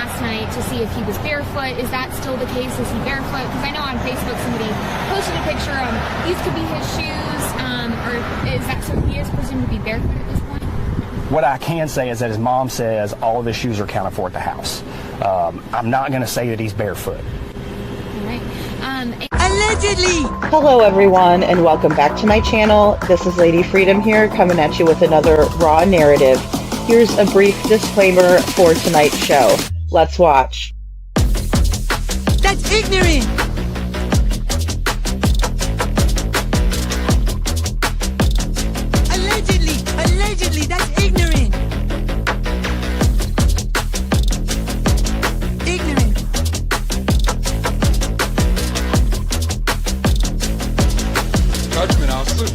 last night to see if he was barefoot. Is that still the case? Is he barefoot? Because I know on Facebook somebody posted a picture of these could be his shoes, or is that so he is presumed to be barefoot at this point? What I can say is that his mom says all of his shoes are accounted for at the house. I'm not going to say that he's barefoot. All right. Allegedly! Hello everyone and welcome back to my channel. This is Lady Freedom here coming at you with another raw narrative. Here's a brief disclaimer for tonight's show. Let's watch. That's ignorant! Allegedly, that's ignorant! Ignorant. Judgment, Alfred.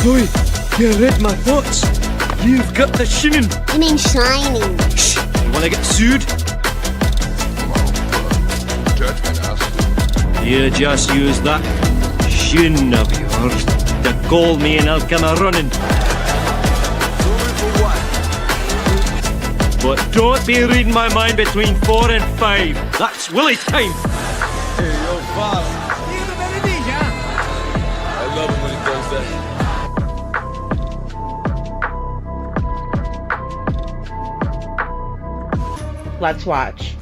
Boy, you read my thoughts. You've got the shinin. You mean shining? Shh! You wanna get sued? Judgment, Alfred. You just use that shin of yours to call me and I'll come a-running. But don't be reading my mind between 4 and 5. That's Willie time. Hey, yo, Bob. I love him when he does that. Let's watch.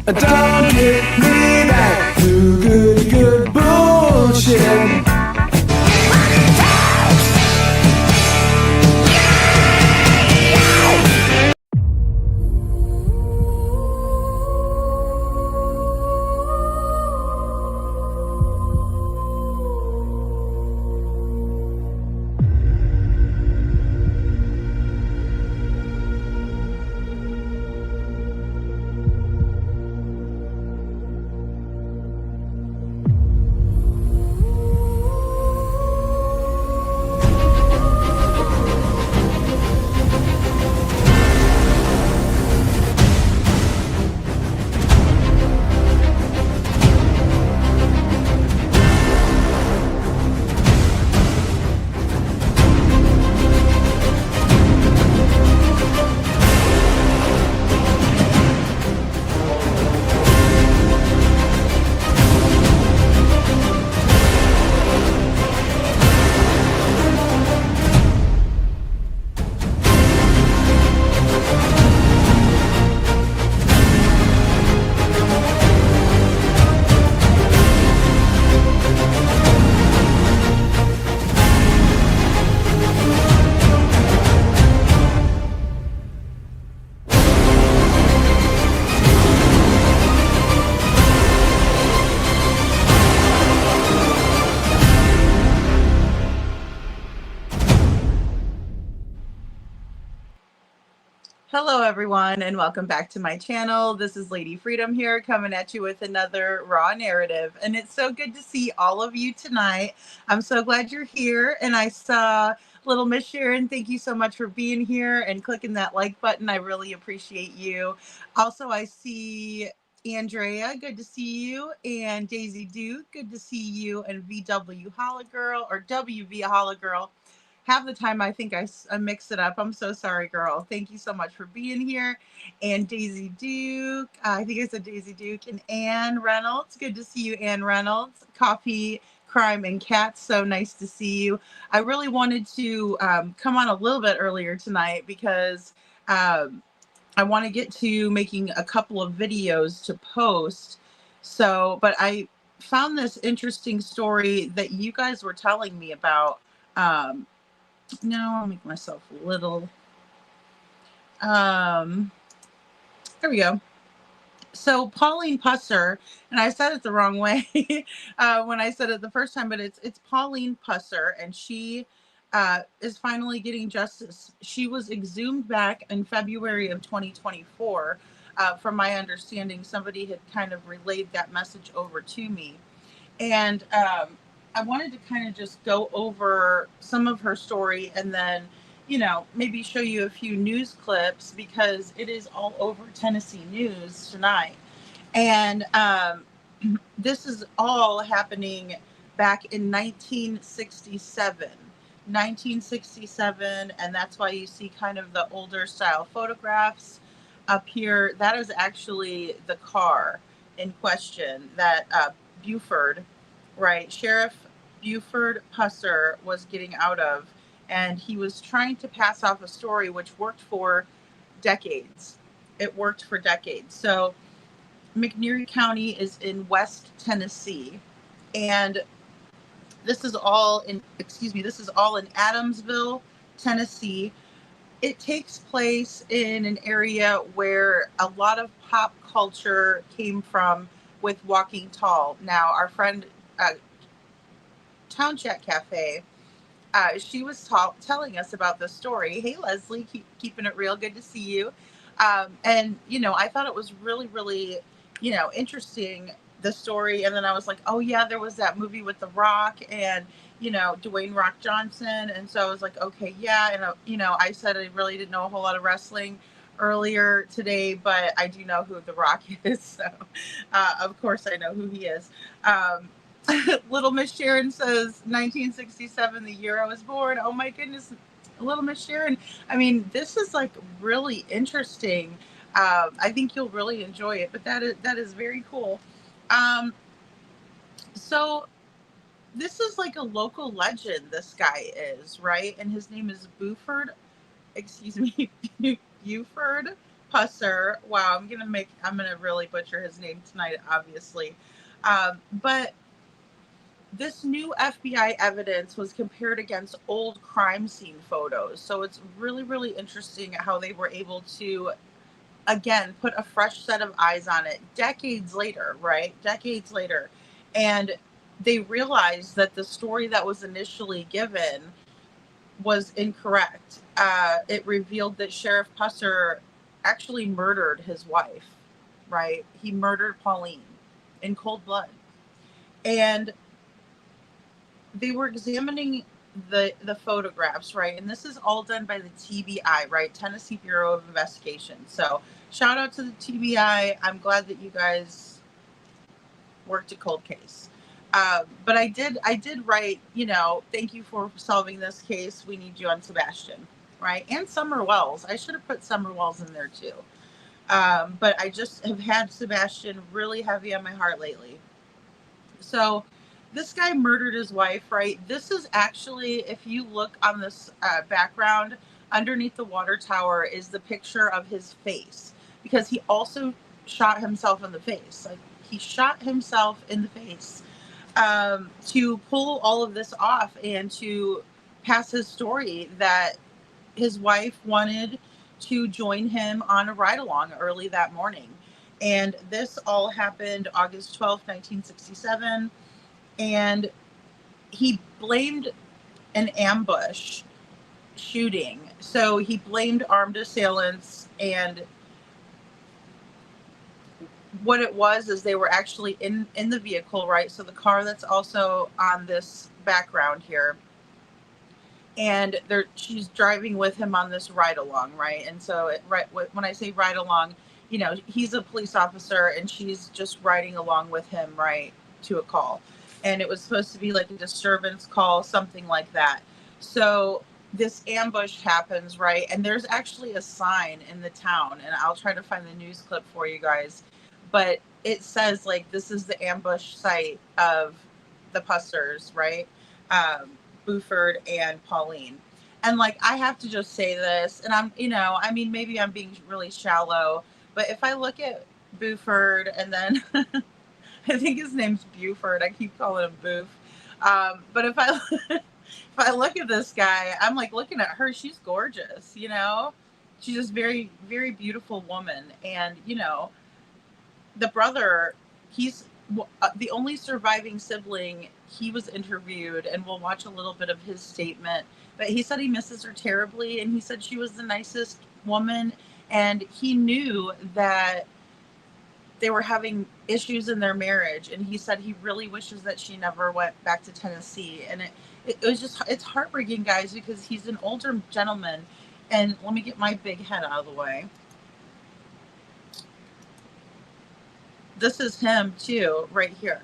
Don't get me back to good bullshit. Hello everyone and welcome back to my channel. This is Lady Freedom here coming at you with another raw narrative, and it's so good to see all of you tonight. I'm so glad you're here, and I saw little Miss Sharon. Thank you so much for being here and clicking that like button. I really appreciate you. Also, I see Andrea, good to see you, and Daisy Duke, good to see you, and VW Hologirl or WV Hologirl. Half the time I think I mix it up. I'm so sorry, girl. Thank you so much for being here. And Daisy Duke, I think I said Daisy Duke, and Ann Reynolds. Good to see you, Ann Reynolds. Coffee, Crime, and Cats. So nice to see you. I really wanted to come on a little bit earlier tonight because I want to get to making a couple of videos to post. So, but I found this interesting story that you guys were telling me about. No, I'll make myself a little. There we go. So Pauline Pusser, and I said it the wrong way when I said it the first time, but it's Pauline Pusser, and she is finally getting justice. She was exhumed back in February of 2024. From my understanding, somebody had kind of relayed that message over to me, and I wanted to kind of just go over some of her story, and then maybe show you a few news clips because it is all over Tennessee news tonight. And this is all happening back in 1967. 1967, and that's why you see kind of the older style photographs up here. That is actually the car in question that Buford, right? Sheriff Buford Pusser was getting out of, and he was trying to pass off a story which worked for decades. It worked for decades. So McNeary County is in West Tennessee, and this is all in Adamsville, Tennessee. It takes place in an area where a lot of pop culture came from with Walking Tall. Now, our friend Town Chat Cafe, she was telling us about this story. Hey, Leslie, keeping it real. Good to see you. And, I thought it was really, really, interesting, the story. And then I was like, oh, yeah, there was that movie with The Rock and, Dwayne Rock Johnson. And so I was like, okay, yeah. And, I said I really didn't know a whole lot of wrestling earlier today, but I do know who The Rock is. So, of course, I know who he is. Little Miss Sharon says 1967, the year I was born. Oh my goodness, Little Miss Sharon. I mean, this is like really interesting. I think you'll really enjoy it, but that is very cool. So this is like a local legend. This guy is, right, and his name is Buford. Excuse me, Buford Pusser. Wow, I'm gonna really butcher his name tonight, obviously, but. This new FBI evidence was compared against old crime scene photos. So it's really, really interesting how they were able to, again, put a fresh set of eyes on it decades later, right? Decades later. And they realized that the story that was initially given was incorrect. It revealed that Sheriff Pusser actually murdered his wife, right? He murdered Pauline in cold blood. And they were examining the photographs, right? And this is all done by the TBI, right? Tennessee Bureau of Investigation. So shout out to the TBI. I'm glad that you guys worked a cold case. But I did write, thank you for solving this case. We need you on Sebastian, right? And Summer Wells. I should have put Summer Wells in there too. But I just have had Sebastian really heavy on my heart lately. So this guy murdered his wife, right? This is actually, if you look on this background, underneath the water tower is the picture of his face, because he also shot himself in the face. Like, he shot himself in the face to pull all of this off and to pass his story that his wife wanted to join him on a ride-along early that morning. And this all happened August 12th, 1967. And he blamed an ambush shooting. So he blamed armed assailants, and what it was is they were actually in the vehicle, right? So the car that's also on this background here, and she's driving with him on this ride along, right? And so when I say ride along, he's a police officer and she's just riding along with him, right, to a call. And it was supposed to be like a disturbance call, something like that. So this ambush happens, right? And there's actually a sign in the town, and I'll try to find the news clip for you guys. But it says, like, this is the ambush site of the Pussers, right? Buford and Pauline. And, like, I have to just say this, and I'm, maybe I'm being really shallow, but if I look at Buford and then... I think his name's Buford. I keep calling him Boof. But if I if I look at this guy, I'm like looking at her. She's gorgeous, you know. She's just very, very beautiful woman. And you know, the brother, he's the only surviving sibling. He was interviewed, and we'll watch a little bit of his statement. But he said he misses her terribly, and he said she was the nicest woman, and he knew that they were having issues in their marriage, and he said he really wishes that she never went back to Tennessee. And it was just, it's heartbreaking, guys, because he's an older gentleman. And let me get my big head out of the way. This is him too, right here.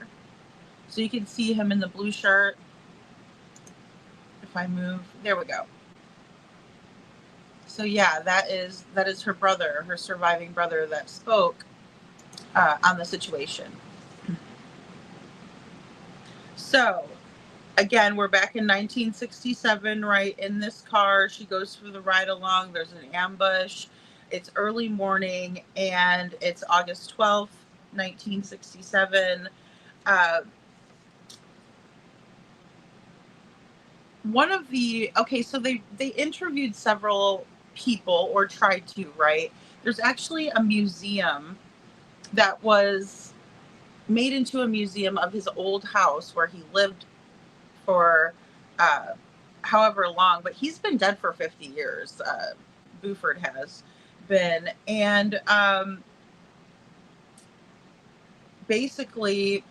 So you can see him in the blue shirt. If I move, there we go. So yeah, that is her brother, her surviving brother, that spoke on the situation. So again, we're back in 1967, right? In this car, she goes for the ride along. There's an ambush. It's early morning, and it's August 12th, 1967. So they interviewed several people, or tried to, right? There's actually a museum that was made into a museum of his old house where he lived for however long, but he's been dead for 50 years. Buford has been. And basically,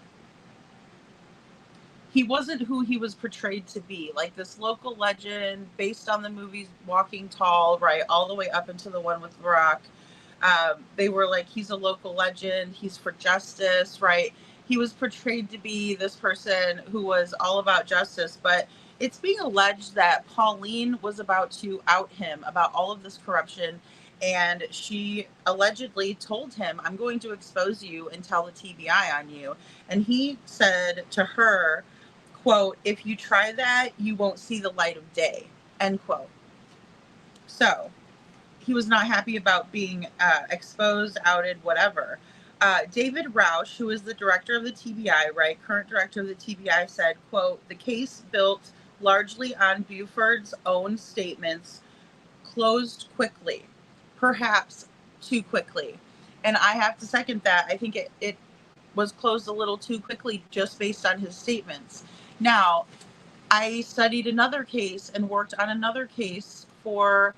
he wasn't who he was portrayed to be. Like this local legend based on the movies Walking Tall, right, all the way up into the one with The Rock. They were like, he's a local legend. He's for justice, right? He was portrayed to be this person who was all about justice, but it's being alleged that Pauline was about to out him about all of this corruption. And she allegedly told him, I'm going to expose you and tell the TBI on you. And he said to her, quote, if you try that, you won't see the light of day, end quote. So he was not happy about being exposed, outed, whatever. David Roush, who is the director of the TBI, right, current director of the TBI, said, quote, the case built largely on Buford's own statements closed quickly, perhaps too quickly. And I have to second that. I think it was closed a little too quickly just based on his statements. Now, I studied another case and worked on another case for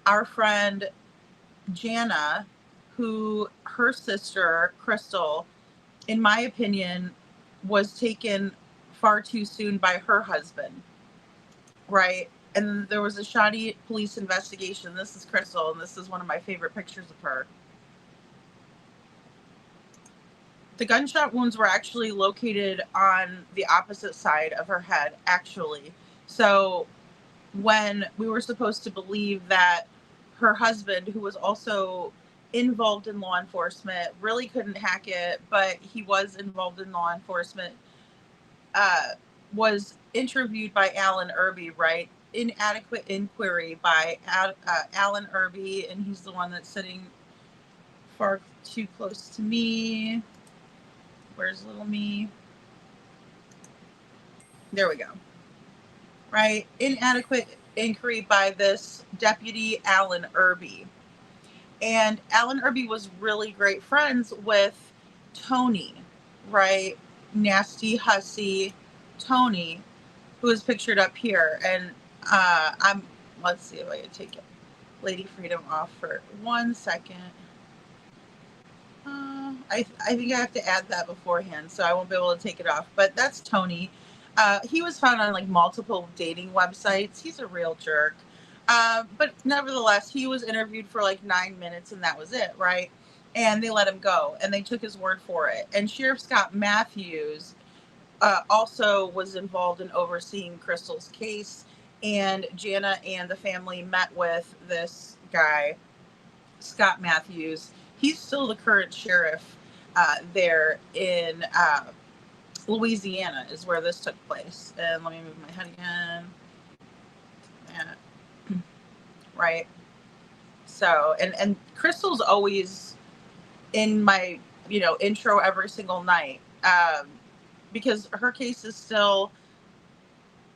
our friend Jana, who her sister, Crystal, in my opinion, was taken far too soon by her husband, right? And there was a shoddy police investigation. This is Crystal, and this is one of my favorite pictures of her. The gunshot wounds were actually located on the opposite side of her head, actually. So when we were supposed to believe that her husband, who was also involved in law enforcement, really couldn't hack it, but he was involved in law enforcement, was interviewed by Alan Irby, right? Inadequate inquiry by Alan Irby, and he's the one that's sitting far too close to me. Where's little me? There we go. Right? Inadequate inquiry by this deputy Alan Irby. And Alan Irby was really great friends with Tony, right? Nasty, hussy Tony, who is pictured up here. And let's see if I can take Lady Freedom off for 1 second. I think I have to add that beforehand, so I won't be able to take it off. But that's Tony. He was found on like multiple dating websites. He's a real jerk. But nevertheless, he was interviewed for like 9 minutes, and that was it, right? And they let him go, and they took his word for it. And Sheriff Scott Matthews also was involved in overseeing Crystal's case. And Jana and the family met with this guy, Scott Matthews. He's still the current sheriff there in Louisiana, is where this took place. And let me move my head again. Yeah. Right. So, and Crystal's always in my, intro every single night, because her case is still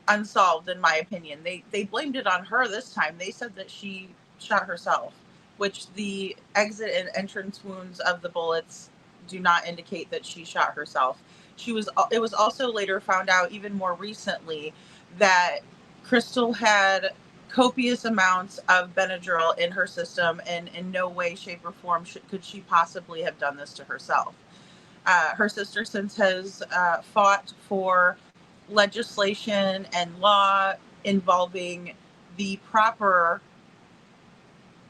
unsolved, in my opinion. They blamed it on her this time. They said that she shot herself, which the exit and entrance wounds of the bullets do not indicate that she shot herself. It was also later found out, even more recently, that Crystal had copious amounts of Benadryl in her system, and in no way, shape, or form could she possibly have done this to herself. Her sister since has fought for legislation and law involving the proper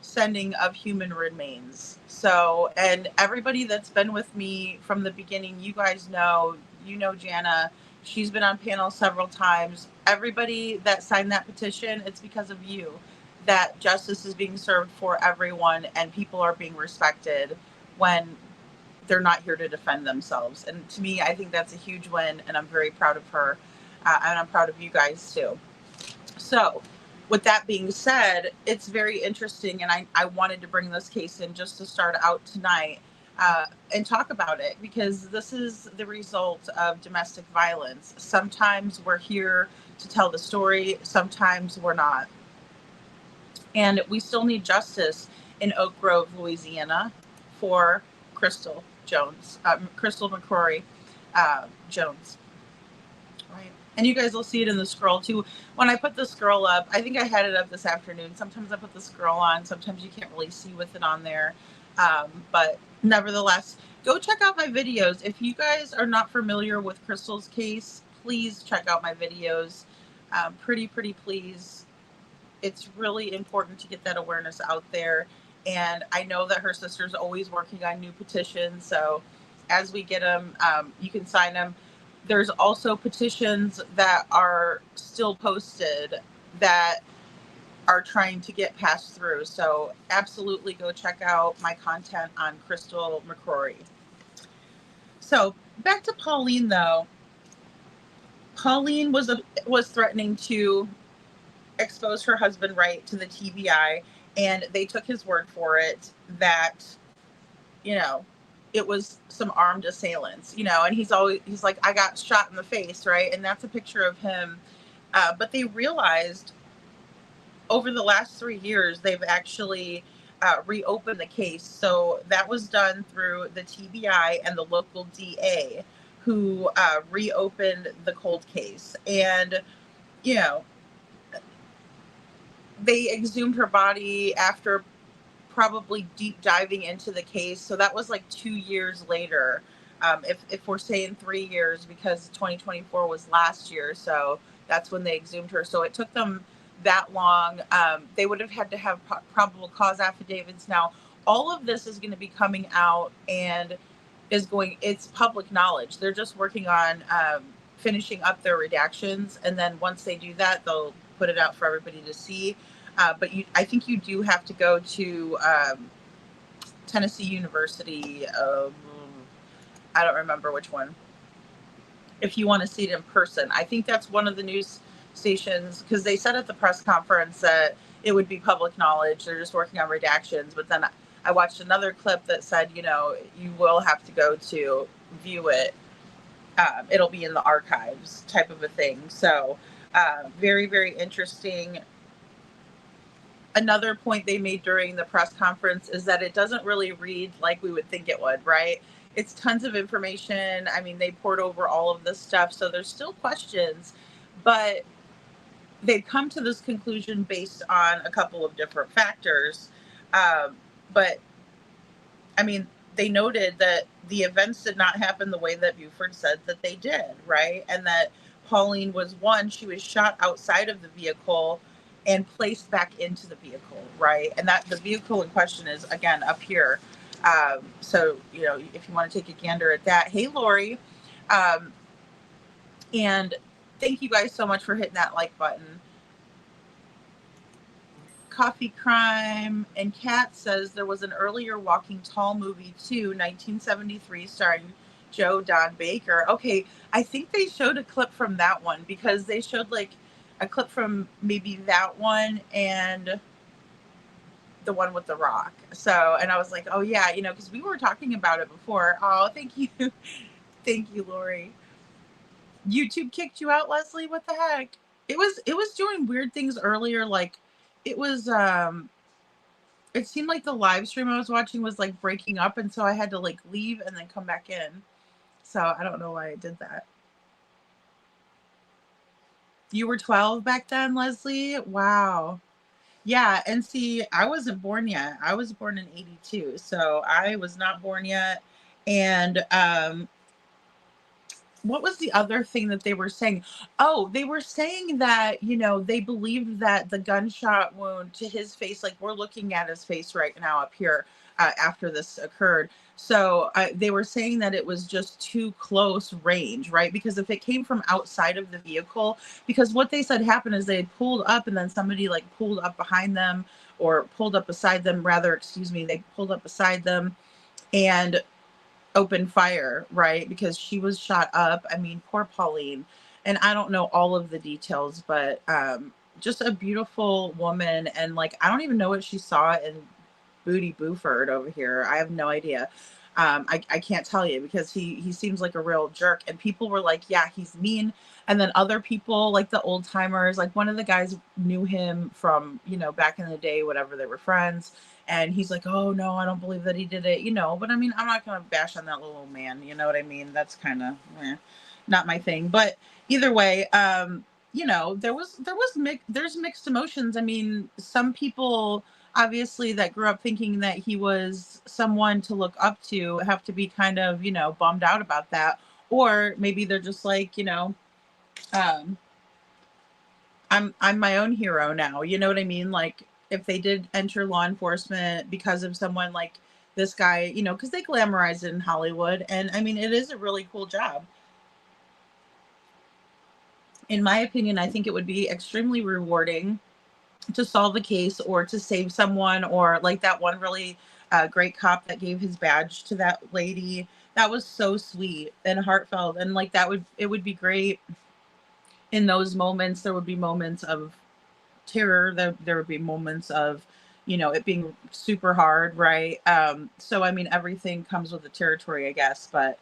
sending of human remains. So, and everybody that's been with me from the beginning, you guys know, Jana, she's been on panel several times. Everybody that signed that petition, it's because of you that justice is being served for everyone and people are being respected when they're not here to defend themselves. And to me, I think that's a huge win, and I'm very proud of her. And I'm proud of you guys too. So with that being said, it's very interesting, and I wanted to bring this case in just to start out tonight and talk about it, because this is the result of domestic violence. Sometimes we're here to tell the story, sometimes we're not. And we still need justice in Oak Grove, Louisiana for Crystal McCrory Jones. Right. And you guys will see it in the scroll too. When I put the scroll up, I think I had it up this afternoon. Sometimes I put the scroll on. Sometimes you can't really see with it on there. But nevertheless, go check out my videos. If you guys are not familiar with Crystal's case, please check out my videos. Pretty please. It's really important to get that awareness out there. And I know that her sister's always working on new petitions. So as we get them, you can sign them. There's also petitions that are still posted that are trying to get passed through. So absolutely go check out my content on Crystal McCrory. So back to Pauline though. Pauline was threatening to expose her husband right to the TBI, and they took his word for it that, it was some armed assailants, and he's like, I got shot in the face, right? And that's a picture of him. But they realized over the last 3 years, they've actually reopened the case. So that was done through the TBI and the local DA who reopened the cold case. And, they exhumed her body after probably deep diving into the case. So that was like 2 years later. If we're saying 3 years, because 2024 was last year. So that's when they exhumed her. So it took them that long. They would have had to have probable cause affidavits. Now, all of this is going to be coming out and it's public knowledge. They're just working on finishing up their redactions. And then once they do that, they'll put it out for everybody to see. But I think you do have to go to Tennessee University. I don't remember which one. If you want to see it in person, I think that's one of the news stations, because they said at the press conference that it would be public knowledge. They're just working on redactions. But then I watched another clip that said, you will have to go to view it. It'll be in the archives type of a thing. So very, very interesting. Another point they made during the press conference is that it doesn't really read like we would think it would, right? It's tons of information. I mean, they poured over all of this stuff. So there's still questions, but they've come to this conclusion based on a couple of different factors. But I mean, they noted that the events did not happen the way that Buford said that they did, right? And that Pauline she was shot outside of the vehicle and placed back into the vehicle, right? And that the vehicle in question is, again, up here. So, if you want to take a gander at that. Hey, Lori. And thank you guys so much for hitting that like button. Coffee Crime and Kat says there was an earlier Walking Tall movie too, 1973, starring Joe Don Baker. Okay, I think they showed a clip from that one, because they showed like a clip from maybe that one and the one with The Rock. So, and I was like, oh yeah, because we were talking about it before. Oh, thank you. Thank you, Lori. YouTube kicked you out, Leslie? What the heck? it was doing weird things earlier. Like it was it seemed like the live stream I was watching was like breaking up, and so I had to like leave and then come back in. So I don't know why I did that. You were 12 back then, Leslie? Wow. Yeah, and see, I wasn't born yet. I was born in 82, so I was not born yet. And what was the other thing that they were saying? Oh, they were saying that, they believed that the gunshot wound to his face, like we're looking at his face right now up here after this occurred. So they were saying that it was just too close range, right? Because if it came from outside of the vehicle, because what they said happened is they pulled up and then somebody like pulled up behind them or pulled up beside them, rather, excuse me, they pulled up beside them and open fire, right? Because she was shot up. I mean, poor Pauline. And I don't know all of the details, but just a beautiful woman. And like, I don't even know what she saw in Booty Buford over here. I have no idea. I can't tell you because he seems like a real jerk. And people were like, yeah, he's mean. And then other people, like the old timers, like one of the guys knew him from, back in the day, whatever, they were friends. And he's like, oh, no, I don't believe that he did it, But I mean, I'm not going to bash on that little old man. You know what I mean? That's kind of not my thing. But either way, there's mixed emotions. I mean, some people obviously that grew up thinking that he was someone to look up to have to be kind of, bummed out about that. Or maybe they're just like, um, I'm my own hero now. You know what I mean? Like if they did enter law enforcement because of someone like this guy, because they glamorize it in Hollywood. And I mean, it is a really cool job. In my opinion, I think it would be extremely rewarding to solve a case or to save someone, or like that one really great cop that gave his badge to that lady. That was so sweet and heartfelt. And like it would be great in those moments. There would be moments of terror. There would be moments of, it being super hard. Right. So, I mean, everything comes with the territory, I guess, but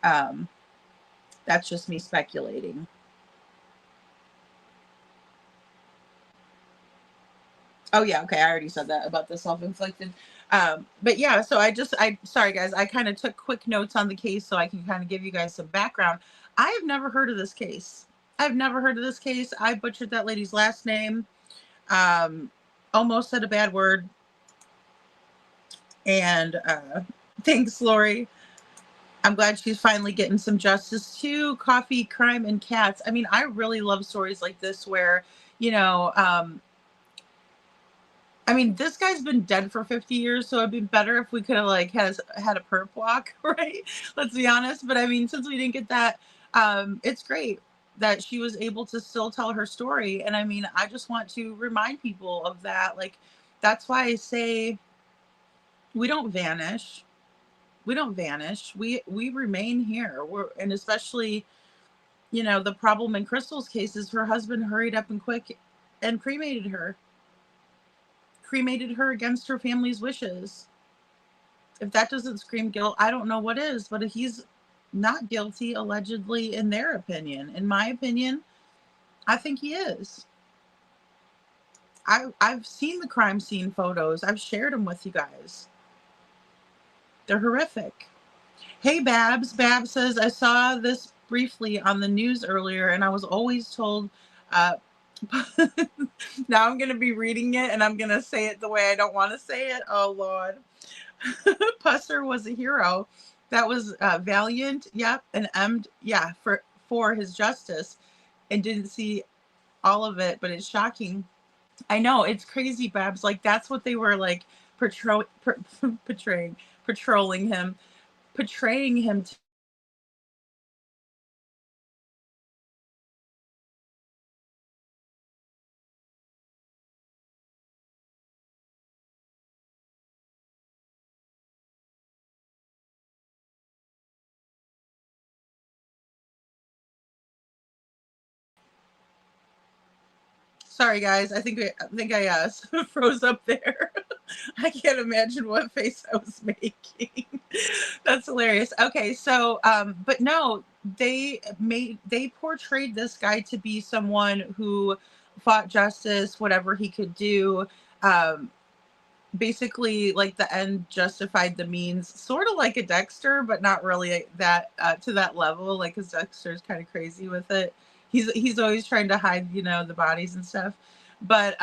that's just me speculating. Oh yeah, okay. I already said that about the self-inflicted. But yeah, so sorry guys, I kind of took quick notes on the case so I can kind of give you guys some background. I have never heard of this case. I've never heard of this case. I butchered that lady's last name. Almost said a bad word. And thanks, Lori. I'm glad she's finally getting some justice too. Coffee, crime, and cats. I mean, I really love stories like this where, I mean, this guy's been dead for 50 years, so it'd be better if we could have like had a perp walk, right? Let's be honest. But I mean, since we didn't get that, it's great that she was able to still tell her story. And I mean, I just want to remind people of that. Like, that's why I say we don't vanish. We don't vanish. We remain here. And especially, the problem in Crystal's case is her husband hurried up and quick and cremated her against her family's wishes. If that doesn't scream guilt, I don't know what is. But if he's not guilty, allegedly, in their opinion, in my opinion, I think he is. I've seen the crime scene photos. I've shared them with you guys. They're horrific. Hey, Babs. Babs says, I saw this briefly on the news earlier, and I was always told now I'm going to be reading it and I'm going to say it the way I don't want to say it. Oh, Lord. Pusser was a hero. That was valiant. Yep. And yeah, for his justice, and didn't see all of it, but it's shocking. I know, it's crazy, Babs. Like, that's what they were like portraying him to. Sorry, guys. I think I froze up there. I can't imagine what face I was making. That's hilarious. Okay, so, but no, they portrayed this guy to be someone who fought justice, whatever he could do. Basically, like the end justified the means, sort of like a Dexter, but not really that to that level. Like, because Dexter's kind of crazy with it. He's always trying to hide, the bodies and stuff. But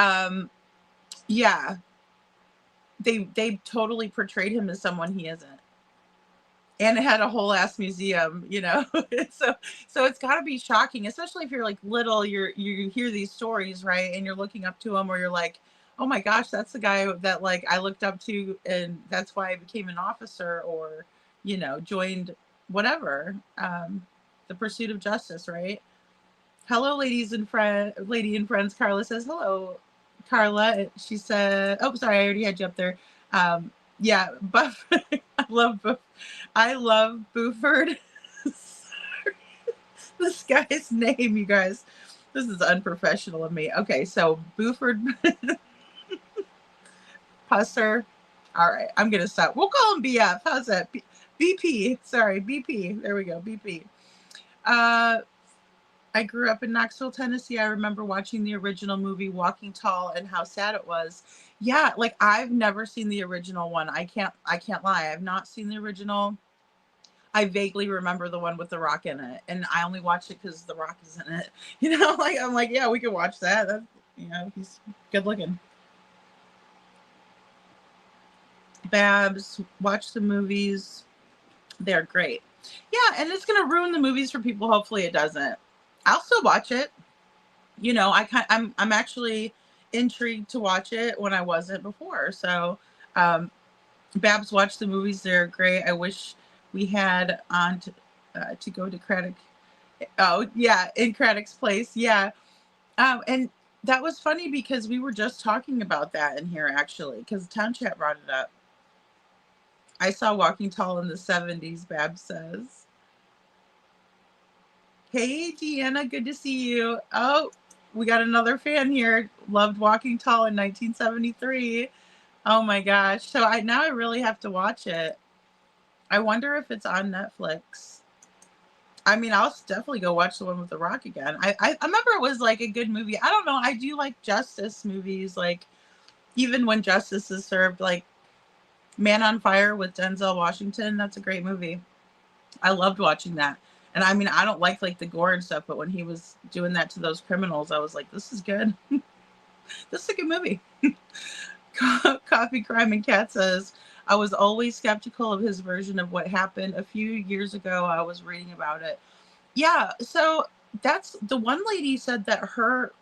yeah, they totally portrayed him as someone he isn't. And it had a whole ass museum, so it's got to be shocking, especially if you're like little. You hear these stories, right, and you're looking up to him, or you're like, oh my gosh, that's the guy that like I looked up to, and that's why I became an officer, or joined whatever, the pursuit of justice, right? Hello, lady and friends. Carla says hello. Carla, she said, oh, sorry, I already had you up there. Yeah, Buford. I love Buford. This guy's name, you guys. This is unprofessional of me. Okay, so Buford Pusser. All right, I'm gonna stop. We'll call him BF. How's that? BP. Sorry, BP. There we go. BP. I grew up in Knoxville, Tennessee. I remember watching the original movie Walking Tall and how sad it was. Yeah, like I've never seen the original one. I can't lie. I've not seen the original. I vaguely remember the one with The Rock in it, and I only watched it because The Rock is in it. I'm like, yeah, we can watch that. That's, he's good looking. Babs, watch the movies. They're great. Yeah, and it's gonna ruin the movies for people. Hopefully, it doesn't. I'll still watch it. I'm actually intrigued to watch it when I wasn't before. So, Babs, watch the movies. They're great. I wish we had on to go to Craddock. Oh yeah, in Craddock's place. Yeah. And that was funny because we were just talking about that in here actually, because Town Chat brought it up. I saw Walking Tall in the 70s, Babs says. Hey, Deanna, good to see you. Oh, we got another fan here. Loved Walking Tall in 1973. Oh my gosh. So now I really have to watch it. I wonder if it's on Netflix. I mean, I'll definitely go watch the one with The Rock again. I remember it was like a good movie. I don't know. I do like justice movies. Like, even when justice is served, like Man on Fire with Denzel Washington. That's a great movie. I loved watching that. And I mean, I don't like the gore and stuff, but when he was doing that to those criminals, I was like, this is good. This is a good movie. Coffee, Crime, and Cat says, I was always skeptical of his version of what happened. A few years ago, I was reading about it. Yeah, so that's the one lady said that her,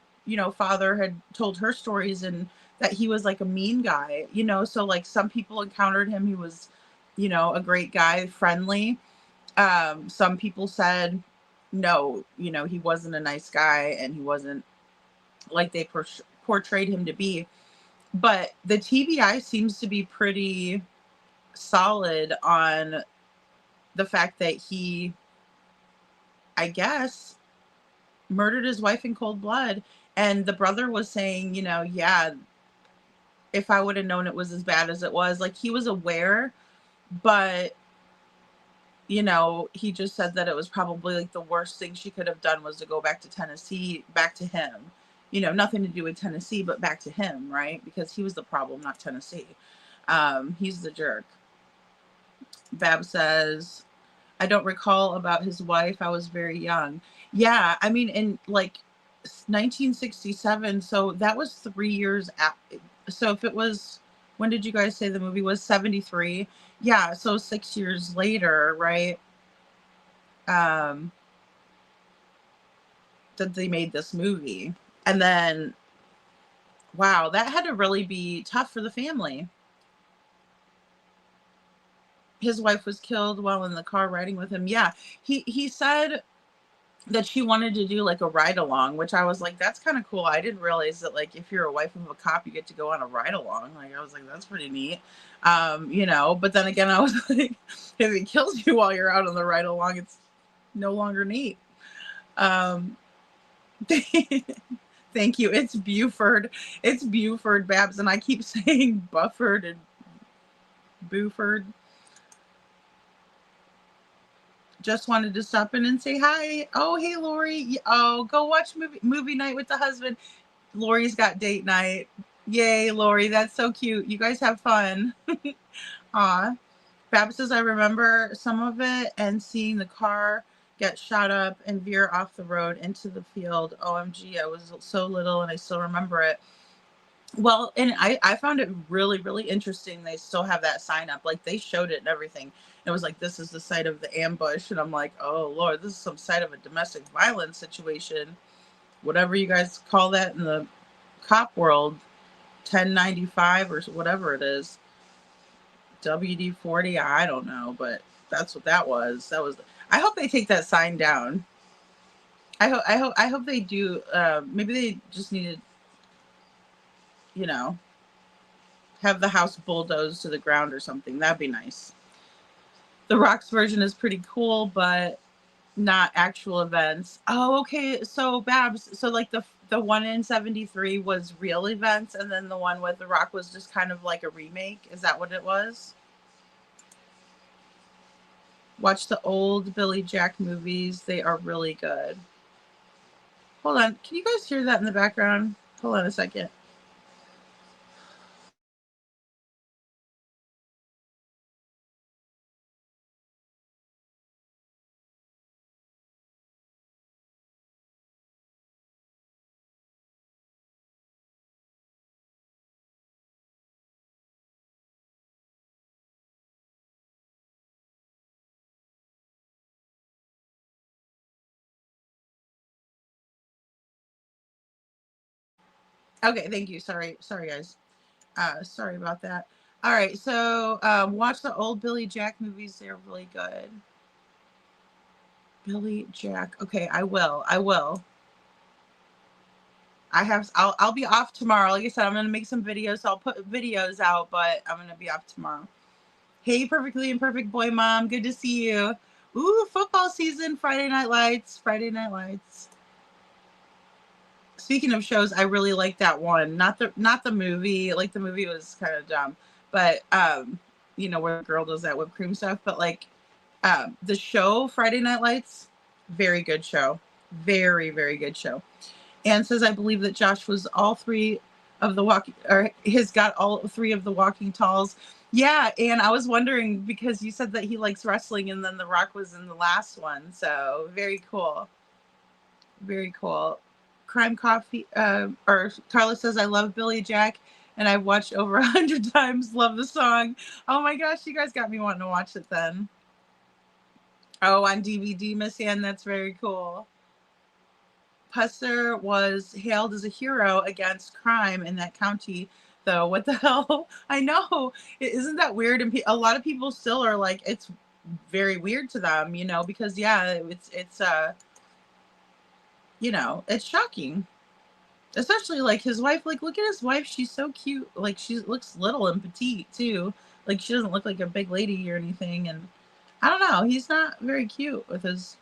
father had told her stories and that he was like a mean guy, so like some people encountered him. He was, a great guy, friendly. Some people said, no, he wasn't a nice guy and he wasn't like they portrayed him to be. But the TBI seems to be pretty solid on the fact that he, I guess, murdered his wife in cold blood. And the brother was saying, yeah, if I would have known it was as bad as it was, like he was aware, but he just said that it was probably like the worst thing she could have done was to go back to Tennessee, back to him. Nothing to do with Tennessee, but back to him, right? Because he was the problem, not Tennessee. He's the jerk. Bab says, I don't recall about his wife. I was very young. Yeah, I mean, in like 1967, so that was 3 years after. So if it was, when did you guys say the movie was? 73? Yeah, so 6 years later, right? That they made this movie. And then, wow, that had to really be tough for the family. His wife was killed while in the car riding with him. Yeah, he said that she wanted to do like a ride along, which I was like, that's kind of cool. I didn't realize that like if you're a wife of a cop, you get to go on a ride along. Like I was like, that's pretty neat. But then again, I was like, if it kills you while you're out on the ride along, it's no longer neat. Thank you. It's Buford. It's Buford, Babs, and I keep saying Buford and Buford. just wanted to stop in and say hi. Oh, hey, Lori. Oh, go watch movie night with the husband. Lori's got date night. Yay, Lori. That's so cute. You guys have fun. Aw. Fab says, I remember some of it and seeing the car get shot up and veer off the road into the field. OMG, I was so little and I still remember it. Well, and I found it really, really interesting. They still have that sign up. Like, they showed it and everything. It was like, this is the site of the ambush. And I'm like, oh, Lord, this is some site of a domestic violence situation. Whatever you guys call that in the cop world, 1095 or whatever it is. WD-40, I don't know, but that's what that was. I hope they take that sign down. I hope they do. Maybe they just needed, have the house bulldozed to the ground or something. That'd be nice. The Rocks version is pretty cool, but not actual events. Oh, okay. So Babs, so like the one in 73 was real events, and then the one with The Rock was just kind of like a remake. Is that what it was? Watch the old Billy Jack movies. They are really good. Hold on. Can you guys hear that in the background? Hold on a second. Okay, thank you. Sorry, guys. Sorry about that. All right, so watch the old Billy Jack movies. They're really good. Billy Jack. Okay, I will. I'll be off tomorrow. Like I said, I'm gonna make some videos. So I'll put videos out, but I'm gonna be off tomorrow. Hey, Perfectly Imperfect Boy Mom. Good to see you. Ooh, football season. Friday Night Lights. Speaking of shows, I really like that one. Not the movie. Like, the movie was kind of dumb, but where the girl does that whipped cream stuff. But like, the show Friday Night Lights, very good show. Very, very good show. Anne says, I believe that Josh was all three of the walking, or has got all three of the walking talls. Yeah, and I was wondering because you said that he likes wrestling, and then The Rock was in the last one. So very cool. Very cool. Crime Coffee, or Carla says, I love Billy Jack, and I've watched over 100 times. Love the song. Oh my gosh, you guys got me wanting to watch it then. Oh, on DVD, Miss Ann, that's very cool. Pusser was hailed as a hero against crime in that county, though. What the hell? I know. Isn't that weird? And a lot of people still are like, it's very weird to them, because yeah, it's it's shocking. Especially like his wife. Like, look at his wife. She's so cute. Like, she looks little and petite too. Like, she doesn't look like a big lady or anything. And I don't know. He's not very cute with his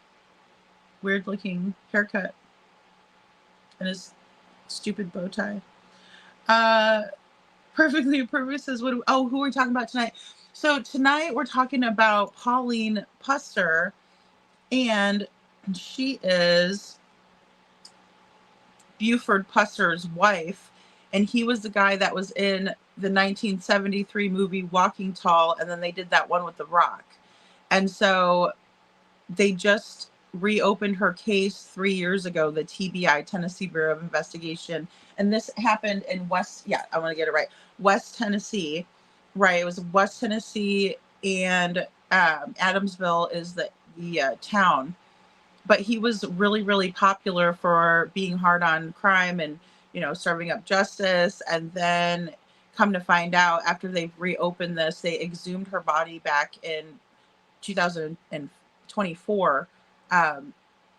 weird looking haircut and his stupid bow tie. Perfectly Perfect says, who are we talking about tonight? So tonight we're talking about Pauline Pusser, and she is Buford Pusser's wife, and he was the guy that was in the 1973 movie Walking Tall, and then they did that one with The Rock. And so they just reopened her case 3 years ago, the TBI, Tennessee Bureau of Investigation. And this happened in West Tennessee, right? It was West Tennessee, and Adamsville is the town. But he was really, really popular for being hard on crime and, serving up justice. And then come to find out, after they've reopened this, they exhumed her body back in 2024,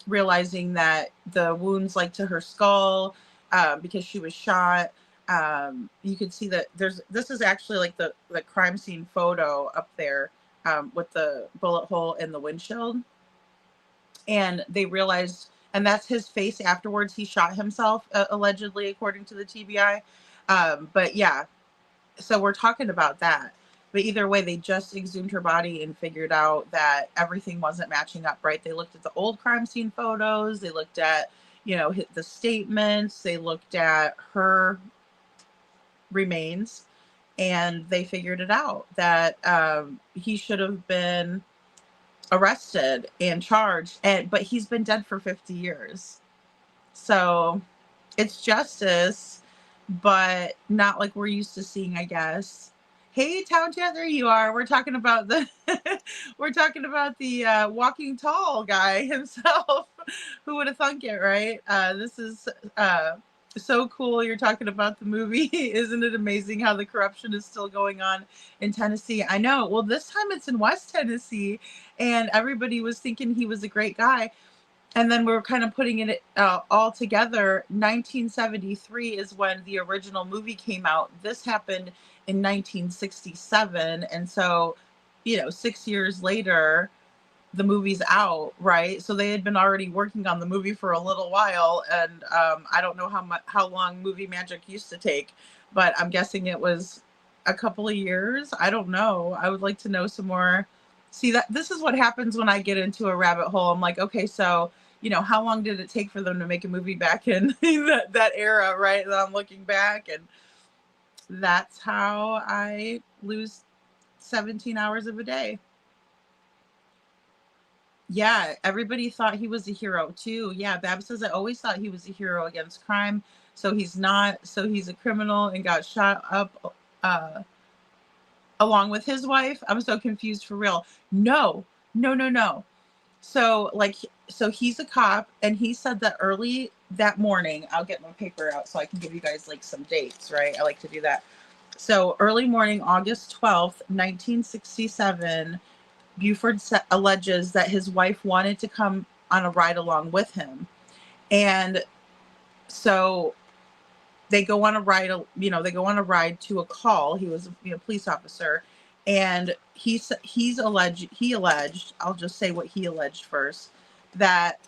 realizing that the wounds like to her skull, because she was shot, you could see that this is actually like the crime scene photo up there, with the bullet hole in the windshield. And they realized, and that's his face afterwards. He shot himself, allegedly, according to the TBI. But yeah, so we're talking about that. But either way, they just exhumed her body and figured out that everything wasn't matching up, right? They looked at the old crime scene photos. They looked at, the statements. They looked at her remains, and they figured it out that he should have been arrested and charged, but he's been dead for 50 years. So it's justice, but not like we're used to seeing, I guess. Hey, Town Chat, there you are. We're talking about the walking tall guy himself. Who would have thunk it, right? This is so cool. You're talking about the movie. Isn't it amazing how the corruption is still going on in Tennessee? I know. Well, this time it's in West Tennessee, and everybody was thinking he was a great guy. And then we're kind of putting it all together. 1973 is when the original movie came out. This happened in 1967. And so, 6 years later, the movie's out, right? So they had been already working on the movie for a little while. And I don't know how long movie magic used to take, but I'm guessing it was a couple of years. I don't know. I would like to know some more. See, that this is what happens when I get into a rabbit hole. I'm like, okay, so how long did it take for them to make a movie back in that era, right? And I'm looking back, and that's how I lose 17 hours of a day. Yeah, everybody thought he was a hero too. Yeah, Bab says, I always thought he was a hero against crime. So he's not. So he's a criminal and got shot up along with his wife. I'm so confused for real. No. So he's a cop, and he said that early that morning, I'll get my paper out so I can give you guys like some dates, right? I like to do that. So early morning, August 12th, 1967, Buford alleges that his wife wanted to come on a ride along with him. And so they go on a ride, to a call. He was a police officer. And he alleged, I'll just say what he alleged first, that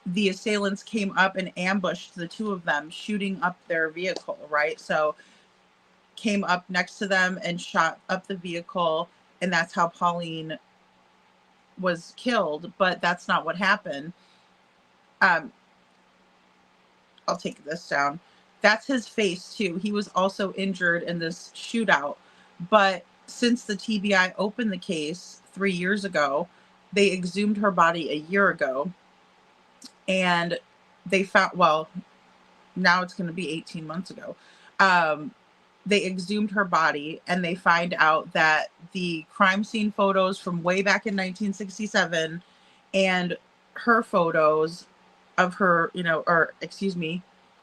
the assailants came up and ambushed the two of them, shooting up their vehicle, right? So came up next to them and shot up the vehicle, and that's how Pauline was killed. But that's not what happened. I'll take this down. That's his face too. He was also injured in this shootout. But since the TBI opened the case 3 years ago, they exhumed her body a year ago, and they found, well, now it's going to be 18 months ago. They exhumed her body, and they find out that the crime scene photos from way back in 1967 and her photos of her,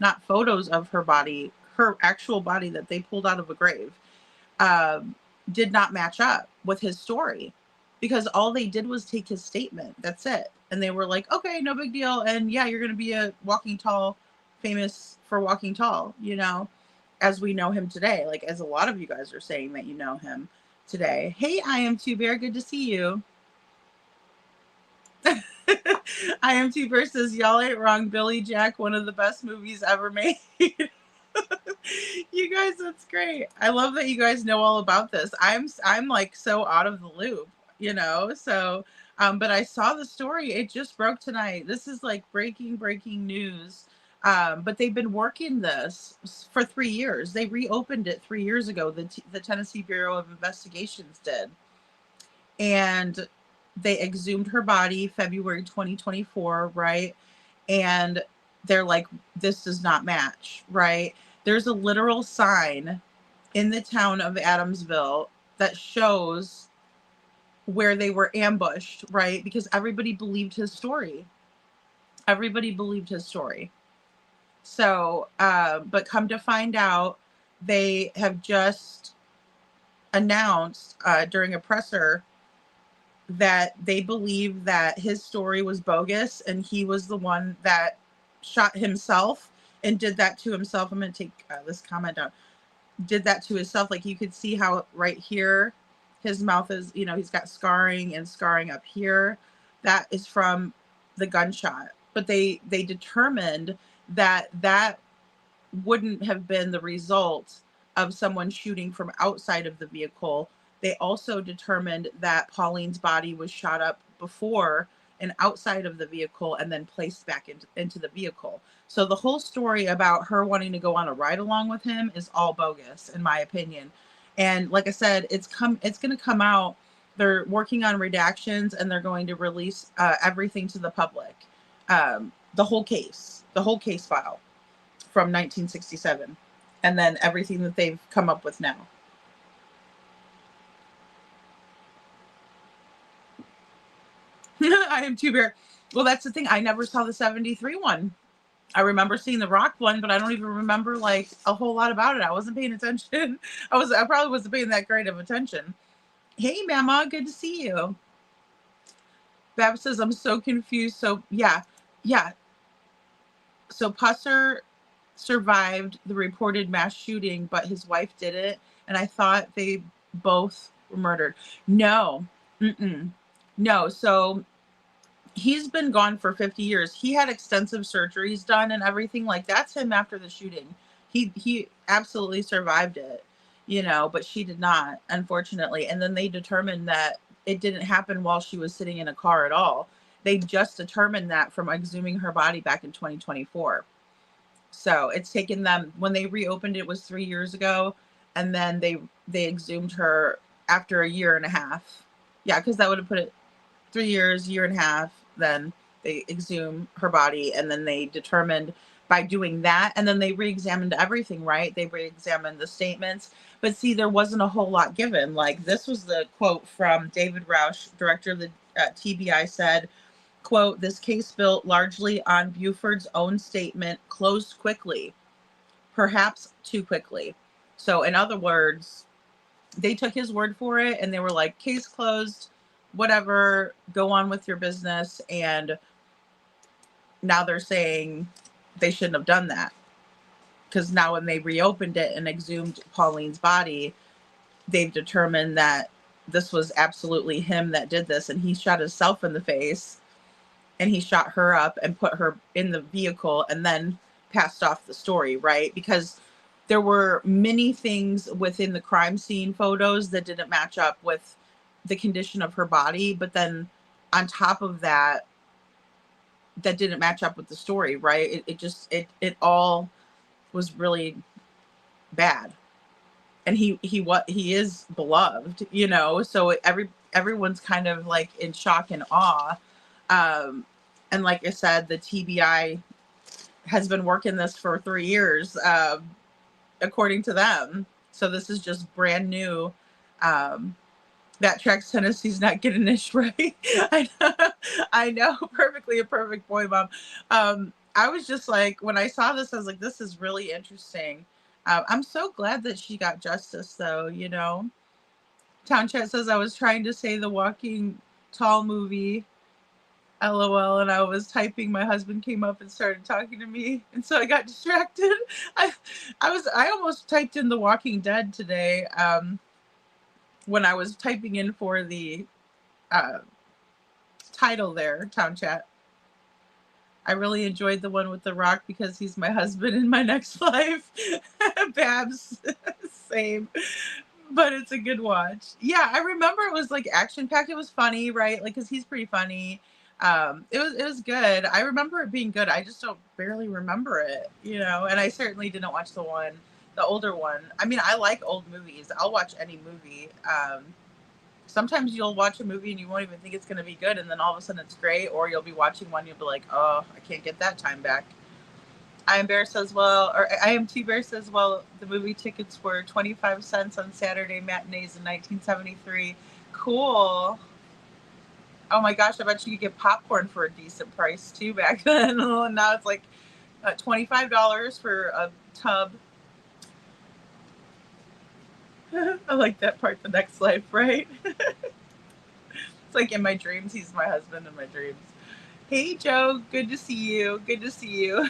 not photos of her body, her actual body that they pulled out of a grave, did not match up with his story, because all they did was take his statement. That's it. And they were like, okay, no big deal. And yeah, you're going to be a walking tall, famous for walking tall, as we know him today. Like, as a lot of you guys are saying that you know him today. Hey, I am Two Bear. Good to see you. I am Two Bear says, y'all ain't wrong. Billy Jack, one of the best movies ever made. You guys, that's great. I love that you guys know all about this. I'm like so out of the loop, so but I saw the story. It just broke tonight. This is like breaking news. But they've been working this for 3 years. They reopened it 3 years ago. The Tennessee Bureau of Investigations did. And they exhumed her body February 2024, right? And they're like, this does not match, right? There's a literal sign in the town of Adamsville that shows where they were ambushed, right? Because everybody believed his story. So, but come to find out, they have just announced during a presser that they believe that his story was bogus, and he was the one that shot himself and did that to himself. I'm going to take this comment down. Did that to himself. Like, you could see how right here, his mouth is, he's got scarring up here. That is from the gunshot. But they determined that wouldn't have been the result of someone shooting from outside of the vehicle. They also determined that Pauline's body was shot up before and outside of the vehicle and then placed back into the vehicle. So the whole story about her wanting to go on a ride along with him is all bogus, in my opinion. And like I said, it's going to come out. They're working on redactions and they're going to release everything to the public. The whole case file from 1967, and then everything that they've come up with now. I am too bare. Well, that's the thing. I never saw the 73 one. I remember seeing the Rock one, but I don't even remember like a whole lot about it. I wasn't paying attention. I probably wasn't paying that great of attention. Hey, Mama, good to see you. Bab says, I'm so confused. So yeah. So Pusser survived the reported mass shooting, but his wife didn't. And I thought they both were murdered. No. No. So he's been gone for 50 years. He had extensive surgeries done and everything. Like, that's him after the shooting. He absolutely survived it, but she did not, unfortunately. And then they determined that it didn't happen while she was sitting in a car at all. They just determined that from exhuming her body back in 2024. So it's taken them, when they reopened it was 3 years ago. And then they exhumed her after a year and a half. Yeah, because that would have put it 3 years, year and a half. Then they exhume her body, and then they determined by doing that, and then they re-examined everything, right? They re-examined the statements, but see, there wasn't a whole lot given. Like, this was the quote from David Rausch, director of the TBI, said, quote, "This case built largely on Buford's own statement closed quickly, perhaps too quickly." So in other words, they took his word for it, and they were like, case closed, whatever, go on with your business. And now they're saying they shouldn't have done that, because now when they reopened it and exhumed Pauline's body, they've determined that this was absolutely him that did this, and he shot himself in the face, and he shot her up and put her in the vehicle and then passed off the story, right? Because there were many things within the crime scene photos that didn't match up with the condition of her body, but then on top of that, that didn't match up with the story, right? It all was really bad. And he is beloved, so everyone's kind of like in shock and awe. And like I said, the TBI has been working this for 3 years, according to them. So this is just brand new. That tracks Tennessee's not getting this right. I know, perfectly a perfect boy, Mom. I was just like, when I saw this, I was like, this is really interesting. I'm so glad that she got justice, though, Town Chat says, I was trying to say the Walking Tall movie, LOL, and I was typing. My husband came up and started talking to me, and so I got distracted. I almost typed in The Walking Dead today. When I was typing in for the title there, Town Chat. I really enjoyed the one with The Rock because he's my husband in my next life. Babs, same. But it's a good watch. Yeah, I remember it was like action-packed. It was funny, right? Like, because he's pretty funny. It was good. I remember it being good. I just don't barely remember it, and I certainly didn't watch the older one. I mean, I like old movies. I'll watch any movie. Sometimes you'll watch a movie and you won't even think it's going to be good, and then all of a sudden it's great, or you'll be watching one, you'll be like, oh, I can't get that time back. I Am Bear says, well, the movie tickets were 25 cents on Saturday matinees in 1973. Cool. Oh my gosh, I bet you could get popcorn for a decent price too back then. Now it's like $25 for a tub. I like that part, the next life, right? It's like in my dreams, he's my husband in my dreams. Hey, Joe, good to see you. Good to see you.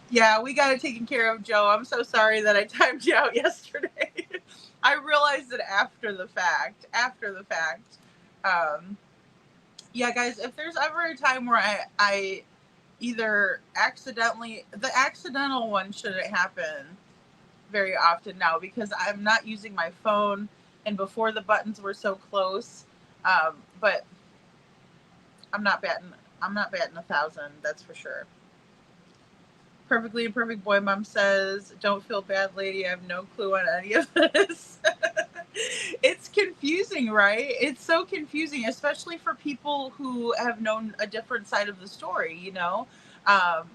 Yeah, we got it taken care of, Joe. I'm so sorry that I timed you out yesterday. I realized it after the fact. Yeah, guys, if there's ever a time where I either the accidental one shouldn't happen. very often now because I'm not using my phone, and before the buttons were so close. But I'm not batting 1,000. That's for sure. Perfectly Imperfect Boy Mom says, "Don't feel bad, lady. I have no clue on any of this." It's confusing, right? It's so confusing, especially for people who have known a different side of the story, you know? Um,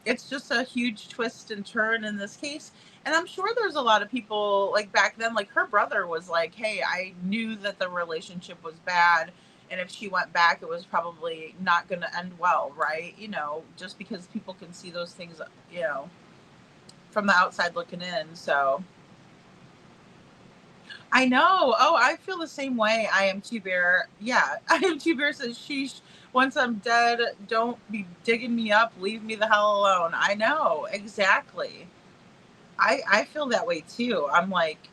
it's just a huge twist and turn in this case. And I'm sure there's a lot of people like back then, like her brother was like, hey, I knew that the relationship was bad. And if she went back, it was probably not going to end well, right? You know, just because people can see those things, you know, from the outside looking in. So I know. Oh, I feel the same way. I am Two Bear. Yeah, I am Two Bear says, sheesh, once I'm dead, don't be digging me up. Leave me the hell alone. I know. Exactly. I feel that way too. I'm like,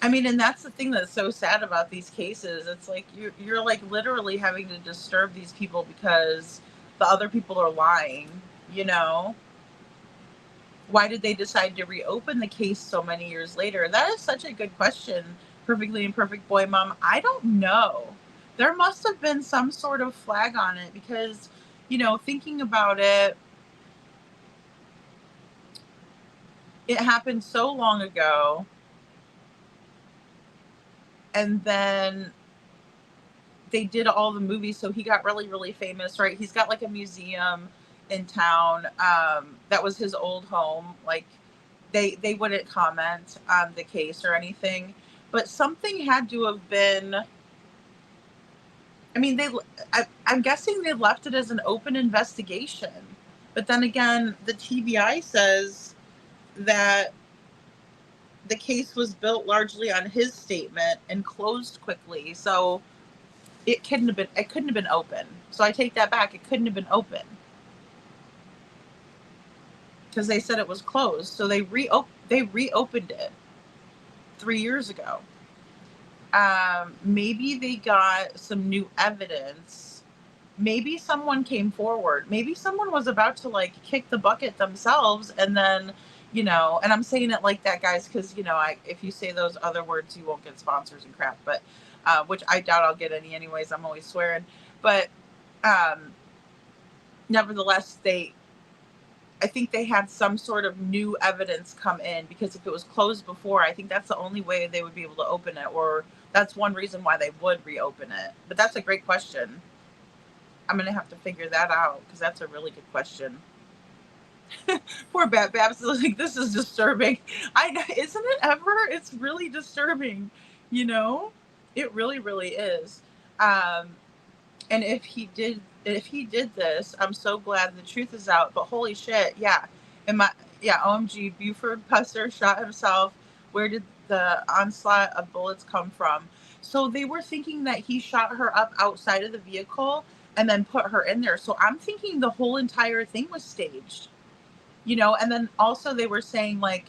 I mean, and that's the thing that's so sad about these cases. It's like you're like literally having to disturb these people because the other people are lying, you know? Why did they decide to reopen the case so many years later? That is such a good question, Perfectly Imperfect Boy Mom. I don't know. There must have been some sort of flag on it because, you know, thinking about it, it happened so long ago. And then they did all the movies, so he got really, really famous, right? He's got like a museum in town. That was his old home. Like they wouldn't comment on the case or anything, but something had to have been. I mean, I'm guessing they left it as an open investigation, but then again, the TBI says that the case was built largely on his statement and closed quickly. So it couldn't have been open. So I take that back. It couldn't have been open because they said it was closed. So they reopened it 3 years ago. Maybe they got some new evidence. Maybe someone came forward. Maybe someone was about to like kick the bucket themselves, and then, you know, and I'm saying it like that, guys, because, you know, if you say those other words, you won't get sponsors and crap. But which I doubt I'll get any anyways. I'm always swearing. But nevertheless, I think they had some sort of new evidence come in, because if it was closed before, I think that's the only way they would be able to open it, or that's one reason why they would reopen it. But that's a great question. I'm going to have to figure that out because that's a really good question. Poor Babs is like, this is disturbing. Isn't it ever? It's really disturbing, you know? It really, really is. And if he did this, I'm so glad the truth is out. But holy shit, yeah. OMG, Buford Pusser shot himself. Where did the onslaught of bullets come from? So they were thinking that he shot her up outside of the vehicle and then put her in there. So I'm thinking the whole entire thing was staged, you know? And then also they were saying, like,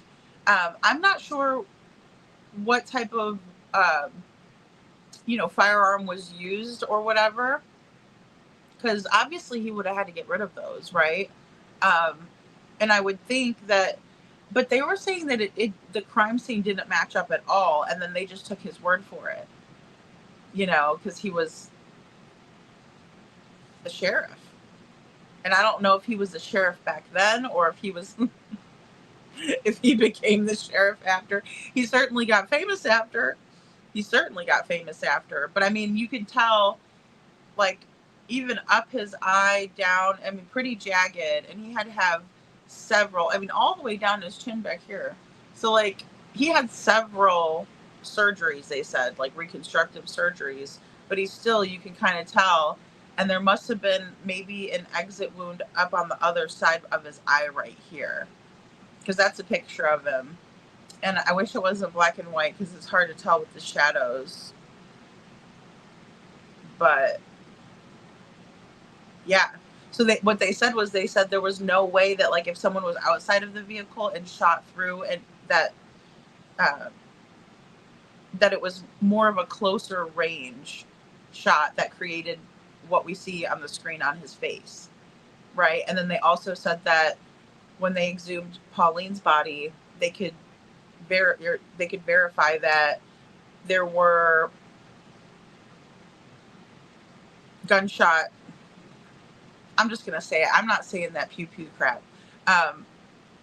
I'm not sure what type of, firearm was used or whatever, because obviously he would have had to get rid of those, right? And I would think that, but they were saying that the crime scene didn't match up at all, and then they just took his word for it, you know, because he was the sheriff. And I don't know if he was the sheriff back then or if he was if he became the sheriff after. He certainly got famous after. But I mean, you could tell, like, even up his eye, down, I mean, pretty jagged. And he had to have several, I mean, all the way down his chin back here. So, like, he had several surgeries, they said, like reconstructive surgeries. But he's still, you can kind of tell. And there must have been maybe an exit wound up on the other side of his eye right here, because that's a picture of him. And I wish it wasn't black and white because it's hard to tell with the shadows. But yeah. So what they said there was no way that, like, if someone was outside of the vehicle and shot through, and that it was more of a closer range shot that created what we see on the screen on his face, right? And then they also said that when they exhumed Pauline's body, they could they could verify that there were gunshot. I'm just gonna say it. I'm not saying that pew pew crap.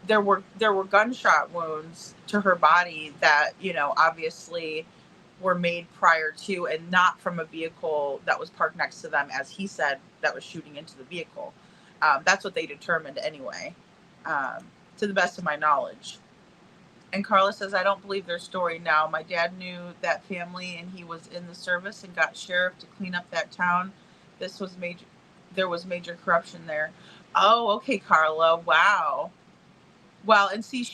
There were gunshot wounds to her body that, you know, obviously were made prior to and not from a vehicle that was parked next to them, as he said, that was shooting into the vehicle. That's what they determined anyway, to the best of my knowledge. And Carla says, I don't believe their story now. My dad knew that family and he was in the service and got sheriff to clean up that town. There was major corruption there. Oh, okay, Carla. Wow. Well, and see,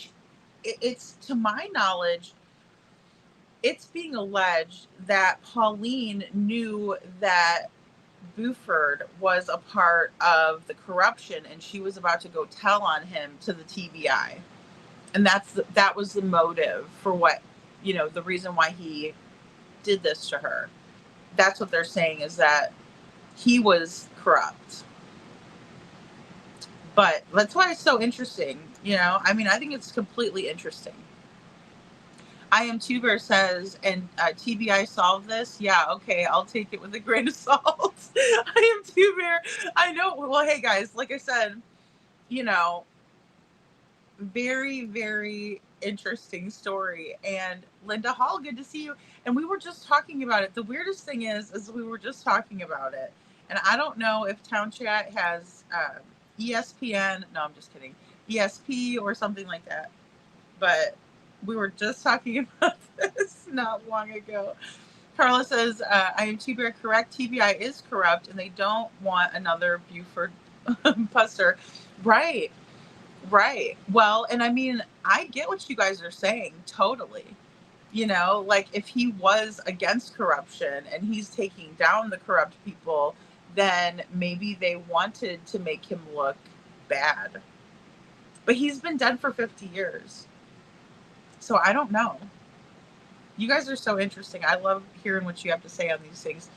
it's, to my knowledge, it's being alleged that Pauline knew that Buford was a part of the corruption and she was about to go tell on him to the TBI. And that was the motive for what, you know, the reason why he did this to her. That's what they're saying, is that he was corrupt. But that's why it's so interesting, you know? I mean, I think it's completely interesting. I Am Two Bear says, and TBI solved this? Yeah, okay, I'll take it with a grain of salt. I Am Two Bear. I know. Well, hey, guys, like I said, you know, very, very interesting story. And Linda Hall, good to see you. And we were just talking about it. The weirdest thing is we were just talking about it. And I don't know if Town Chat has ESPN. No, I'm just kidding. ESP or something like that. But we were just talking about this not long ago. Carla says, I Am Two Bear correct. TBI is corrupt and they don't want another Buford Pusser. Right. Right. Well, and I mean, I get what you guys are saying. Totally. You know, like if he was against corruption and he's taking down the corrupt people, then maybe they wanted to make him look bad. But he's been dead for 50 years. So I don't know. You guys are so interesting. I love hearing what you have to say on these things.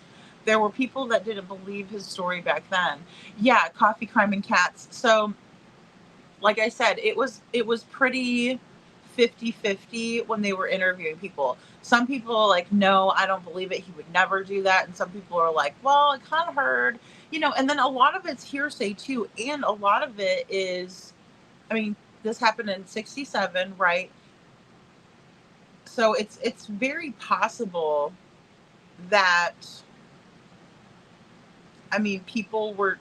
There were people that didn't believe his story back then. Yeah, Coffee, Crime, and Cats. So, like I said, it was pretty 50-50 when they were interviewing people. Some people are like, no, I don't believe it. He would never do that. And some people are like, well, I kind of heard, you know, and then a lot of it's hearsay too. And a lot of it is, I mean, this happened in 1967, right? So it's very possible that, I mean, people were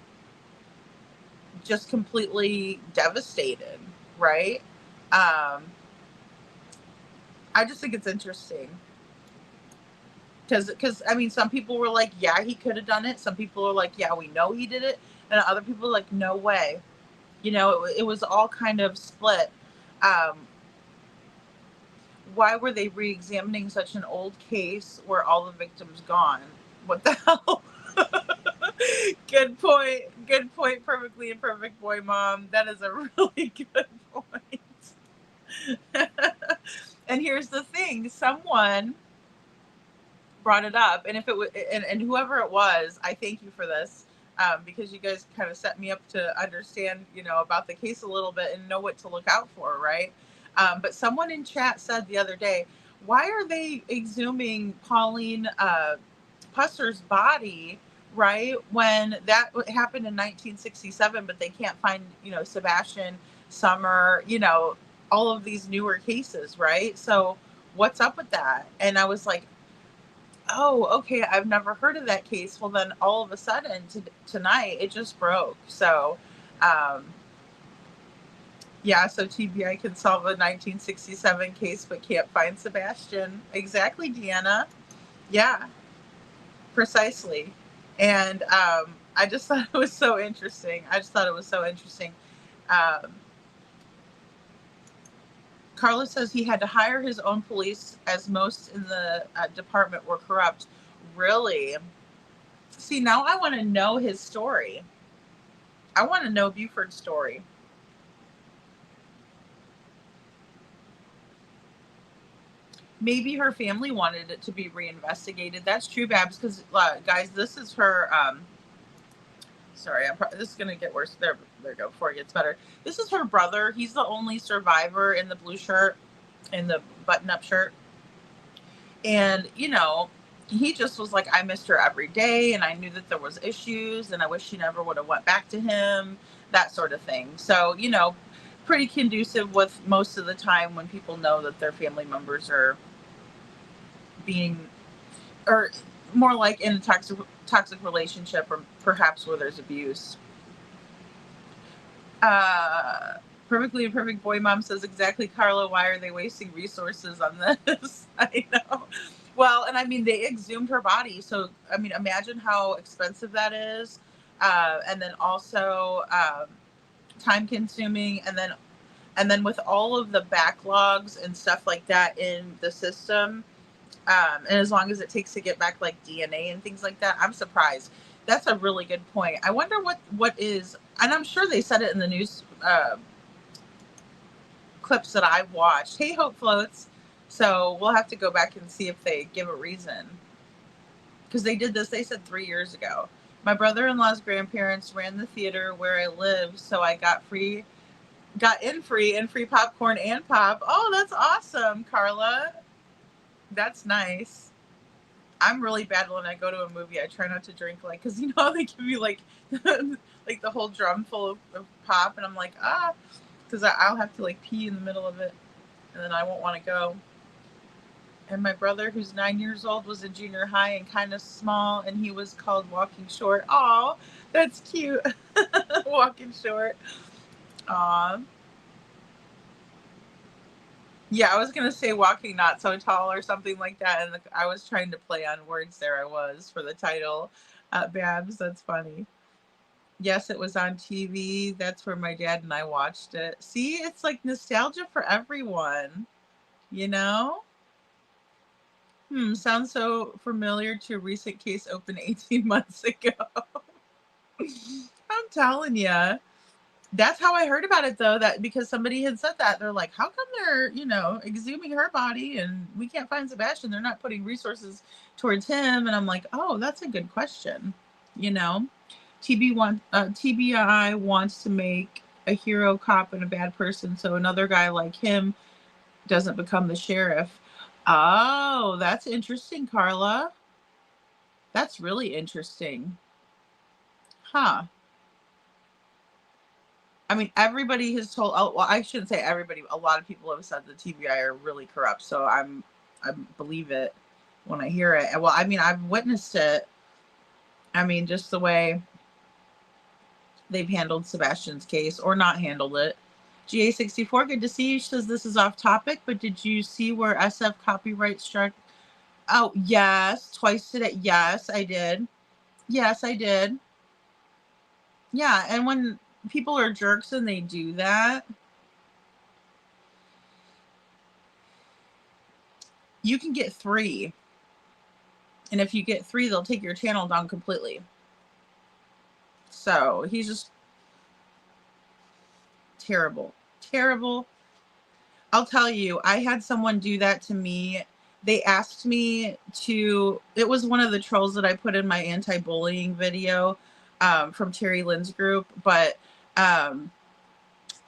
just completely devastated, right? I just think it's interesting because I mean, some people were like, yeah, he could have done it. Some people are like, yeah, we know he did it, and other people are like, no way. You know, it was all kind of split. Why were they re-examining such an old case where all the victims gone? What the hell? Good point. Good point. Perfectly imperfect boy, Mom. That is a really good point. And here's the thing. Someone brought it up. And if it was, and whoever it was, I thank you for this. Because you guys kind of set me up to understand, you know, about the case a little bit and know what to look out for, right? But someone in chat said the other day, why are they exhuming Pauline Pusser's body, right, when that happened in 1967, but they can't find, you know, Sebastian, Summer, you know, all of these newer cases, right? So what's up with that? And I was like, oh, okay, I've never heard of that case. Well, then all of a sudden tonight it just broke. So, yeah, so TBI can solve a 1967 case but can't find Sebastian. Exactly, Deanna. Yeah, precisely. And I just thought it was so interesting. Carlos says he had to hire his own police as most in the department were corrupt. Really? See, now I want to know his story. I want to know Buford's story. Maybe her family wanted it to be reinvestigated. That's true, Babs, because, guys, this is her, sorry, this is going to get worse. There we go, before it gets better. This is her brother. He's the only survivor in the blue shirt. in the button-up shirt. And, you know, he just was like, I missed her every day, and I knew that there was issues, and I wish she never would have went back to him, that sort of thing. So, you know, pretty conducive with most of the time when people know that their family members are being, or more like in a toxic relationship, or perhaps where there's abuse. Perfectly Perfect Boy Mom says, exactly, Carla, why are they wasting resources on this? I know. Well, and I mean, they exhumed her body. So, I mean, imagine how expensive that is. And then also time consuming. And then with all of the backlogs and stuff like that in the system, and as long as it takes to get back like DNA and things like that, I'm surprised. That's a really good point. I wonder what is, and I'm sure they said it in the news clips that I've watched. Hey, Hope Floats. So we'll have to go back and see if they give a reason. Because they did this, they said 3 years ago. My brother-in-law's grandparents ran the theater where I live, so I got in free popcorn and pop. Oh, that's awesome, Carla. That's nice. I'm really bad when I go to a movie. I try not to drink, like, because you know how they give you like like the whole drum full of pop, and I'm like, because I'll have to like pee in the middle of it, and then I won't want to go. And my brother, who's 9 years old, was in junior high and kind of small, and he was called Walking Short. Aw, that's cute. Walking Short. Aw. Yeah, I was going to say Walking Not So Tall or something like that, and I was trying to play on words there. I was, for the title. Babs, that's funny. Yes, it was on TV. That's where my dad and I watched it. See, it's like nostalgia for everyone, you know? Sounds so familiar to a recent case opened 18 months ago. I'm telling you. That's how I heard about it, though, that because somebody had said that. They're like, how come they're, you know, exhuming her body and we can't find Sebastian? They're not putting resources towards him. And I'm like, oh, that's a good question. You know, TBI wants to make a hero cop and a bad person, so another guy like him doesn't become the sheriff. Oh, that's interesting, Carla. That's really interesting. Huh. I mean, everybody has told, oh, well, I shouldn't say everybody, a lot of people have said the TBI are really corrupt. So I believe it when I hear it. Well, I mean, I've witnessed it. I mean, just the way they've handled Sebastian's case or not handled it. GA64, good to see you. She says this is off topic, but did you see where SF copyright struck? Oh, yes. Twice today. Yes, I did. Yes, I did. Yeah. And when people are jerks and they do that, you can get 3. And if you get 3, they'll take your channel down completely. So he's just terrible. Terrible. I'll tell you, I had someone do that to me. They asked me to, it was one of the trolls that I put in my anti-bullying video from Terry Lynn's group. But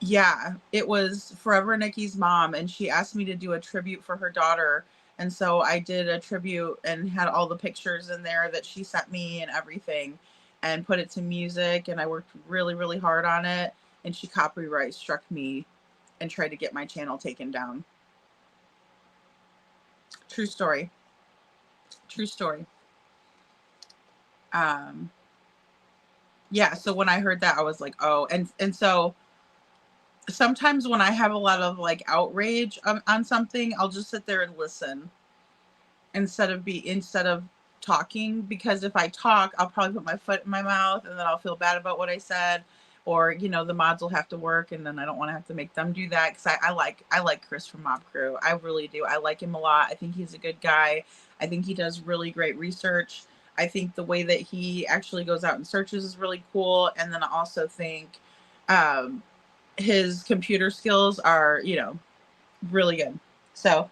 yeah, it was Forever Nikki's mom. And she asked me to do a tribute for her daughter. And so I did a tribute and had all the pictures in there that she sent me and everything and put it to music. And I worked really, really hard on it. And she copyright struck me and tried to get my channel taken down. True story. True story. Yeah, so when I heard that, I was like, oh, and so sometimes when I have a lot of like outrage on something, I'll just sit there and listen instead of talking, because if I talk, I'll probably put my foot in my mouth and then I'll feel bad about what I said, or you know, the mods will have to work and then I don't want to have to make them do that, because I like Chris from Mob Crew. I really do. I like him a lot. I think he's a good guy. I think he does really great research. I think the way that he actually goes out and searches is really cool. And then I also think his computer skills are, you know, really good. So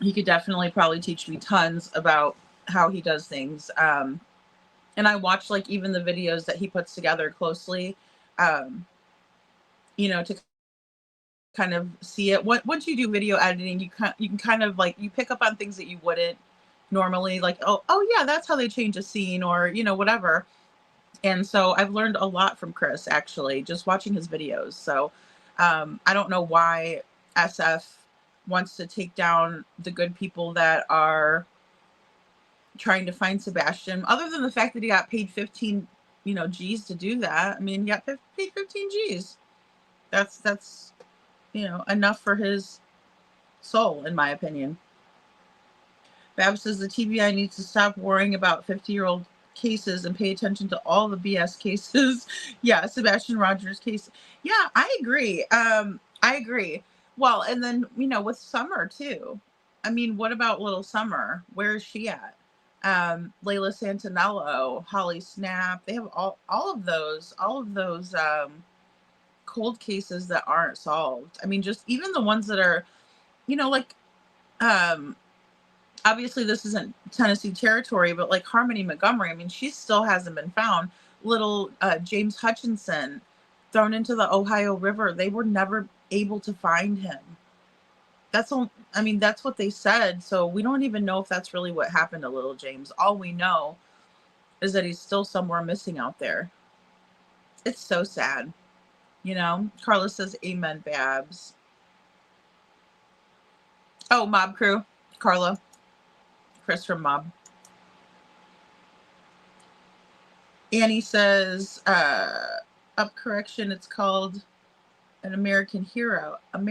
he could definitely probably teach me tons about how he does things. And I watch like even the videos that he puts together closely, you know, to kind of see it. Once you do video editing, you can kind of like, you pick up on things that you wouldn't normally, like, oh yeah, that's how they change a scene, or, you know, whatever. And so I've learned a lot from Chris, actually, just watching his videos. So I don't know why SF wants to take down the good people that are trying to find Sebastian, other than the fact that he got paid 15, you know, G's to do that. I mean, he got paid 15 G's. That's, you know, enough for his soul, in my opinion. Babs says the TBI needs to stop worrying about 50-year-old cases and pay attention to all the BS cases. Yeah, Sebastian Rogers case. Yeah, I agree. I agree. Well, and then, you know, with Summer too. I mean, what about little Summer? Where is she at? Layla Santinello, Holly Snap. They have all of those cold cases that aren't solved. I mean, just even the ones that are, you know, like obviously this isn't Tennessee territory, but like Harmony Montgomery, I mean, she still hasn't been found. Little James Hutchinson thrown into the Ohio River. They were never able to find him. That's all. I mean, that's what they said. So we don't even know if that's really what happened to little James. All we know is that he's still somewhere missing out there. It's so sad. You know, Carla says, amen, Babs. Oh, Mob Crew. Carla. Chris from Mob. Annie says, up correction, it's called An American Hero. An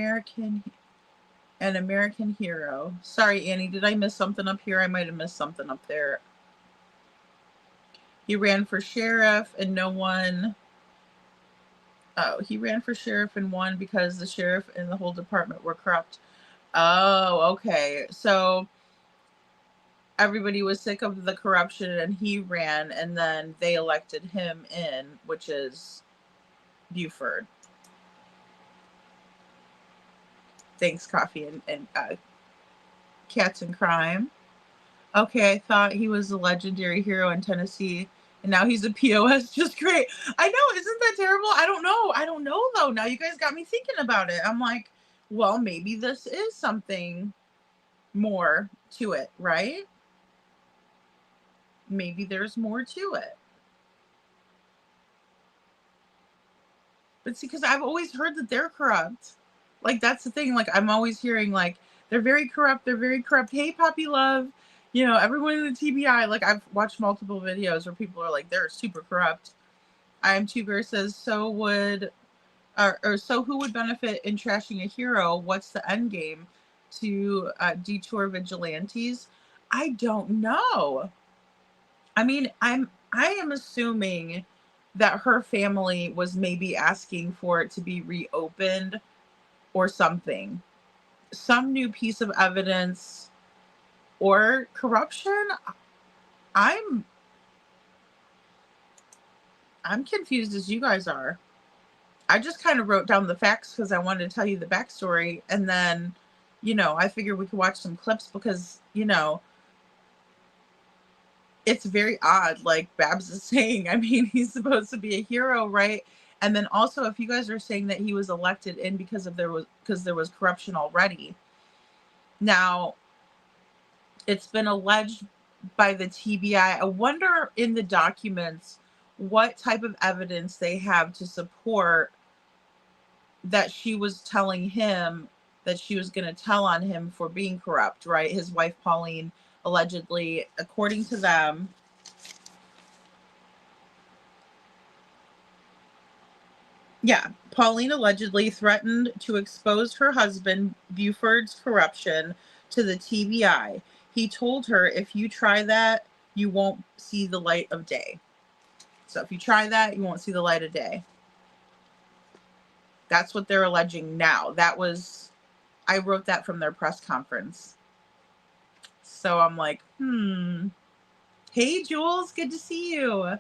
American Hero. Sorry, Annie, did I miss something up here? I might have missed something up there. He ran for sheriff and no one... Oh, he ran for sheriff and won because the sheriff and the whole department were corrupt. Oh, okay. So everybody was sick of the corruption and he ran, and then they elected him in, which is Buford. Thanks, Coffee and Cats and Crime. Okay, I thought he was a legendary hero in Tennessee, and now he's a POS. Just great. I know, isn't that terrible? I don't know though. Now you guys got me thinking about it. I'm like, well, maybe this is something more to it, right? Maybe there's more to it. But see, because I've always heard that they're corrupt. Like, that's the thing. Like, I'm always hearing, like, they're very corrupt. They're very corrupt. Hey, Poppy Love. You know, everyone in the TBI. Like, I've watched multiple videos where people are like, they're super corrupt. I Am Tuber says, so who would benefit in trashing a hero? What's the end game? To detour vigilantes? I don't know. I mean, I am assuming that her family was maybe asking for it to be reopened or something. Some new piece of evidence or corruption. I'm confused as you guys are. I just kind of wrote down the facts because I wanted to tell you the backstory. And then, you know, I figured we could watch some clips because, you know, it's very odd, like Babs is saying. I mean, he's supposed to be a hero, right? And then also, if you guys are saying that he was elected in because there was corruption already. Now, it's been alleged by the TBI. I wonder in the documents what type of evidence they have to support that she was telling him that she was going to tell on him for being corrupt, right? His wife, Pauline, allegedly, according to them, Pauline allegedly threatened to expose her husband, Buford's corruption, to the TBI. He told her, if you try that, you won't see the light of day. So if you try that, you won't see the light of day. That's what they're alleging now. I wrote that from their press conference. So I'm like, Hey, Jules, good to see you.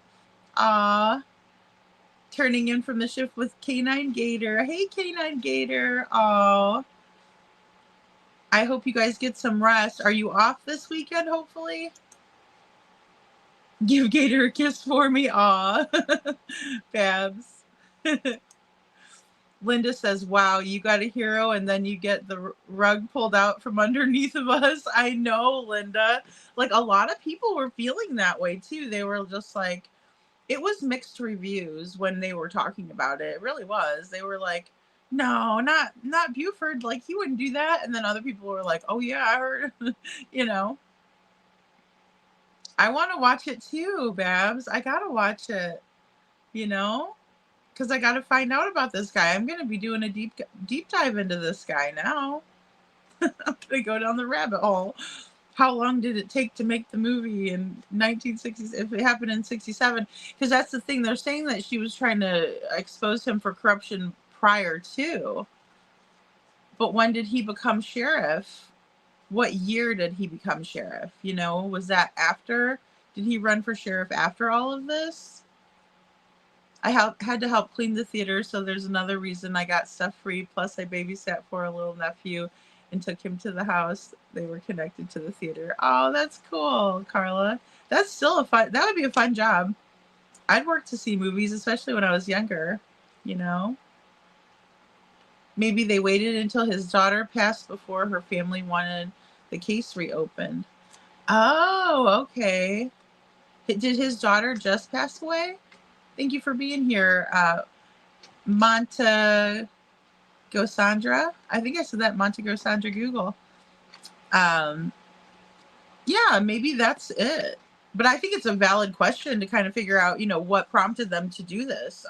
Turning in from the shift with Canine Gator. Hey, Canine Gator. I hope you guys get some rest. Are you off this weekend, hopefully? Give Gator a kiss for me. Babs. Linda says, wow, you got a hero and then you get the rug pulled out from underneath of us. I know, Linda. Like, a lot of people were feeling that way too. They were just like, it was mixed reviews when they were talking about it. It really was. They were like, no, not Buford. Like, he wouldn't do that. And then other people were like, oh yeah, I heard, you know. I want to watch it too, Babs. I got to watch it, you know. Because I got to find out about this guy. I'm going to be doing a deep dive into this guy now. I'm going to go down the rabbit hole. How long did it take to make the movie in 1960? If it happened in 67? Because that's the thing. They're saying that she was trying to expose him for corruption prior to. But when did he become sheriff? What year did he become sheriff? You know, was that after? Did he run for sheriff after all of this? I had to help clean the theater, so there's another reason I got stuff free. Plus, I babysat for a little nephew and took him to the house. They were connected to the theater. Oh, that's cool, Carla. That's still that would be a fun job. I'd work to see movies, especially when I was younger, you know. Maybe they waited until his daughter passed before her family wanted the case reopened. Oh, okay. Did his daughter just pass away? Thank you for being here, Monta Gosandra. I think I said that, Monta Gosandra Google. Yeah, maybe that's it. But I think it's a valid question to kind of figure out, you know, what prompted them to do this.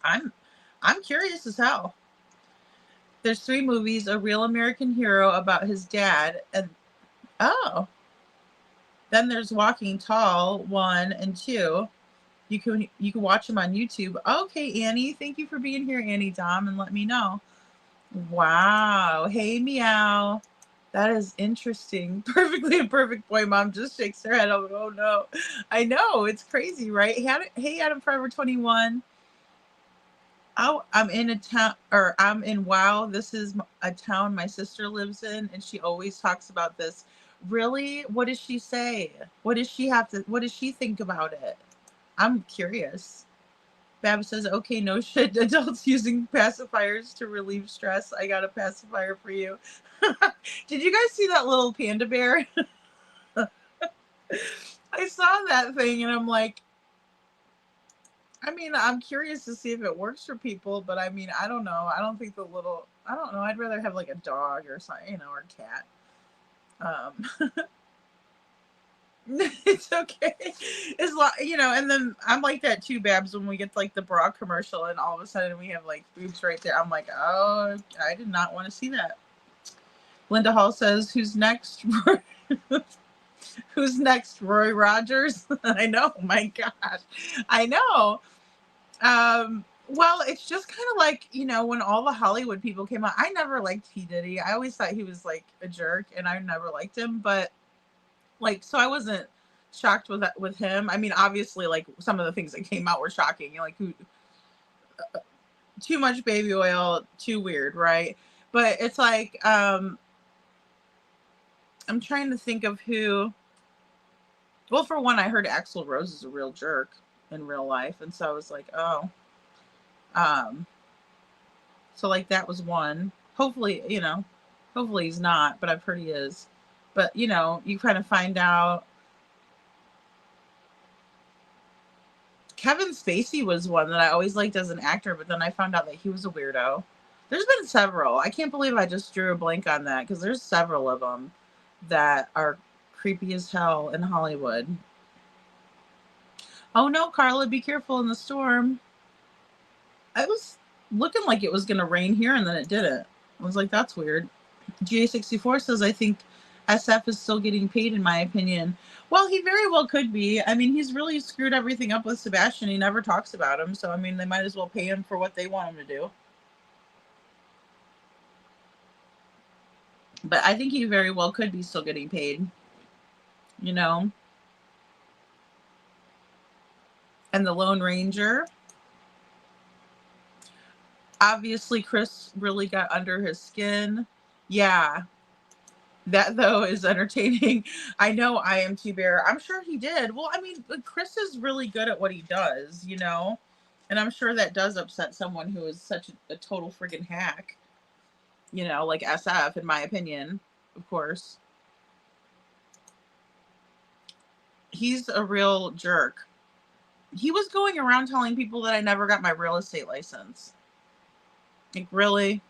I'm curious as hell. There's 3 movies: A Real American Hero about his dad, and then there's Walking Tall 1 and 2. You can watch them on YouTube. Okay, Annie. Thank you for being here, Annie Dom, and let me know. Wow. Hey, Meow. That is interesting. Perfectly Imperfect Boy Mom just shakes her head. Oh no. I know. It's crazy, right? Hey, Adam Forever 21. Oh, I'm in Wow. This is a town my sister lives in, and she always talks about this. Really? What does she say? What does she think about it? I'm curious. Bab says, okay, no shit. Adults using pacifiers to relieve stress. I got a pacifier for you. Did you guys see that little panda bear? I saw that thing and I'm like, I mean, I'm curious to see if it works for people, but I mean, I don't know. I don't think I don't know. I'd rather have like a dog or something, you know, or a cat. It's okay. It's you know, and then I'm like that too, Babs, when we get like the bra commercial and all of a sudden we have like boobs right there. I'm like, oh, I did not want to see that. Linda Hall says, who's next? Who's next? Roy Rogers? I know, my gosh. I know. Well, it's just kind of like, you know, when all the Hollywood people came out, I never liked P. Diddy. I always thought he was like a jerk and I never liked him, but like, so I wasn't shocked with him. I mean, obviously, like some of the things that came out were shocking. You know, like too much baby oil, too weird, right? But it's like, I'm trying to think of who. Well, for one, I heard Axl Rose is a real jerk in real life, and so I was like, oh. So like that was one. Hopefully, you know, hopefully he's not, but I've heard he is. But, you know, you kind of find out. Kevin Spacey was one that I always liked as an actor, but then I found out that he was a weirdo. There's been several. I can't believe I just drew a blank on that because there's several of them that are creepy as hell in Hollywood. Oh no, Carla, be careful in the storm. It was looking like it was going to rain here and then it didn't. I was like, that's weird. GA64 says, I think SF is still getting paid, in my opinion. Well, he very well could be. I mean, he's really screwed everything up with Sebastian. He never talks about him. So, I mean, they might as well pay him for what they want him to do. But I think he very well could be still getting paid. You know? And the Lone Ranger. Obviously, Chris really got under his skin. Yeah. That, though, is entertaining. I know I Am T-Bear. I'm sure he did. Well, I mean, Chris is really good at what he does, you know? And I'm sure that does upset someone who is such a total friggin' hack. You know, like SF, in my opinion, of course. He's a real jerk. He was going around telling people that I never got my real estate license. Like, really?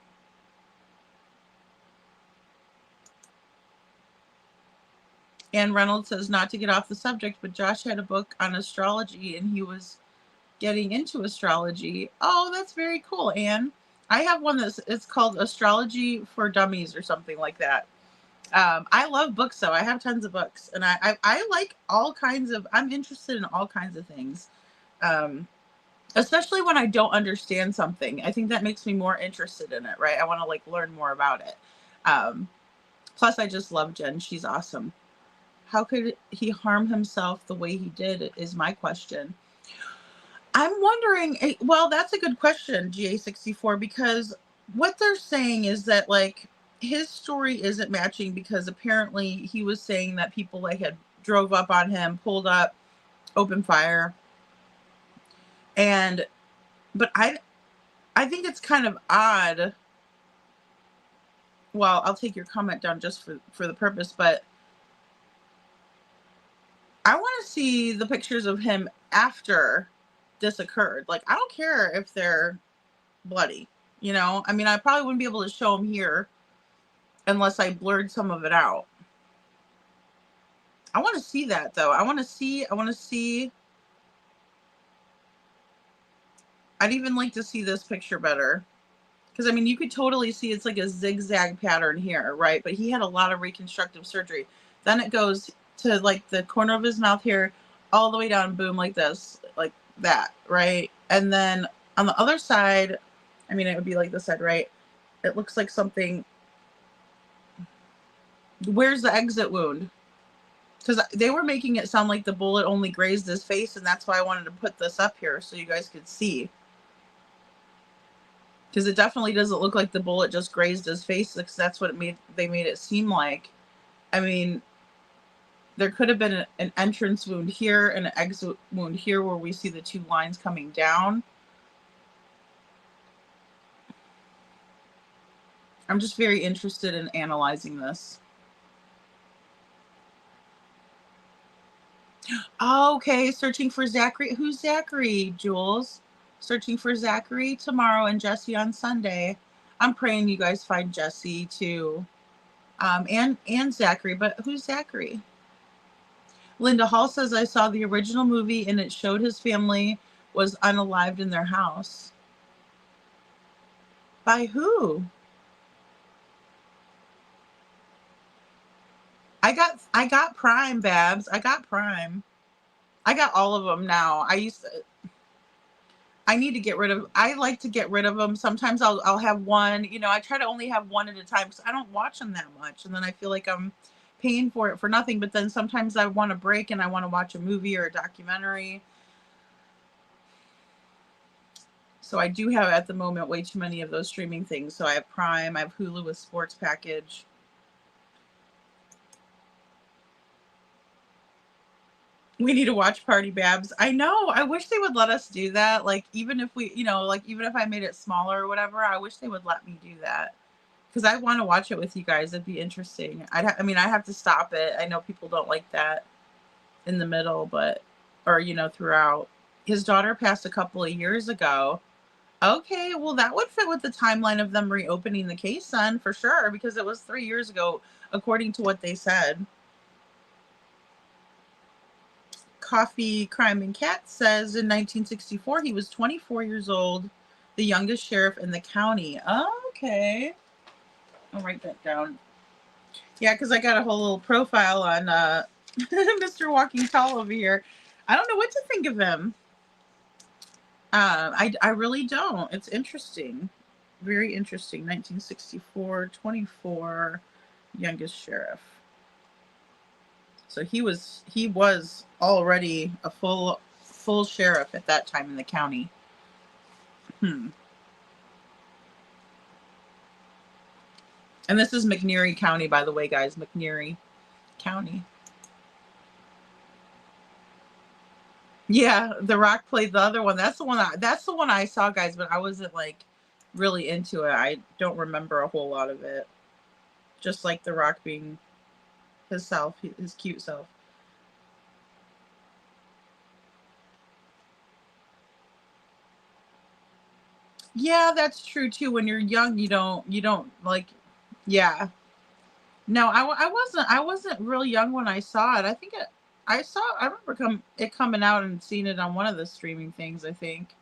Ann Reynolds says, not to get off the subject, but Josh had a book on astrology and he was getting into astrology. Oh, that's very cool, Anne. I have one it's called Astrology for Dummies or something like that. I love books, though. I have tons of books, and I like all kinds of. I'm interested in all kinds of things, especially when I don't understand something. I think that makes me more interested in it. Right? I want to like learn more about it. Plus, I just love Jen. She's awesome. How could he harm himself the way he did? Is my question. I'm wondering, well, that's a good question, GA64, because what they're saying is that, like, his story isn't matching because apparently he was saying that people, like, had drove up on him, pulled up, opened fire. But I think it's kind of odd. Well, I'll take your comment down just for the purpose, but I want to see the pictures of him after this occurred. Like, I don't care if they're bloody, you know? I mean, I probably wouldn't be able to show them here unless I blurred some of it out. I want to see that, though. I want to see. I'd even like to see this picture better. Because, I mean, you could totally see it's like a zigzag pattern here, right? But he had a lot of reconstructive surgery. Then it goes to, like, the corner of his mouth here, all the way down, boom, like this, like that, right? And then on the other side, I mean, it would be like this side, right? It looks like something. Where's the exit wound? Because they were making it sound like the bullet only grazed his face, and that's why I wanted to put this up here so you guys could see. Because it definitely doesn't look like the bullet just grazed his face, because that's what they made it seem like. I mean, there could have been an entrance wound here and an exit wound here where we see the two lines coming down. I'm just very interested in analyzing this. Okay, searching for Zachary. Who's Zachary, Jules? Searching for Zachary tomorrow and Jesse on Sunday. I'm praying you guys find Jesse too. And Zachary, but who's Zachary? Linda Hall says, I saw the original movie and it showed his family was unalived in their house. By who? I got Prime, Babs. I got Prime. I got all of them now. I need to get rid of. I like to get rid of them. Sometimes I'll have one. You know, I try to only have one at a time because I don't watch them that much, and then I feel like I'm paying for it for nothing. But then sometimes I want a break and I want to watch a movie or a documentary. So I do have at the moment way too many of those streaming things. So I have Prime. I have Hulu with sports package. We need to watch Party Babs. I know. I wish they would let us do that. Like, even if we, you know, like, even if I made it smaller or whatever, I wish they would let me do that. Because I want to watch it with you guys. It'd be interesting. I have to stop it. I know people don't like that in the middle, but, or, you know, throughout. His daughter passed a couple of years ago. Okay, well, that would fit with the timeline of them reopening the case then, for sure, because it was 3 years ago, according to what they said. Coffee Crime and Cat says in 1964 he was 24 years old, the youngest sheriff in the county. Okay, I'll write that down. Yeah, because I got a whole little profile on Mr. Walking Tall over here. I don't know what to think of him. I really don't. It's interesting, very interesting. 1964, 24, youngest sheriff. So he was already a full sheriff at that time in the county. And this is McNeary County, by the way, guys. McNeary County. Yeah, The Rock played the other one. That's the one I saw, guys, but I wasn't like really into it. I don't remember a whole lot of it. Just like The Rock being his self, his cute self. Yeah, that's true too. When you're young, you don't like, yeah. No, I wasn't really young when I saw it. I remember it coming out and seeing it on one of the streaming things, I think.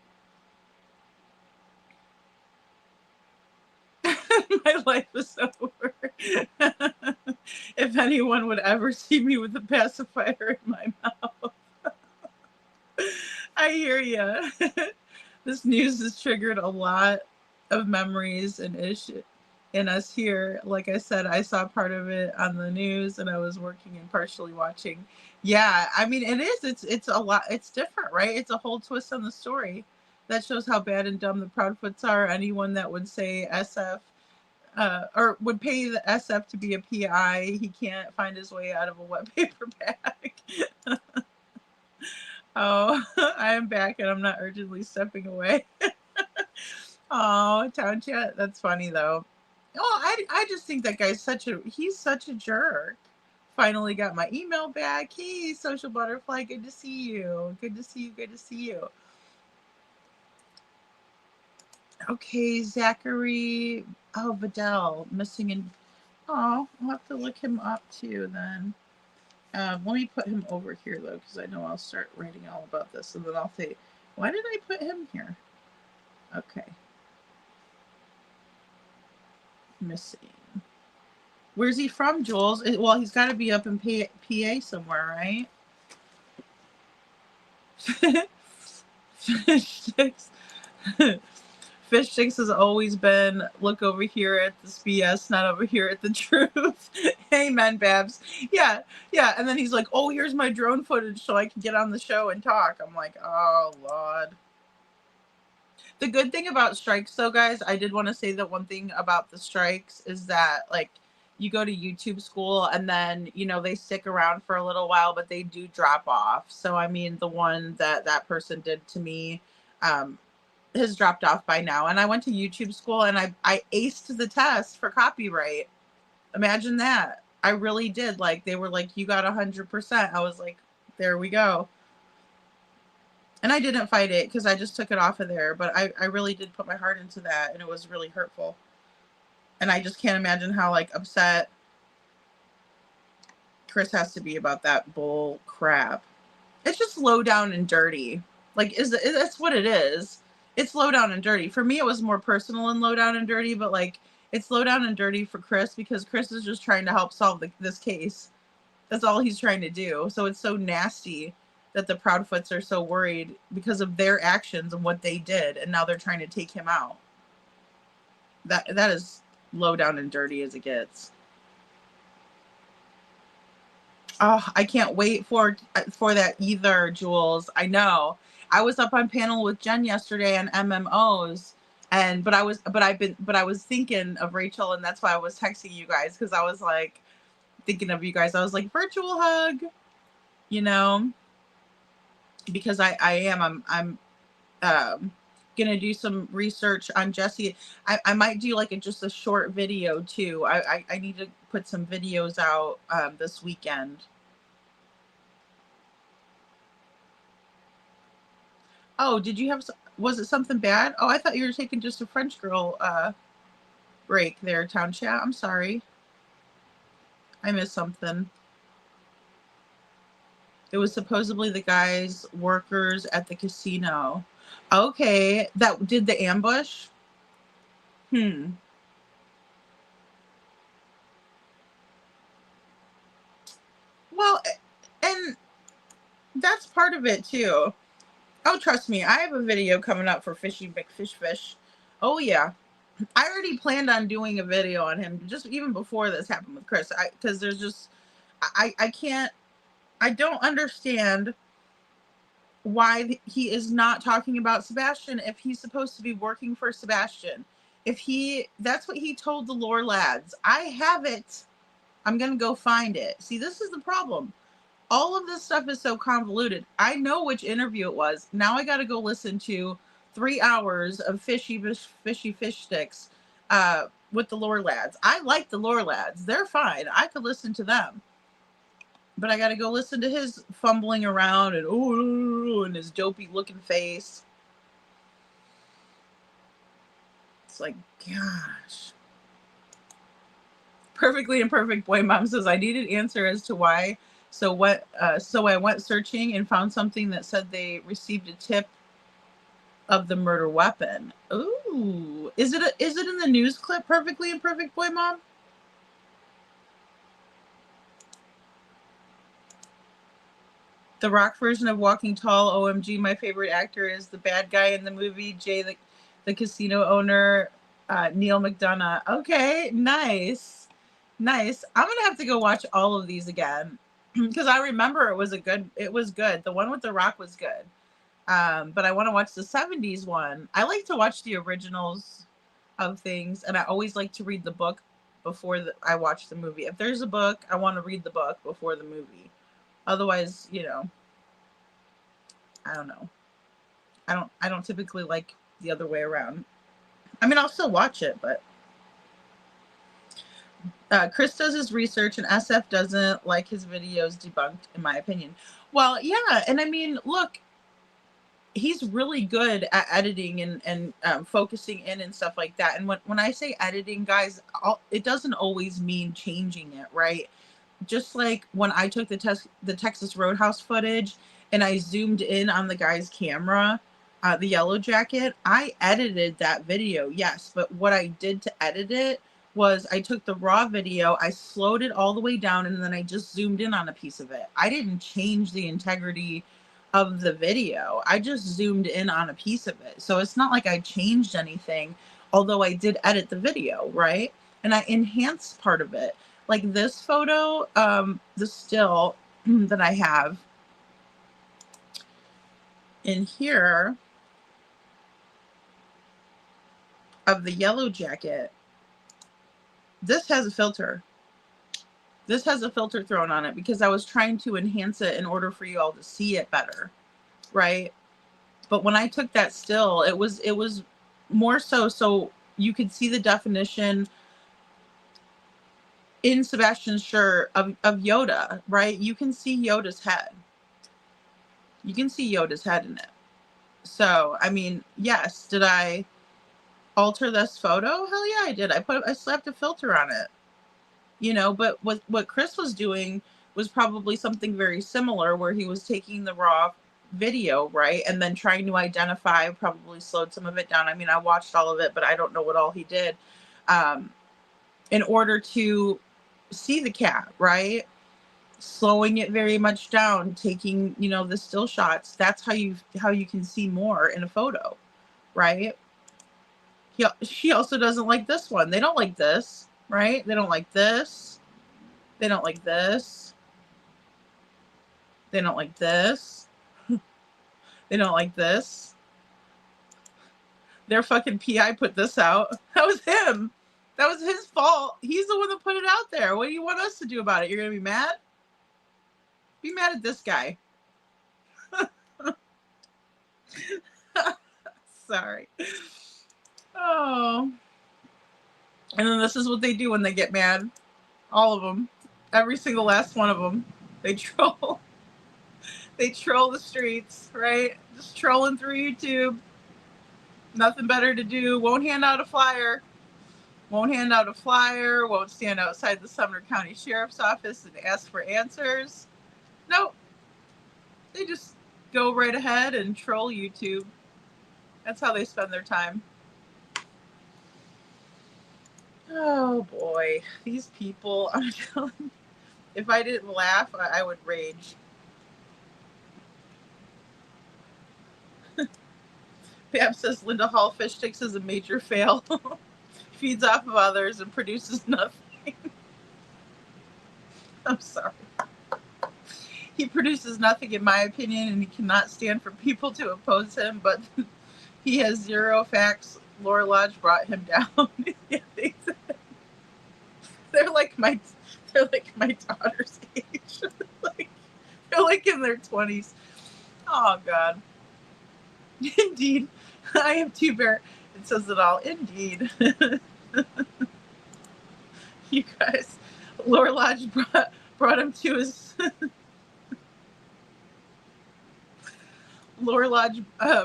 My life is over. If anyone would ever see me with a pacifier in my mouth. I hear you. This news has triggered a lot of memories and issues in us here. Like I said, I saw part of it on the news and I was working and partially watching. Yeah, I mean it is. It's a lot. It's different, right? It's a whole twist on the story. That shows how bad and dumb the Proudfoots are. Anyone that would say SF or would pay the SF to be a PI, he can't find his way out of a wet paper bag. Oh, I am back and I'm not urgently stepping away. Oh, town chat. That's funny though. Oh, I just think that guy's he's such a jerk. Finally got my email back. Hey, social butterfly, good to see you. Good to see you. Good to see you. Okay, Zachary. Oh, Vidal missing in. Oh, I'll have to look him up too then. Let me put him over here though, because I know I'll start writing all about this, and then I'll say, why did I put him here? Okay. Missing. Where's he from, Jules? Well, he's got to be up in PA somewhere, right? Fish sticks. Fish sticks has always been, look over here at this BS, not over here at the truth. Amen, Babs. Yeah, yeah. And then he's like, oh, here's my drone footage so I can get on the show and talk. I'm like, oh, Lord. The good thing about strikes, though, guys, I did want to say that one thing about the strikes is that, like, you go to YouTube school and then, you know, they stick around for a little while, but they do drop off. So, I mean, the one that person did to me has dropped off by now. And I went to YouTube school and I aced the test for copyright. Imagine that. I really did. Like, they were like, you got 100%. I was like, there we go. And I didn't fight it because I just took it off of there. But I really did put my heart into that. And it was really hurtful. And I just can't imagine how, like, upset Chris has to be about that bull crap. It's just low down and dirty. Like, that's what it is. It's low down and dirty. For me, it was more personal and low down and dirty. But, like, it's low down and dirty for Chris because Chris is just trying to help solve this case. That's all he's trying to do. So it's so nasty that the Proudfoots are so worried because of their actions and what they did. And now they're trying to take him out. That is low down and dirty as it gets. Oh, I can't wait for that either, Jules. I know. I was up on panel with Jen yesterday on MMOs, but I was thinking of Rachel, and that's why I was texting you guys, because I was like thinking of you guys. I was like, virtual hug, you know, because I'm gonna do some research on Jesse. I might do like just a short video too. I need to put some videos out this weekend. Oh, did you have, was it something bad? Oh, I thought you were taking just a French girl break there, Town Chat. I'm sorry. I missed something. It was supposedly the guy's workers at the casino. Okay, that did the ambush? Well, and that's part of it too. Oh, trust me, I have a video coming up for Fishy McFish. Oh yeah, I already planned on doing a video on him just even before this happened with Chris. Because there's just, I don't understand why he is not talking about Sebastian if he's supposed to be working for Sebastian. That's what he told the lore lads. I have it. I'm going to go find it. See, this is the problem. all of this stuff is so convoluted. I know which interview it was. Now I got to go listen to 3 hours of fishy fish sticks with the lore lads. I like the lore lads. They're fine. I could listen to them. But I got to go listen to his fumbling around and ooh, and his dopey looking face. It's like, gosh. Perfectly Imperfect Boy Mom says, I needed an answer as to why. So I went searching and found something that said they received a tip of the murder weapon. Ooh. Is it in the news clip, Perfectly Imperfect Boy Mom? The Rock version of Walking Tall, OMG, my favorite actor is the bad guy in the movie, Jay the casino owner, Neil McDonough. Okay, nice. Nice. I'm going to have to go watch all of these again because I remember it was good. The one with The Rock was good. But I want to watch the 70s one. I like to watch the originals of things, and I always like to read the book before I watch the movie. If there's a book, I want to read the book before the movie. Otherwise, I don't know. I don't typically like the other way around. I mean, I'll still watch it, but Chris does his research and SF doesn't like his videos debunked, in my opinion. Well, yeah, and I mean, look, he's really good at editing and focusing in and stuff like that. And when I say editing, guys, it doesn't always mean changing it, right? Just like when I took the Texas Roadhouse footage and I zoomed in on the guy's camera, the yellow jacket, I edited that video, yes. But what I did to edit it was I took the raw video, I slowed it all the way down, and then I just zoomed in on a piece of it. I didn't change the integrity of the video. I just zoomed in on a piece of it. So it's not like I changed anything, although I did edit the video, right? And I enhanced part of it. Like this photo, the still that I have in here of the yellow jacket, this has a filter. This has a filter thrown on it because I was trying to enhance it in order for you all to see it better, right? But when I took that still, it was more so you could see the definition in Sebastian's shirt of Yoda, right? You can see Yoda's head. You can see Yoda's head in it. So, I mean, yes, did I alter this photo? Hell yeah, I did. I slapped a filter on it. But what Chris was doing was probably something very similar where he was taking the raw video, right? And then trying to identify, probably slowed some of it down. I mean, I watched all of it, but I don't know what all he did in order to see the cat, right? Slowing it very much down, taking, the still shots. That's how you can see more in a photo, right? She also doesn't like this one. They don't like this, right? They don't like this. They don't like this. They don't like this. They don't like this. Their fucking PI put this out. That was him. That was his fault. He's the one that put it out there. What do you want us to do about it? You're going to be mad? Be mad at this guy. Sorry. Oh. And then this is what they do when they get mad. All of them. Every single last one of them. They troll. They troll the streets, right? Just trolling through YouTube. Nothing better to do. Won't hand out a flyer. Won't hand out a flyer. Won't stand outside the Sumner County Sheriff's Office and ask for answers. Nope. They just go right ahead and troll YouTube. That's how they spend their time. Oh boy, these people, I'm telling you, if I didn't laugh, I would rage. Pam says Linda Hall Fish Sticks is a major fail. Feeds off of others and produces nothing. I'm sorry. He produces nothing, in my opinion, and he cannot stand for people to oppose him, but he has zero facts. Laura Lodge brought him down. Yeah, they're like my daughter's age. Like, like in their 20s. Oh, God. Indeed. I am too bare. It says it all. Indeed. You guys. Lore Lodge brought him to his... Lore Lodge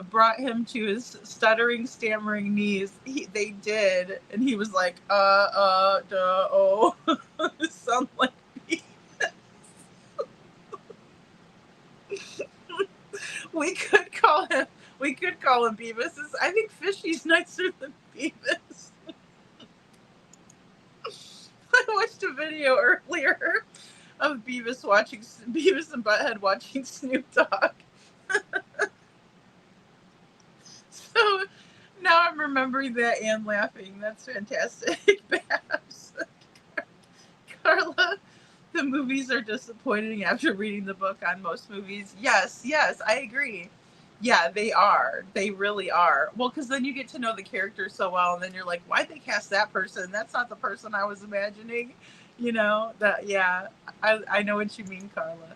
brought him to his stuttering, stammering knees. They did. And he was like, oh. Sound like me. We could call him Beavis. I think Fishy's nicer than Beavis. I watched a video earlier of Beavis and Butthead watching Snoop Dogg. So now I'm remembering that and laughing. That's fantastic. Babs. Carla, the movies are disappointing after reading the book on most movies. Yes, I agree. Yeah, they are. They really are. Well, because then you get to know the characters so well, and then you're like, why'd they cast that person? That's not the person I was imagining. You know? Yeah, I know what you mean, Carla.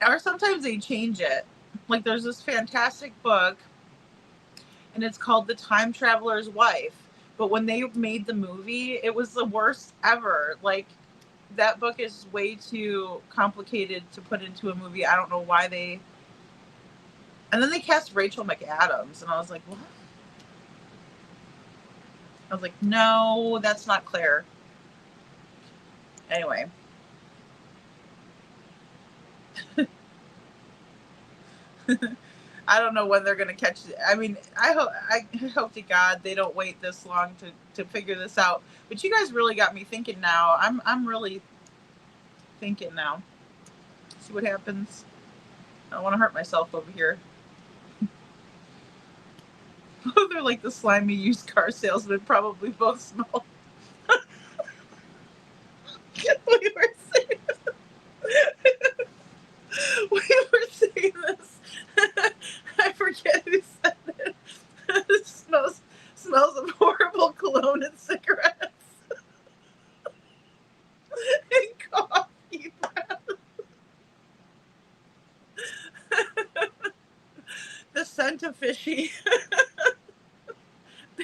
Or sometimes they change it. Like, there's this fantastic book, and it's called The Time Traveler's Wife. But when they made the movie, it was the worst ever. Like, that book is way too complicated to put into a movie. I don't know why they... And then they cast Rachel McAdams, and I was like, what? I was like, no, that's not Claire. Anyway. I don't know when they're going to catch it. I mean, I hope to God they don't wait this long to figure this out. But you guys really got me thinking now. I'm really thinking now. See what happens. I don't want to hurt myself over here. They're like the slimy used car salesman. Probably both smell. We were saying this. I forget who said it. It smells of horrible cologne and cigarettes. And coffee breath. The scent of Fishy.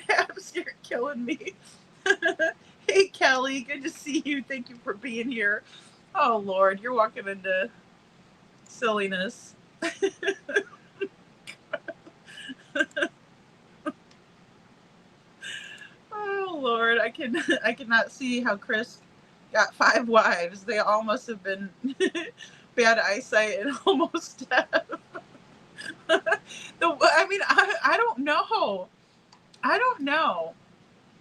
Babs, you're killing me. Hey, Kelly, good to see you. Thank you for being here. Oh, Lord, you're walking into silliness. Oh, Lord, I cannot see how Chris got 5 wives. They all must have been bad eyesight and almost deaf. I don't know. I don't know.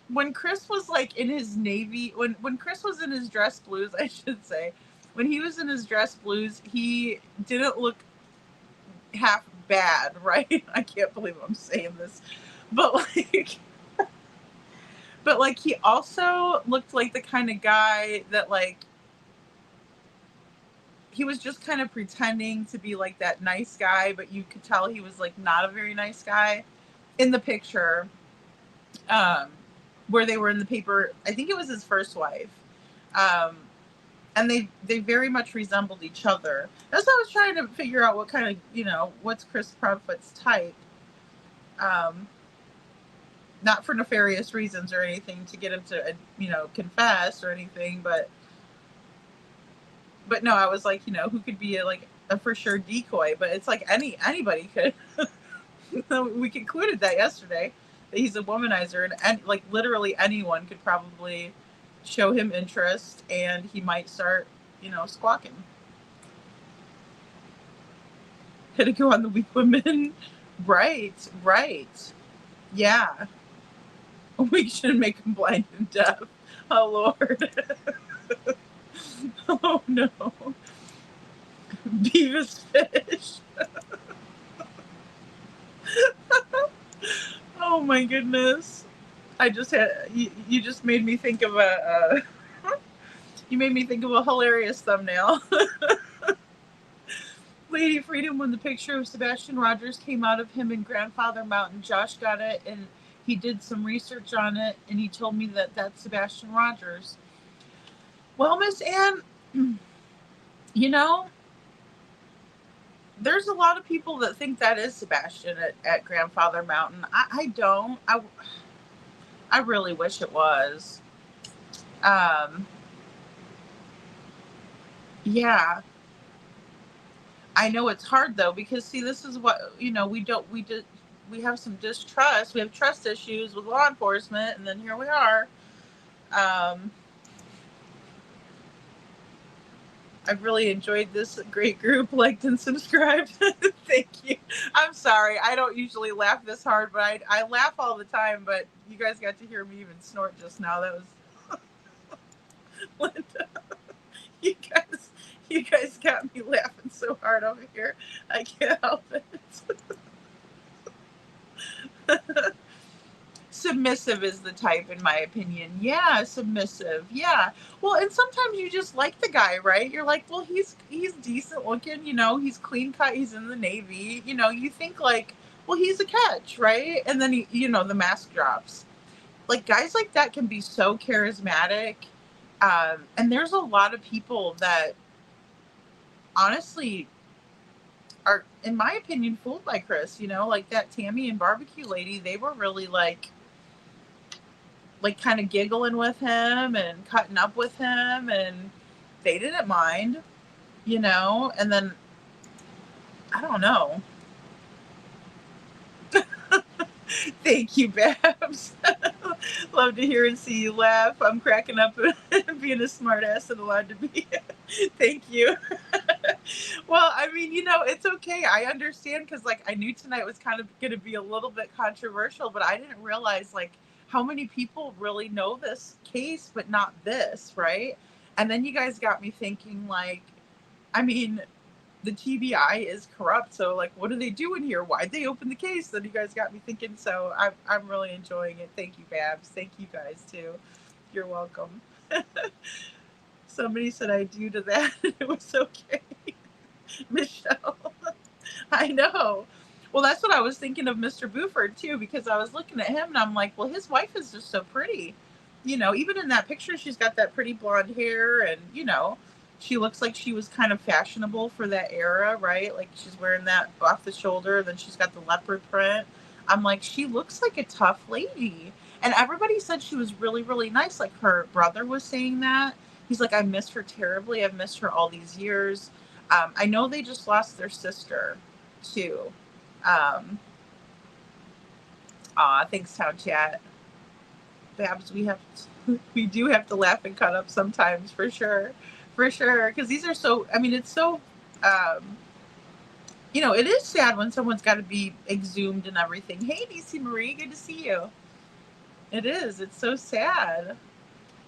When Chris was like in his navy, when Chris was in his dress blues, I should say, when he was in his dress blues, he didn't look half bad, right? I can't believe I'm saying this, but he also looked like the kind of guy that like he was just kind of pretending to be like that nice guy, but you could tell he was like not a very nice guy in the picture. Where they were in the paper, I think it was his first wife. And they very much resembled each other. That's why I was trying to figure out what kind of, what's Chris Proudfoot's type. Not for nefarious reasons or anything to get him to, confess or anything, but no, I was like, who could be a for sure decoy, but it's like anybody could. We concluded that yesterday. He's a womanizer, and like literally anyone could probably show him interest, and he might start, squawking. Had to go on the weak women. Right. Yeah. We should make him blind and deaf. Oh, Lord. Oh, no. Beavis fish. Oh my goodness! I just had you just made me think of you made me think of a hilarious thumbnail. Lady Freedom, when the picture of Sebastian Rogers came out of him in Grandfather Mountain, Josh got it and he did some research on it, and he told me that that's Sebastian Rogers. Well, Miss Ann, there's a lot of people that think that is Sebastian at Grandfather Mountain. I don't. I really wish it was. Yeah. I know it's hard though, because see, this is what, we have some distrust. We have trust issues with law enforcement, and then here we are. I've really enjoyed this great group. Liked and subscribed. Thank you. I'm sorry. I don't usually laugh this hard, but I laugh all the time. But you guys got to hear me even snort just now. That was Linda. You guys got me laughing so hard over here. I can't help it. Submissive is the type, in my opinion. Yeah, submissive. Yeah. Well, and sometimes you just like the guy, right? You're like, well, he's decent looking, he's clean cut, he's in the Navy, you think like, well, he's a catch, right? And then the mask drops. Like, guys like that can be so charismatic. And there's a lot of people that honestly are, in my opinion, fooled by Chris, like that Tammy and barbecue lady. They were really like kind of giggling with him and cutting up with him, and they didn't mind, and then I don't know. Thank you, Babs. Love to hear and see you laugh. I'm cracking up and being a smart ass and allowed to be. Thank you. Well, I mean, it's okay. I understand, because I knew tonight was kind of going to be a little bit controversial, but I didn't realize how many people really know this case, but not this, right? And then you guys got me thinking, I mean, the TBI is corrupt, so what are they doing here? Why'd they open the case? Then you guys got me thinking, so I'm really enjoying it. Thank you, Babs. Thank you guys too. You're welcome. Somebody said I do to that. It was okay. Michelle. I know. Well, that's what I was thinking of Mr. Buford too, because I was looking at him and I'm like, well, his wife is just so pretty. Even in that picture, she's got that pretty blonde hair, and she looks like she was kind of fashionable for that era, right? Like, she's wearing that off the shoulder, then she's got the leopard print. I'm like, she looks like a tough lady. And everybody said she was really, really nice. Like, her brother was saying that. He's like, I miss her terribly. I've missed her all these years. I know they just lost their sister too. Thanks, Town Chat. Babs, we do have to laugh and cut up sometimes, for sure. For sure. Because these are so, I mean, it's so, it is sad when someone's got to be exhumed and everything. Hey, DC Marie, good to see you. It is. It's so sad.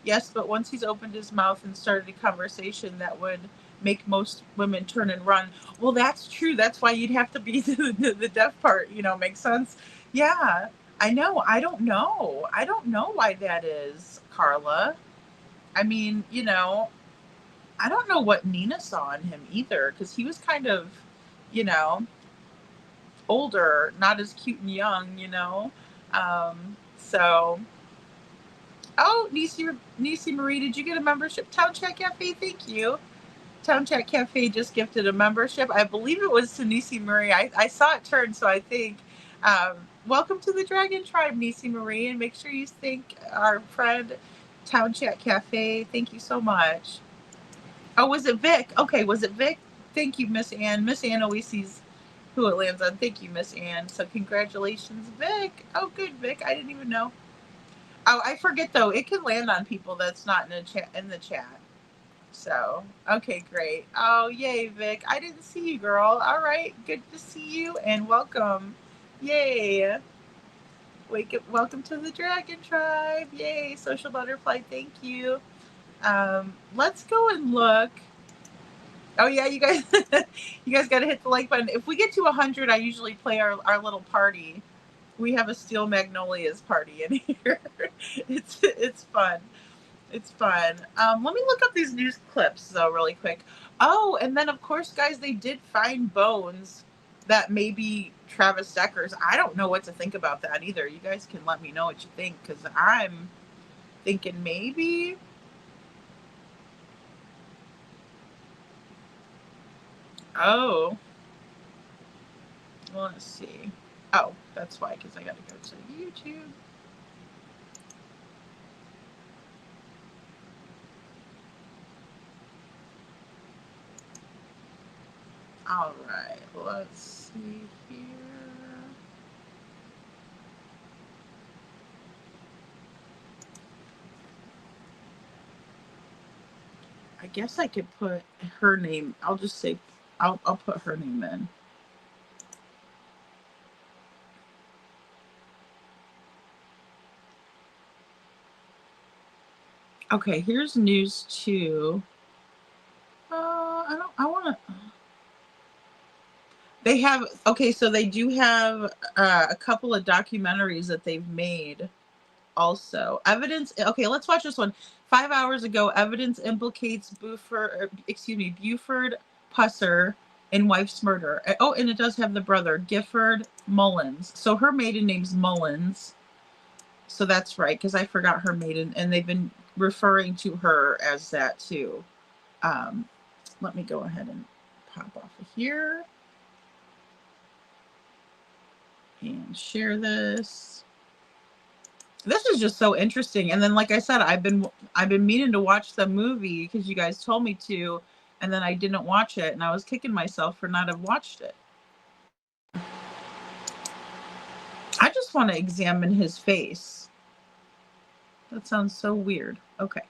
Yes, but once he's opened his mouth and started a conversation, that would make most women turn and run. Well, that's true. That's why you'd have to be the deaf part, makes sense. Yeah, I know. I don't know why that is, Carla. I mean, I don't know what Nina saw in him either, because he was kind of, older, not as cute and young, so. Oh, Nisi Marie, did you get a membership? Town Chat Cafe, thank you. Town Chat Cafe just gifted a membership. I believe it was to Nisi Marie. I saw it turn, so I think. Welcome to the Dragon Tribe, Nisi Marie, and make sure you thank our friend Town Chat Cafe. Thank you so much. Oh, was it Vic? Okay, was it Vic? Thank you, Miss Ann. Miss Ann always sees who it lands on. Thank you, Miss Ann. So congratulations, Vic. Oh, good, Vic. I didn't even know. Oh, I forget though. It can land on people that's not in the chat. So, okay, great. Oh, yay, Vic. I didn't see you, girl. All right, good to see you and welcome. Yay. Welcome to the Dragon Tribe. Yay, Social Butterfly. Thank you. Let's go and look. Oh yeah, you guys, you guys got to hit the like button. If we get to 100, I usually play our little party. We have a Steel Magnolias party in here. It's fun. It's fun. Let me look up these news clips though really quick. Oh, and then of course, guys, they did find bones that may be Travis Decker's. I don't know what to think about that either. You guys can let me know what you think, because I'm thinking maybe. Oh. Let's see. Oh, that's why, because I got to go to YouTube. All right, let's see here. I guess I could put her name. I'll just say, I'll put her name in. Okay, here's news 2. I want to. They have, okay, so they do have a couple of documentaries that they've made also. Evidence, okay, let's watch this one. 5 hours ago, evidence implicates Buford Pusser in wife's murder. Oh, and it does have the brother, Gifford Mullins. So her maiden name's Mullins. So that's right, because I forgot her maiden, and they've been referring to her as that too. Let me go ahead and pop off of here and share this. This is just so interesting. And then, like I said, I've been meaning to watch the movie because you guys told me to, and then I didn't watch it, and I was kicking myself for not have watched it. I just want to examine his face. That sounds so weird. Okay.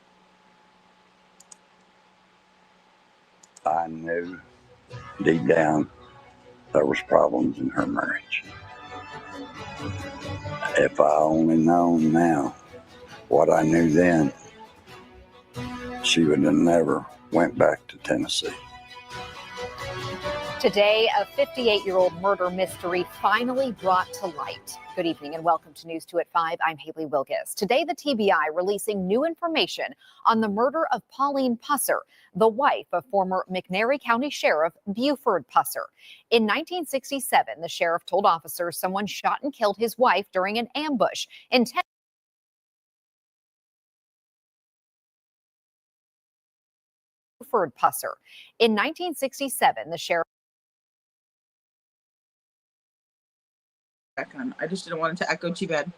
I knew deep down there was problems in her marriage. If I only known now what I knew then, she would have never went back to Tennessee. Today, a 58-year-old murder mystery finally brought to light. Good evening and welcome to News 2 at 5. I'm Haley Wilkes. Today, the TBI releasing new information on the murder of Pauline Pusser, the wife of former McNairy County Sheriff Buford Pusser. In 1967, the sheriff told officers someone shot and killed his wife during an ambush intended Buford Pusser. In 1967, the sheriff Back on. I just didn't want it to echo too bad.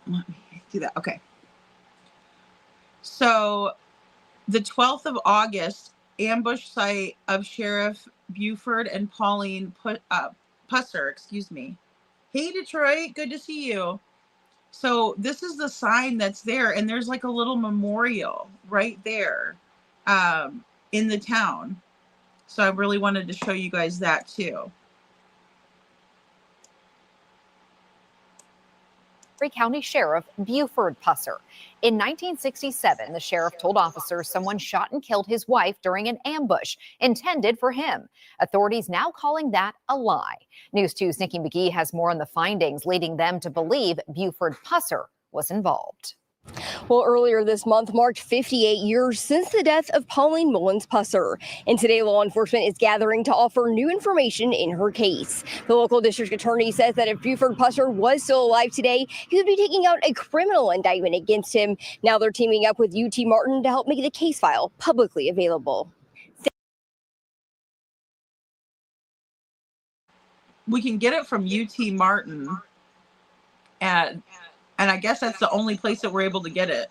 Let me do that. Okay. So the 12th of August, ambush site of Sheriff Buford and Pauline Pusser, excuse me. Hey, Detroit, good to see you. So this is the sign that's there, and there's like a little memorial right there in the town. So I really wanted to show you guys that too. County Sheriff Buford Pusser. In 1967, the sheriff told officers someone shot and killed his wife during an ambush intended for him. Authorities now calling that a lie. News 2's Nikki McGee has more on the findings, leading them to believe Buford Pusser was involved. Well, earlier this month marked 58 years since the death of Pauline Mullins Pusser. And today, law enforcement is gathering to offer new information in her case. The local district attorney says that if Buford Pusser was still alive today, he would be taking out a criminal indictment against him. Now they're teaming up with UT Martin to help make the case file publicly available. We can get it from UT Martin, and I guess that's the only place that we're able to get it.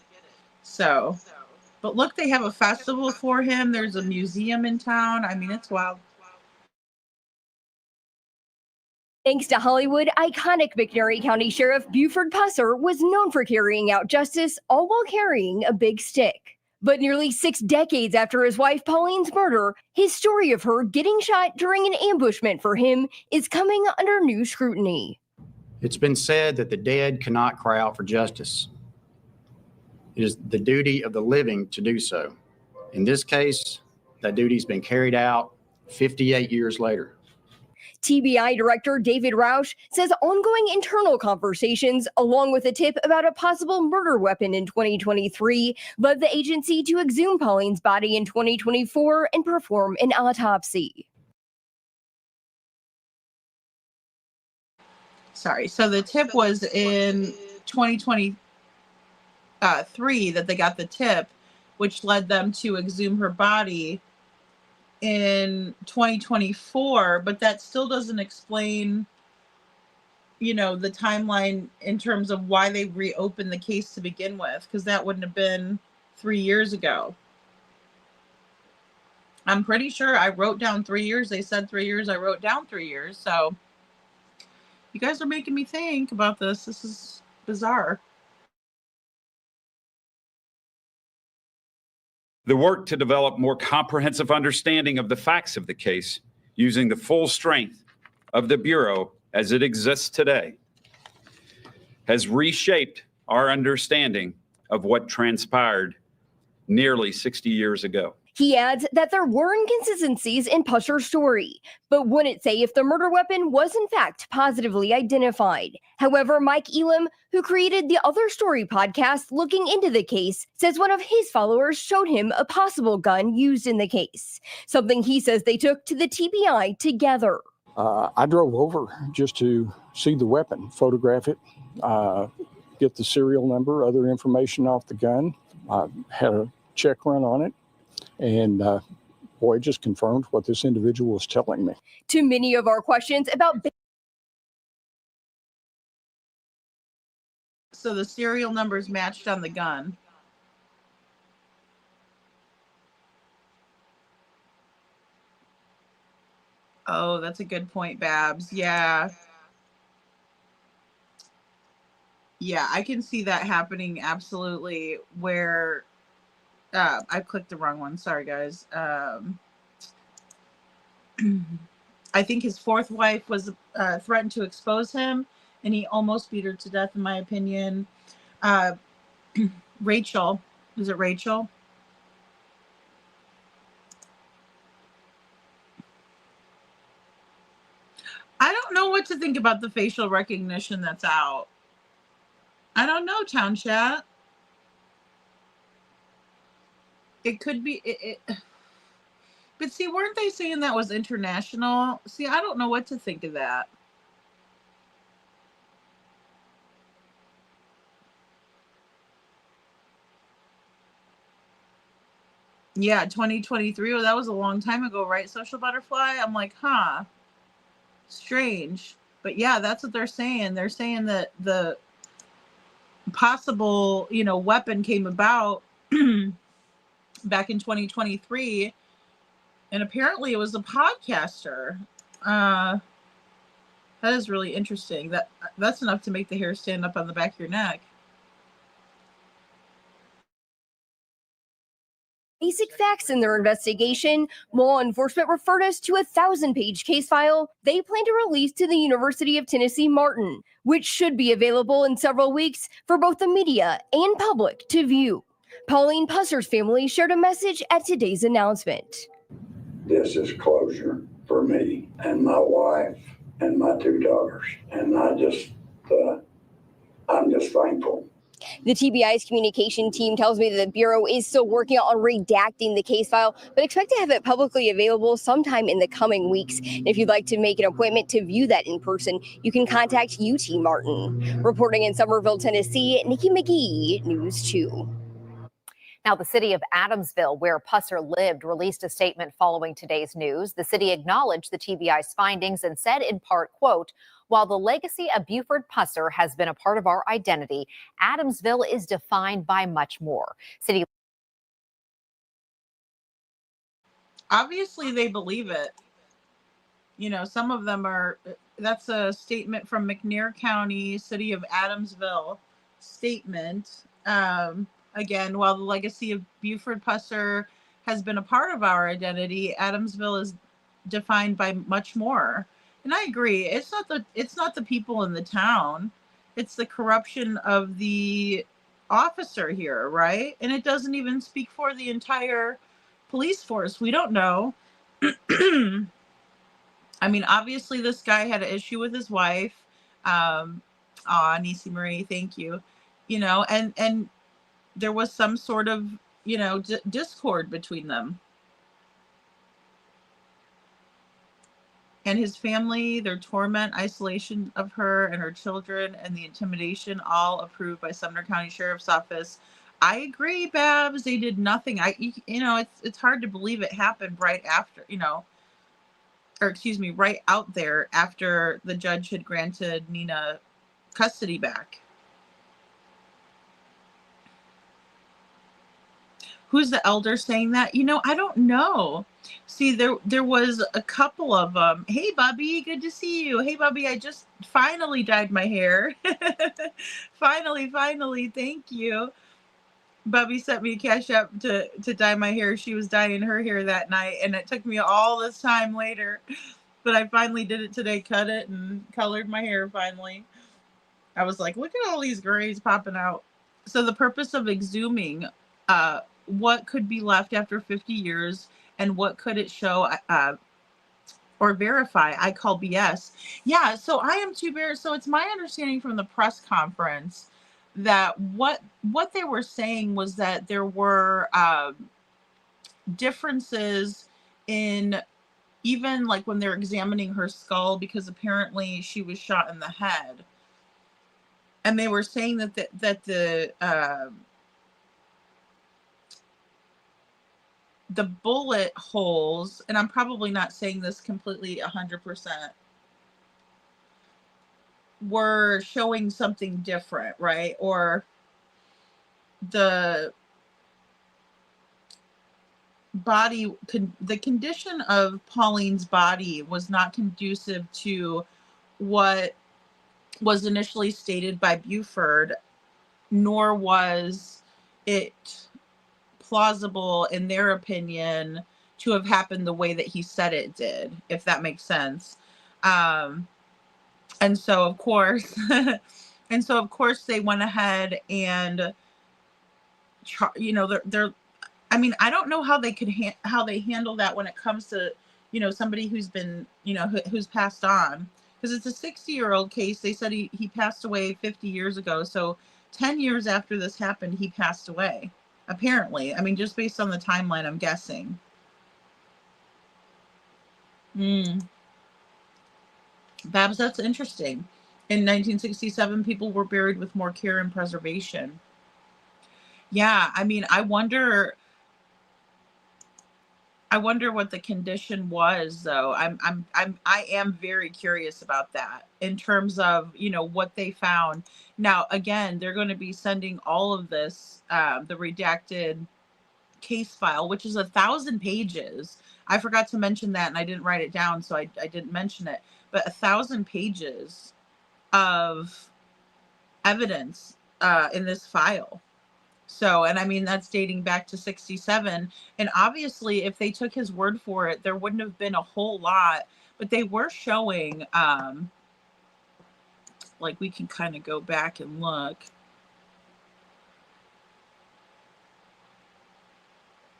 So, but look, they have a festival for him. There's a museum in town. I mean, it's wild. Thanks to Hollywood, iconic McNairy County Sheriff Buford Pusser was known for carrying out justice, all while carrying a big stick. But nearly 6 decades after his wife Pauline's murder, his story of her getting shot during an ambushment for him is coming under new scrutiny. It's been said that the dead cannot cry out for justice. It is the duty of the living to do so. In this case, that duty has been carried out 58 years later. TBI Director David Roush says ongoing internal conversations, along with a tip about a possible murder weapon in 2023, led the agency to exhume Pauline's body in 2024 and perform an autopsy. Sorry. So the tip was in 2023 that they got the tip, which led them to exhume her body in 2024, but that still doesn't explain, you know, the timeline in terms of why they reopened the case to begin with, because that wouldn't have been 3 years ago. I'm pretty sure I wrote down 3 years. They said 3 years. I wrote down 3 years. So you guys are making me think about this. This is bizarre. The work to develop more comprehensive understanding of the facts of the case using the full strength of the Bureau as it exists today has reshaped our understanding of what transpired nearly 60 years ago. He adds that there were inconsistencies in Pusser's story, but wouldn't say if the murder weapon was in fact positively identified. However, Mike Elam, who created the Other Story podcast looking into the case, says one of his followers showed him a possible gun used in the case, something he says they took to the TBI together. I drove over just to see the weapon, photograph it, get the serial number, other information off the gun. I had a check run on it. And boy, it just confirmed what this individual was telling me. To many of our questions about... So the serial numbers matched on the gun. Oh, that's a good point, Babs. Yeah. Yeah, I can see that happening absolutely, where I clicked the wrong one. Sorry, guys. I think his fourth wife was threatened to expose him, and he almost beat her to death, in my opinion. Rachel. Is it Rachel? I don't know what to think about the facial recognition that's out. I don't know, Town Chat. It could be but see, weren't they saying that was international? See, I don't know what to think of that. Yeah, 2023. Well, that was a long time ago, right? Social Butterfly. I'm like, huh, strange. But yeah, that's what they're saying. They're saying that the possible, you know, weapon came about back in 2023, and apparently it was a podcaster. That is really interesting. That's enough to make the hair stand up on the back of your neck. Basic facts in their investigation, law enforcement referred us to a 1,000-page case file they plan to release to the University of Tennessee Martin, which should be available in several weeks for both the media and public to view. Pauline Pusser's family shared a message at today's announcement. This is closure for me and my wife and my 2 daughters. And I'm just thankful. The TBI's communication team tells me that the Bureau is still working on redacting the case file, but expect to have it publicly available sometime in the coming weeks. And if you'd like to make an appointment to view that in person, you can contact UT Martin. Reporting in Somerville, Tennessee, Nikki McGee, News 2. Now, the city of Adamsville, where Pusser lived, released a statement following today's news. The city acknowledged the TBI's findings and said in part, quote, "While the legacy of Buford Pusser has been a part of our identity, Adamsville is defined by much more." City. Obviously, they believe it. You know, some of them are. That's a statement from McNair County, city of Adamsville statement. Again, while the legacy of Buford Pusser has been a part of our identity, Adamsville is defined by much more. And I agree. It's not the people in the town. It's the corruption of the officer here, right? And it doesn't even speak for the entire police force. We don't know. I mean, obviously this guy had an issue with his wife. Nisi Marie, thank you. You know, and there was some sort of, you know, discord between them. And his family, their torment, isolation of her and her children, and the intimidation, all approved by Sumner County Sheriff's Office. I agree, Babs. They did nothing. It's hard to believe it happened right after, or excuse me, right out there after the judge had granted Nina custody back. Who's the elder saying that? I don't know. See, there was a couple of them. Hey, Bubby, good to see you. Hey, Bubby, I just finally dyed my hair. Finally, thank you. Bubby sent me a cash app to dye my hair. She was dyeing her hair that night, and it took me all this time later. But I finally did it today, cut it, and colored my hair finally. I was like, look at all these grays popping out. So the purpose of exhuming, what could be left after 50 years and what could it show or verify? I call BS. Yeah, so I am too, Bear. So it's my understanding from the press conference that what they were saying was that there were differences in even like when they're examining her skull, because apparently she was shot in the head. And they were saying that the bullet holes, and I'm probably not saying this completely 100%, were showing something different, right? Or the condition of Pauline's body was not conducive to what was initially stated by Buford, nor was it plausible in their opinion to have happened the way that he said it did, if that makes sense. And so of course they went ahead and they're I mean, I don't know how they could how they handle that when it comes to somebody who's been who's passed on, because it's a 60-year-old case. They said he passed away 50 years ago, so 10 years after this happened he passed away, apparently. I mean, just based on the timeline, I'm guessing. Babs, that's interesting. In 1967, people were buried with more care and preservation. Yeah, I mean, I wonder what the condition was, though. I am very curious about that in terms of what they found. Now, again, they're going to be sending all of this, the redacted case file, which is 1,000 pages. I forgot to mention that, and I didn't write it down, so I didn't mention it. But 1,000 pages of evidence in this file. So, and I mean, that's dating back to 67. And obviously, if they took his word for it, there wouldn't have been a whole lot. But they were showing, like, we can kind of go back and look.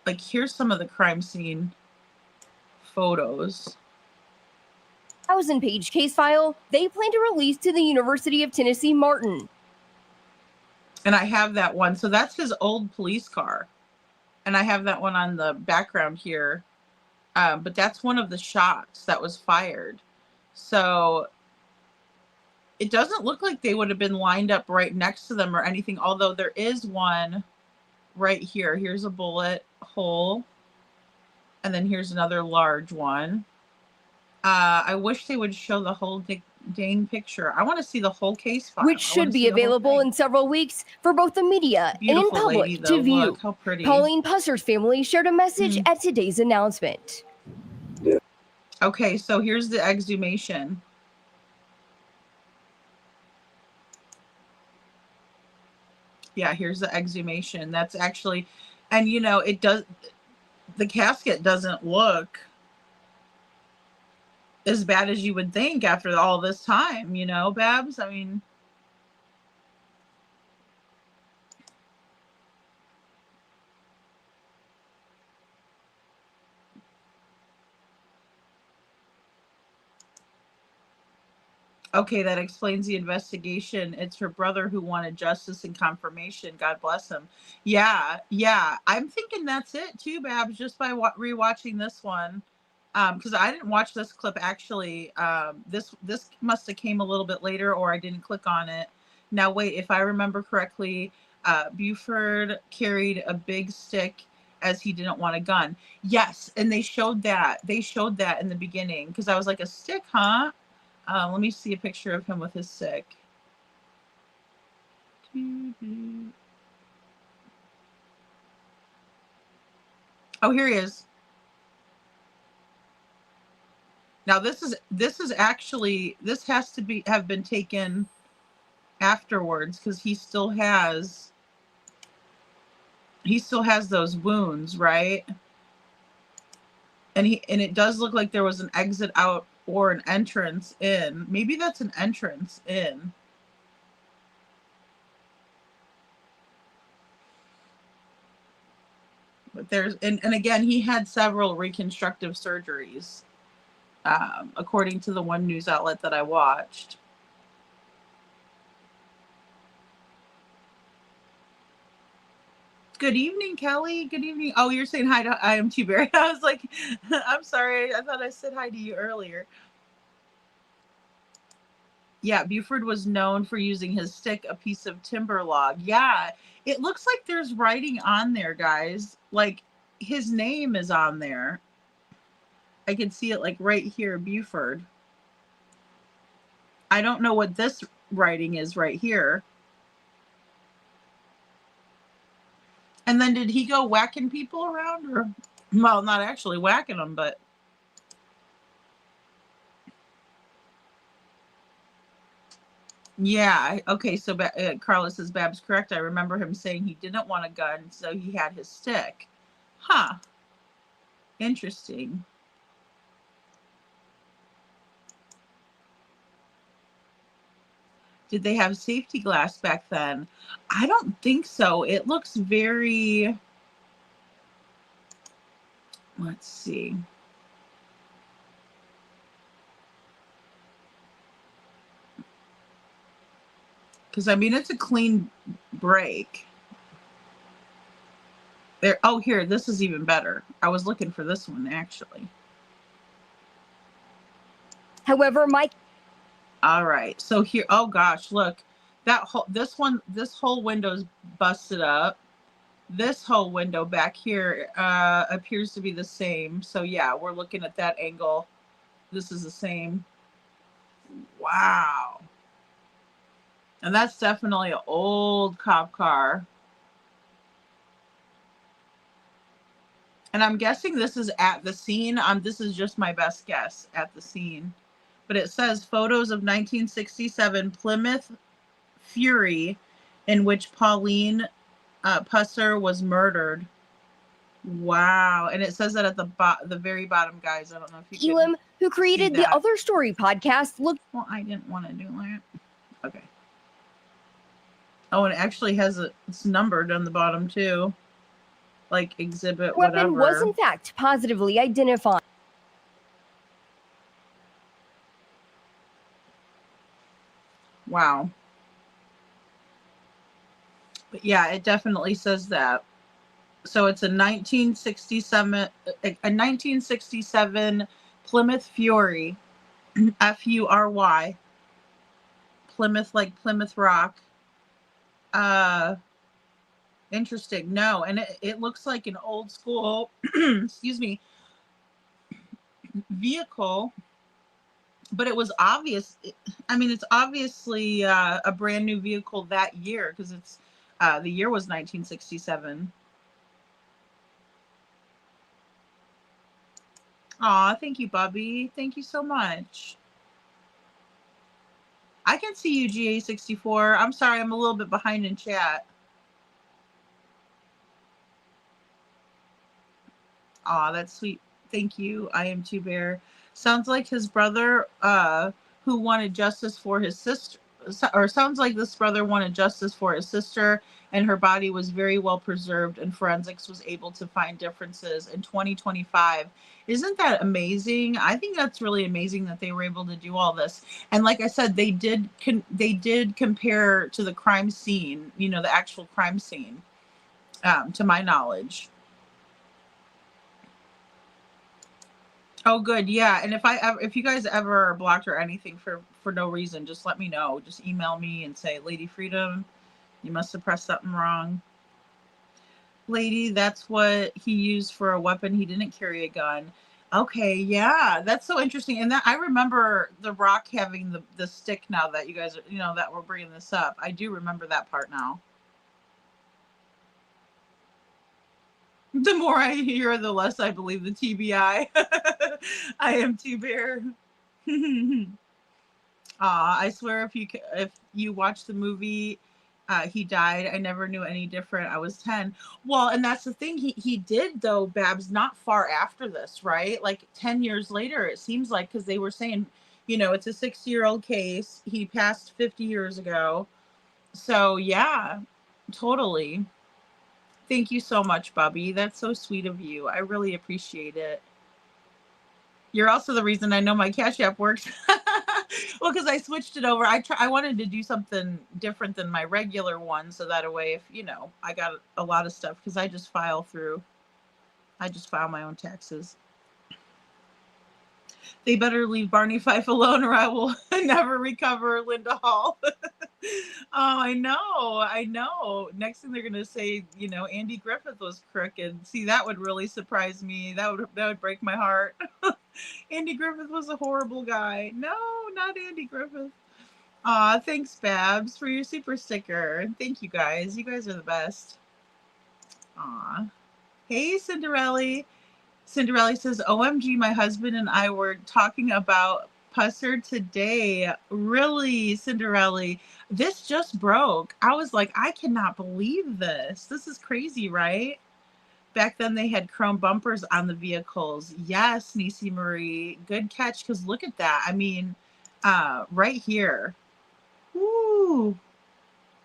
Like, here's some of the crime scene photos. 1,000-page case file they plan to release to the University of Tennessee Martin. And I have that one. So that's his old police car. And I have that one on the background here. But that's one of the shots that was fired. So it doesn't look like they would have been lined up right next to them or anything. Although there is one right here. Here's a bullet hole. And then here's another large one. I wish they would show the whole dang picture. I want to see the whole case file. Which should be available in several weeks for both the media and public lady, to view. Look, how pretty. Pauline Pusser's family shared a message at today's announcement. Okay, so here's the exhumation. Yeah, here's the exhumation. That's actually, and it does, the casket doesn't look as bad as you would think after all this time, Babs. I mean, okay, that explains the investigation. It's her brother who wanted justice and confirmation. God bless him. Yeah. I'm thinking that's it too, Babs, just by rewatching this one. Because I didn't watch this clip actually. This must have came a little bit later, or I didn't click on it. Now wait, if I remember correctly, Buford carried a big stick as he didn't want a gun. Yes, and they showed that. They showed that in the beginning because I was like, a stick, huh? Let me see a picture of him with his stick. Oh, here he is. Now this is actually, this has to have been taken afterwards because he still has those wounds, right? And it does look like there was an exit out or an entrance in. Maybe that's an entrance in. But there's, and again, he had several reconstructive surgeries, according to the one news outlet that I watched. Good evening, Kelly. Good evening. Oh, you're saying hi to I am T-Berry. I was like, I'm sorry. I thought I said hi to you earlier. Yeah, Buford was known for using his stick, a piece of timber log. Yeah, it looks like there's writing on there, guys. Like, his name is on there. I can see it like right here, Buford. I don't know what this writing is right here. And then did he go whacking people around? Or, well, not actually whacking them, but... Yeah, okay, so Carlos says Bab's correct. I remember him saying he didn't want a gun, so he had his stick. Huh. Interesting. Did they have safety glass back then? I don't think so. It looks very... Let's see. Because, I mean, it's a clean break. There. Oh, here, this is even better. I was looking for this one, actually. However, Mike... All right, so here, oh gosh, look. This whole window's busted up. This whole window back here appears to be the same. So yeah, we're looking at that angle. This is the same. Wow. And that's definitely an old cop car. And I'm guessing this is at the scene. This is just my best guess at the scene. But it says photos of 1967 Plymouth Fury in which Pauline Pusser was murdered. Wow. And it says that at the very bottom, guys. I don't know if you Elam, who created the Other Story podcast, looked... Well, I didn't want to do that. Okay. Oh, and it actually has it's numbered on the bottom, too. Like exhibit whatever. Weapon was, in fact, positively identified. Wow. But yeah, it definitely says that. So it's a 1967 Plymouth Fury, Fury, Plymouth like Plymouth Rock. Interesting. No, and it looks like an old school, excuse me, vehicle. But it was obvious. I mean, it's obviously a brand new vehicle that year because it's the year was 1967. Aw, thank you, Bubby. Thank you so much. I can see you, GA64. I'm sorry, I'm a little bit behind in chat. Aw, that's sweet. Thank you. I am Two Bear. Sounds like his brother who wanted justice for his sister, or sounds like this brother wanted justice for his sister, and her body was very well preserved, and forensics was able to find differences in 2025. Isn't that amazing? I think that's really amazing that they were able to do all this. And like I said, they did compare to the crime scene, you know, the actual crime scene, to my knowledge. Oh, good. Yeah. And if you guys ever are blocked or anything for no reason, just let me know. Just email me and say, Lady Freedom, You must have pressed something wrong. Lady, that's what he used for a weapon. He didn't carry a gun. Okay, yeah, that's so interesting. And that I remember The Rock having the stick. Now that you guys are, that we're bringing this up, I do remember that part now. The more I hear, the less I believe the TBI. I am too Bear. I swear if you watch the movie, he died. I never knew any different. I was 10. Well, and that's the thing. He did, though, Babs, not far after this, right? Like 10 years later, it seems like, because they were saying, it's a 60-year-old case. He passed 50 years ago. So, yeah, totally. Thank you so much, Bubby. That's so sweet of you. I really appreciate it. You're also the reason I know my Cash App works. Well, because I switched it over. I wanted to do something different than my regular one, so that way, if I got a lot of stuff, because I just file my own taxes. They better leave Barney Fife alone, or I will never recover Linda Hall. Oh, I know. Next thing they're gonna say, Andy Griffith was crooked. See, that would really surprise me. That would break my heart. Andy Griffith was a horrible guy. No, not Andy Griffith. Aw, thanks, Babs, for your super sticker. Thank you guys. You guys are the best. Aw. Hey, Cinderella. Cinderella says, OMG, my husband and I were talking about Pusser today. Really, Cinderella? This just broke. I was like, I cannot believe this. This is crazy, right? Back then they had chrome bumpers on the vehicles. Yes, Nisi Marie. Good catch, because look at that. I mean, right here. Woo.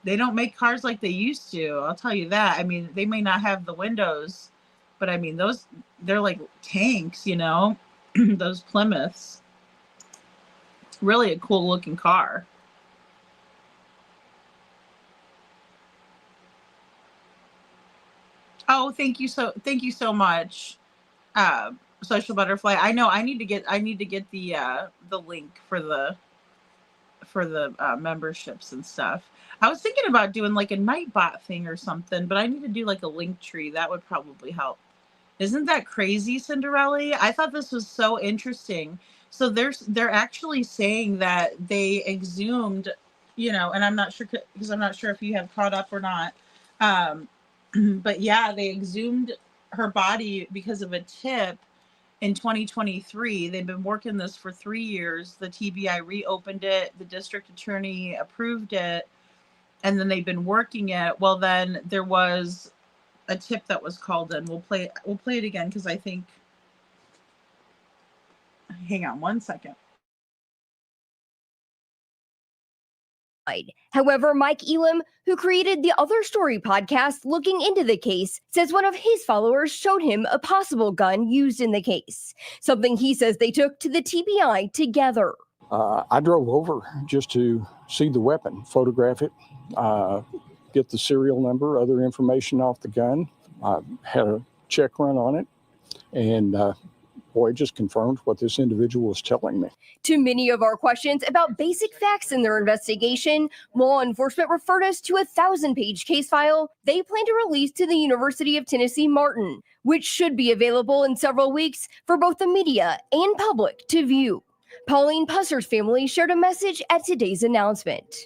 They don't make cars like they used to. I'll tell you that. I mean, they may not have the windows, but I mean, they're like tanks, those Plymouths. Really a cool looking car. Oh, thank you so much, Social Butterfly. I know I need to get the link for the memberships and stuff. I was thinking about doing like a Nightbot thing or something, but I need to do like a link tree. That would probably help. Isn't that crazy, Cinderella? I thought this was so interesting. So they're actually saying that they exhumed, and I'm not sure, because I'm not sure if you have caught up or not. But yeah, they exhumed her body because of a tip in 2023. They've been working this for 3 years. The TBI reopened it. The district attorney approved it. And then they've been working it. Well, then there was a tip that was called in. We'll play it again, because I think, hang on one second. However, Mike Elam, who created the Other Story podcast looking into the case, says one of his followers showed him a possible gun used in the case, something he says they took to the TBI together. I drove over just to see the weapon, photograph it, get the serial number, other information off the gun. I had a check run on it, and boy, it just confirmed what this individual was telling me. To many of our questions about basic facts in their investigation, law enforcement referred us to a 1,000-page case file they plan to release to the University of Tennessee Martin, which should be available in several weeks for both the media and public to view. Pauline Pusser's family shared a message at today's announcement.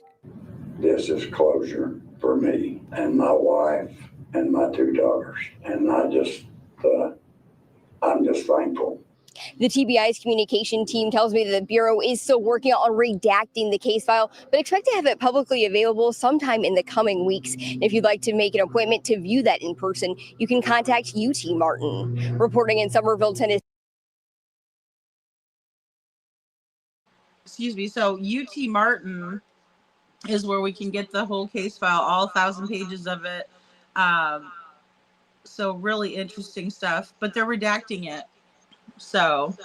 This is closure for me and my wife and my 2 daughters. And I'm just thankful. The TBI's communication team tells me that the Bureau is still working on redacting the case file, but expect to have it publicly available sometime in the coming weeks. If you'd like to make an appointment to view that in person, you can contact UT Martin. Reporting in Somerville, Tennessee. Excuse me. So UT Martin is where we can get the whole case file, all 1,000 pages of it. So really interesting stuff, but they're redacting it. So,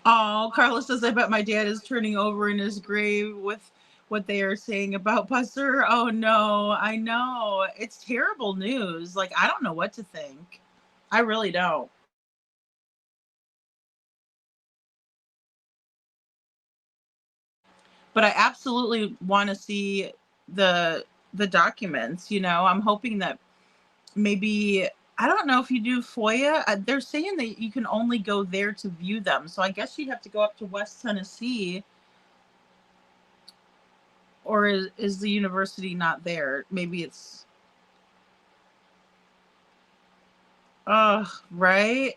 oh, Carlos says, I bet my dad is turning over in his grave with what they are saying about Pusser. Oh no, I know. It's terrible news. Like, I don't know what to think. I really don't. But I absolutely want to see the documents. You know, I'm hoping that maybe, I don't know if you do FOIA. They're saying that you can only go there to view them. So I guess you'd have to go up to West Tennessee. Or is the university not there? Maybe it's... right?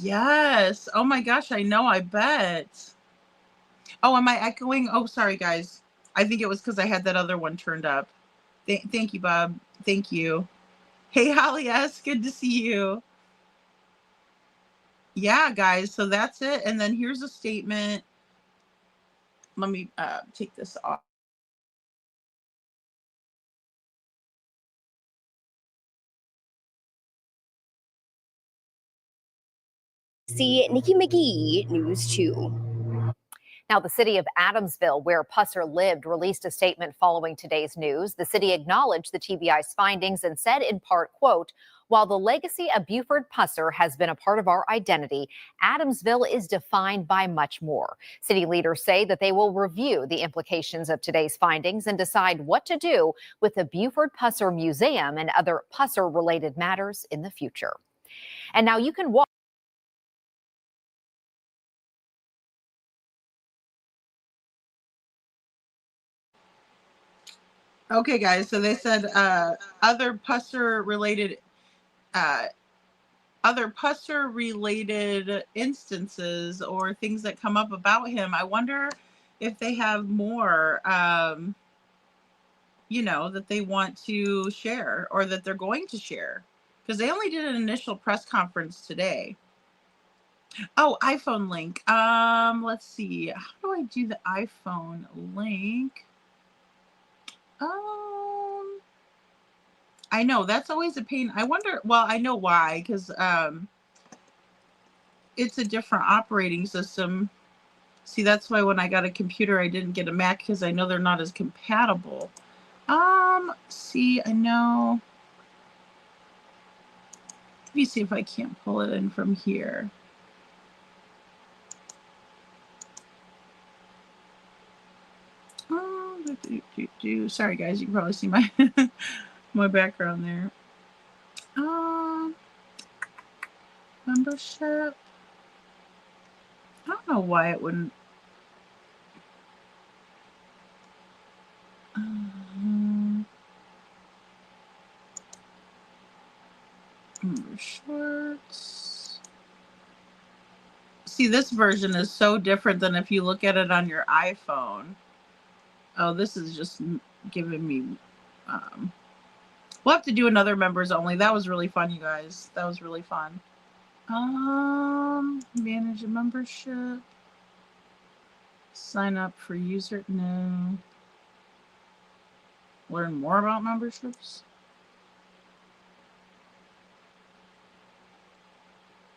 Yes. Oh my gosh, I know, I bet. Oh, am I echoing? Oh, sorry, guys. I think it was because I had that other one turned up. Thank you, Bob. Thank you. Hey, Holly S., good to see you. Yeah, guys, so that's it. And then here's a statement. Let me take this off. See Nikki McGee, News 2. Now, the city of Adamsville, where Pusser lived, released a statement following today's news. The city acknowledged the TBI's findings and said in part, quote, "While the legacy of Buford Pusser has been a part of our identity, Adamsville is defined by much more." City leaders say that they will review the implications of today's findings and decide what to do with the Buford Pusser Museum and other Pusser-related matters in the future. And now you can watch. Okay, guys, so they said other Pusser-related instances or things that come up about him. I wonder if they have more, you know, that they want to share or that they're going to share, because they only did an initial press conference today. Oh, iPhone link. Let's see. How do I do the iPhone link? I know that's always a pain. I wonder, well, I know why, because it's a different operating system. See, that's why when I got a computer, I didn't get a Mac, because I know they're not as compatible. See, I know. Let me see if I can't pull it in from here. Sorry, guys, you can probably see my my background there. Membership. I don't know why it wouldn't. Shorts. See, this version is so different than if you look at it on your iPhone. Oh, this is just giving me. We'll have to do another members only. That was really fun, you guys. That was really fun. Manage a membership. Sign up for user. No. Learn more about memberships.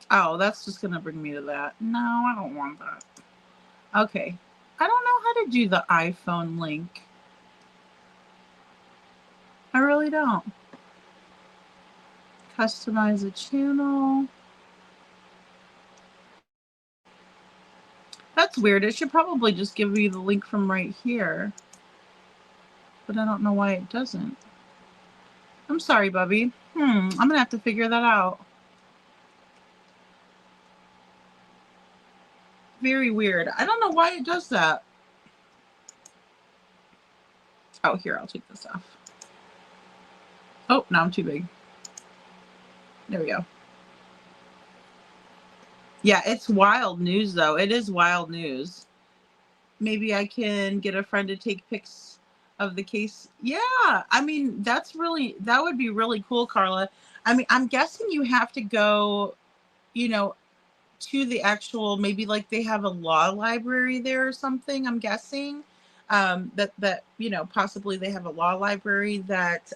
Oh, that's just going to bring me to that. No, I don't want that. Okay. I don't know how to do the iPhone link. I really don't. Customize a channel. That's weird. It should probably just give me the link from right here. But I don't know why it doesn't. I'm sorry, Bubby. I'm going to have to figure that out. Very weird. I don't know why it does that. Oh, here, I'll take this off. Oh, now I'm too big. There we go. Yeah, it's wild news, though. It is wild news. Maybe I can get a friend to take pics of the case. Yeah, I mean, that would be really cool, Carla. I mean, I'm guessing you have to go, you know, to the actual, maybe like they have a law library there or something, I'm guessing. That you know, possibly they have a law library that,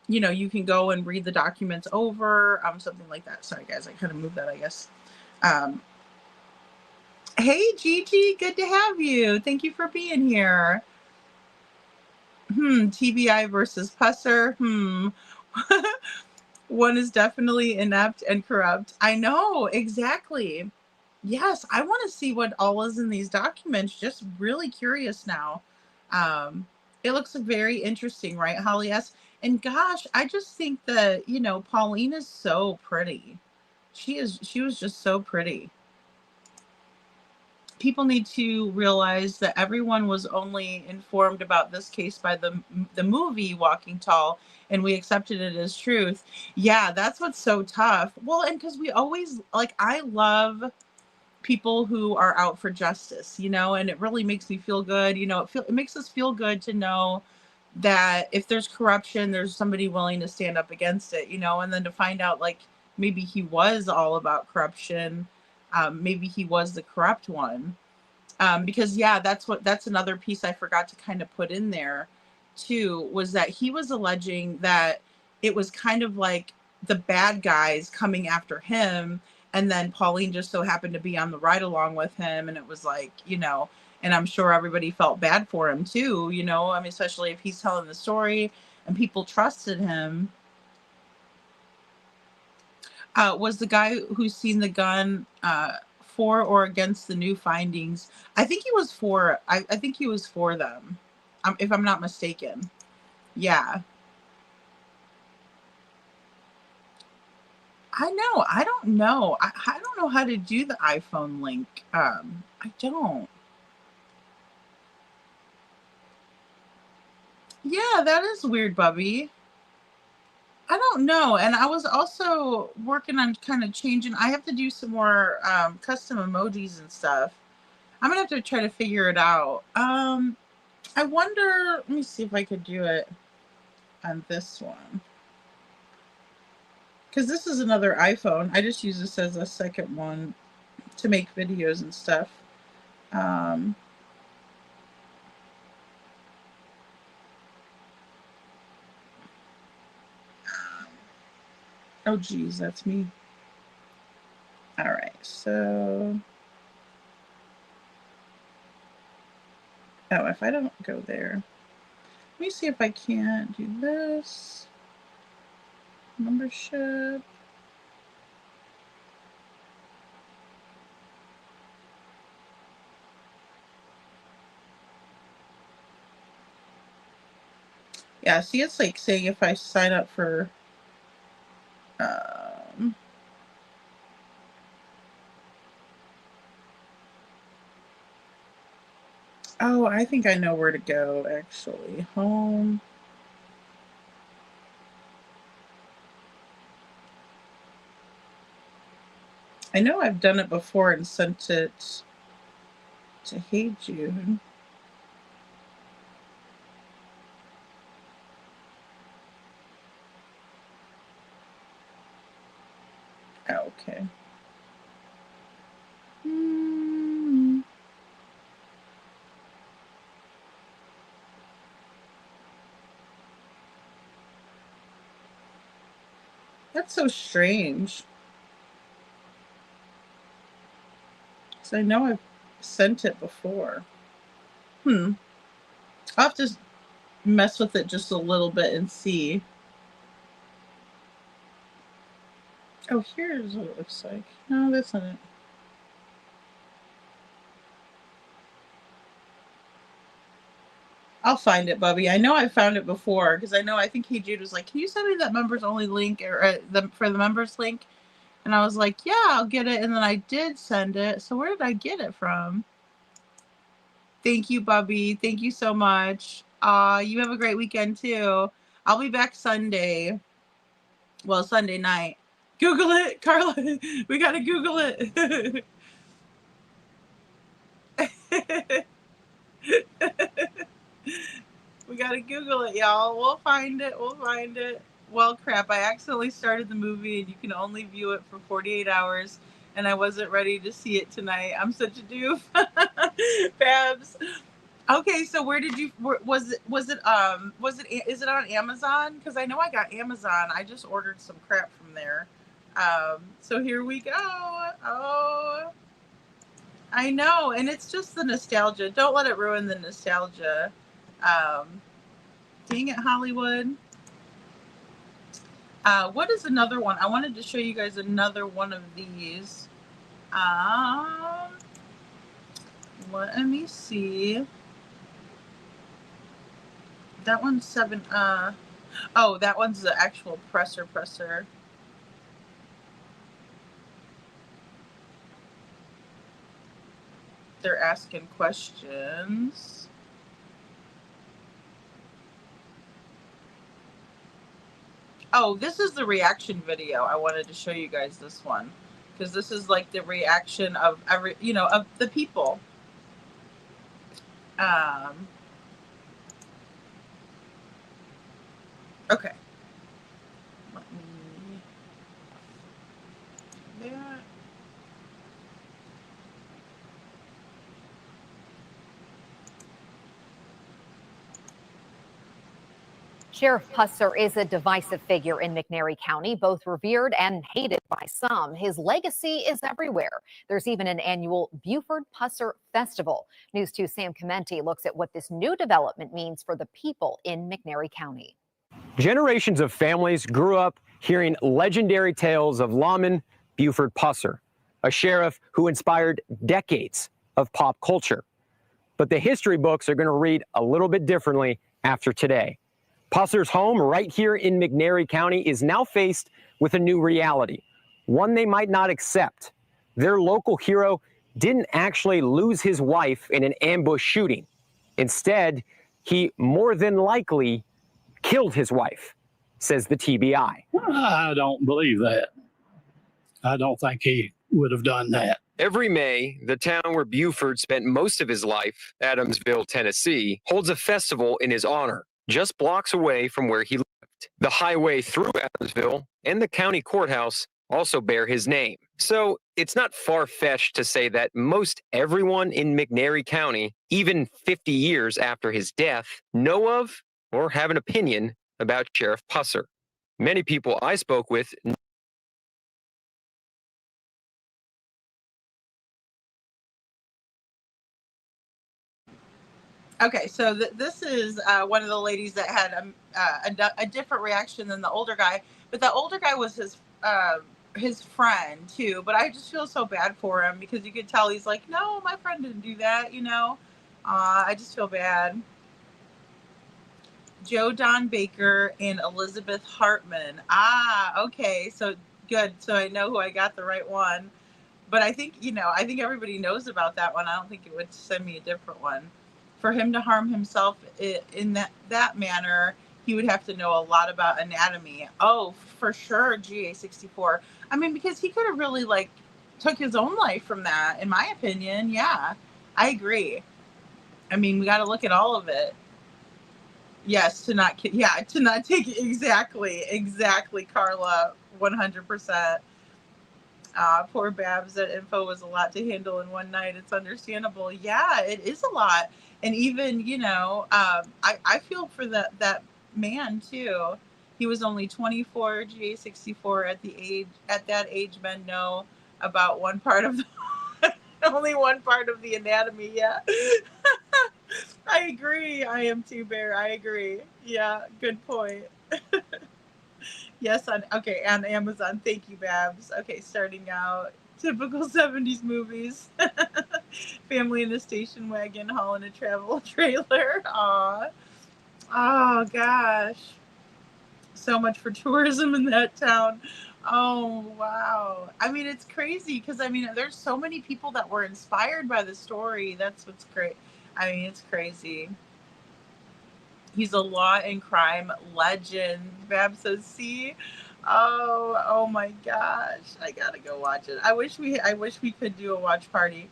you know, you can go and read the documents over, something like that. Sorry, guys, I kind of moved that, I guess. Hey, Gigi, good to have you. Thank you for being here. TBI versus Pusser. One is definitely inept and corrupt. I know, exactly. Yes, I want to see what all is in these documents. Just really curious now. It looks very interesting, right, Holly S? And gosh, I just think that, you know, Pauline is so pretty. She was just so pretty. People need to realize that everyone was only informed about this case by the movie Walking Tall, and we accepted it as truth. Yeah, that's what's so tough. Well, and because we always, like, I love people who are out for justice, you know, and it really makes me feel good. You know, it makes us feel good to know that if there's corruption, there's somebody willing to stand up against it, you know, and then to find out, like, maybe he was all about corruption. Maybe he was the corrupt one. Because yeah, that's another piece I forgot to kind of put in there too, was that he was alleging that it was kind of like the bad guys coming after him, and then Pauline just so happened to be on the ride along with him, and it was like, you know, and I'm sure everybody felt bad for him too, you know, I mean, especially if he's telling the story and people trusted him. Was the guy who's seen the gun for or against the new findings? I think he was for. I think he was for them, if I'm not mistaken. Yeah. I know. I don't know. I don't know how to do the iPhone link. I don't. Yeah, that is weird, Bubby. I don't know. And I was also working on kind of changing. I have to do some more custom emojis and stuff. I'm gonna have to try to figure it out. I wonder, let me see if I could do it on this one. Because this is another iPhone. I just use this as a second one to make videos and stuff. Oh, geez, that's me. All right, so. Oh, if I don't go there. Let me see if I can't do this. Membership. Yeah, see, it's like saying if I sign up for oh, I think I know where to go, actually. Home. I know I've done it before and sent it to Hey Jude. Oh, okay. That's so strange. So I know I've sent it before. I'll have to mess with it just a little bit and see. Oh, here's what it looks like. No, that's not it. I'll find it, Bubby. I know I found it before because I think Hey Jude was like, "Can you send me that members only link or for the members link?" And I was like, "Yeah, I'll get it." And then I did send it. So where did I get it from? Thank you, Bubby. Thank you so much. You have a great weekend too. I'll be back Sunday. Well, Sunday night. Google it, Carla. We gotta Google it. We gotta Google it, y'all. We'll find it. We'll find it. Well, crap. I accidentally started the movie and you can only view it for 48 hours. And I wasn't ready to see it tonight. I'm such a doof. Babs. Okay, so where did you, is it on Amazon? Because I know I got Amazon. I just ordered some crap from there. So here we go. Oh, I know. And it's just the nostalgia. Don't let it ruin the nostalgia. Dang it, Hollywood. What is another one? I wanted to show you guys another one of these. Let me see. That one's 7. Oh, that one's the actual presser. They're asking questions. Oh, this is the reaction video. I wanted to show you guys this one because this is like the reaction of of the people. Okay. Let me do that. Sheriff Pusser is a divisive figure in McNairy County, both revered and hated by some. His legacy is everywhere. There's even an annual Buford Pusser Festival. News 2's Sam Commenti looks at what this new development means for the people in McNairy County. Generations of families grew up hearing legendary tales of lawman Buford Pusser, a sheriff who inspired decades of pop culture. But the history books are going to read a little bit differently after today. Pusser's home right here in McNairy County is now faced with a new reality, one they might not accept. Their local hero didn't actually lose his wife in an ambush shooting. Instead, he more than likely killed his wife, says the TBI. I don't believe that. I don't think he would have done that. Every May, the town where Buford spent most of his life, Adamsville, Tennessee, holds a festival in his honor, just blocks away from where he lived. The highway through Adamsville and the county courthouse also bear his name. So it's not far-fetched to say that most everyone in McNairy County, even 50 years after his death, know of or have an opinion about Sheriff Pusser. Many people I spoke with Okay, so this is one of the ladies that had a different reaction than the older guy, but the older guy was his friend too. But I just feel so bad for him because you could tell he's like, no, my friend didn't do that, I just feel bad. Joe Don Baker and Elizabeth Hartman. Okay, so good. So I know who I got the right one. But I think everybody knows about that one. I don't think it would send me a different one. For him to harm himself in that manner, he would have to know a lot about anatomy. Oh, for sure, GA64. I mean, because he could have really took his own life from that, in my opinion. Yeah, I agree. I mean, we got to look at all of it. Yes, to not take exactly, Carla, 100%. Poor Babs, that info was a lot to handle in one night. It's understandable. Yeah, it is a lot. And even, I feel for that man too. He was only 24, GA64 at that age. Men know about one part of only one part of the anatomy. Yeah. I agree. I am too, Bear. I agree. Yeah, good point. Yes, on Amazon. Thank you, Babs. Okay, starting out. Typical 70s movies. Family in a station wagon hauling a travel trailer. Aw. Oh, gosh. So much for tourism in that town. Oh, wow. I mean, it's crazy because, there's so many people that were inspired by the story. That's what's great. I mean, it's crazy. He's a law and crime legend. Bab says, see? Oh my gosh. I gotta go watch it. I wish we could do a watch party.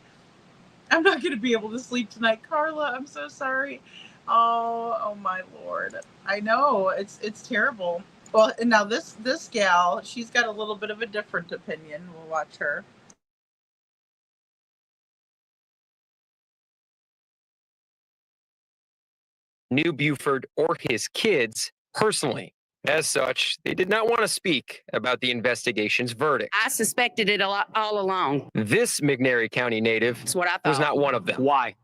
I'm not gonna be able to sleep tonight, Carla. I'm so sorry. Oh my Lord. I know it's terrible. Well, and now this gal, she's got a little bit of a different opinion. We'll watch her. Knew Buford or his kids personally. As such, they did not want to speak about the investigation's verdict. I suspected it all along. This McNairy County native That's what I thought. was not one of them. Why?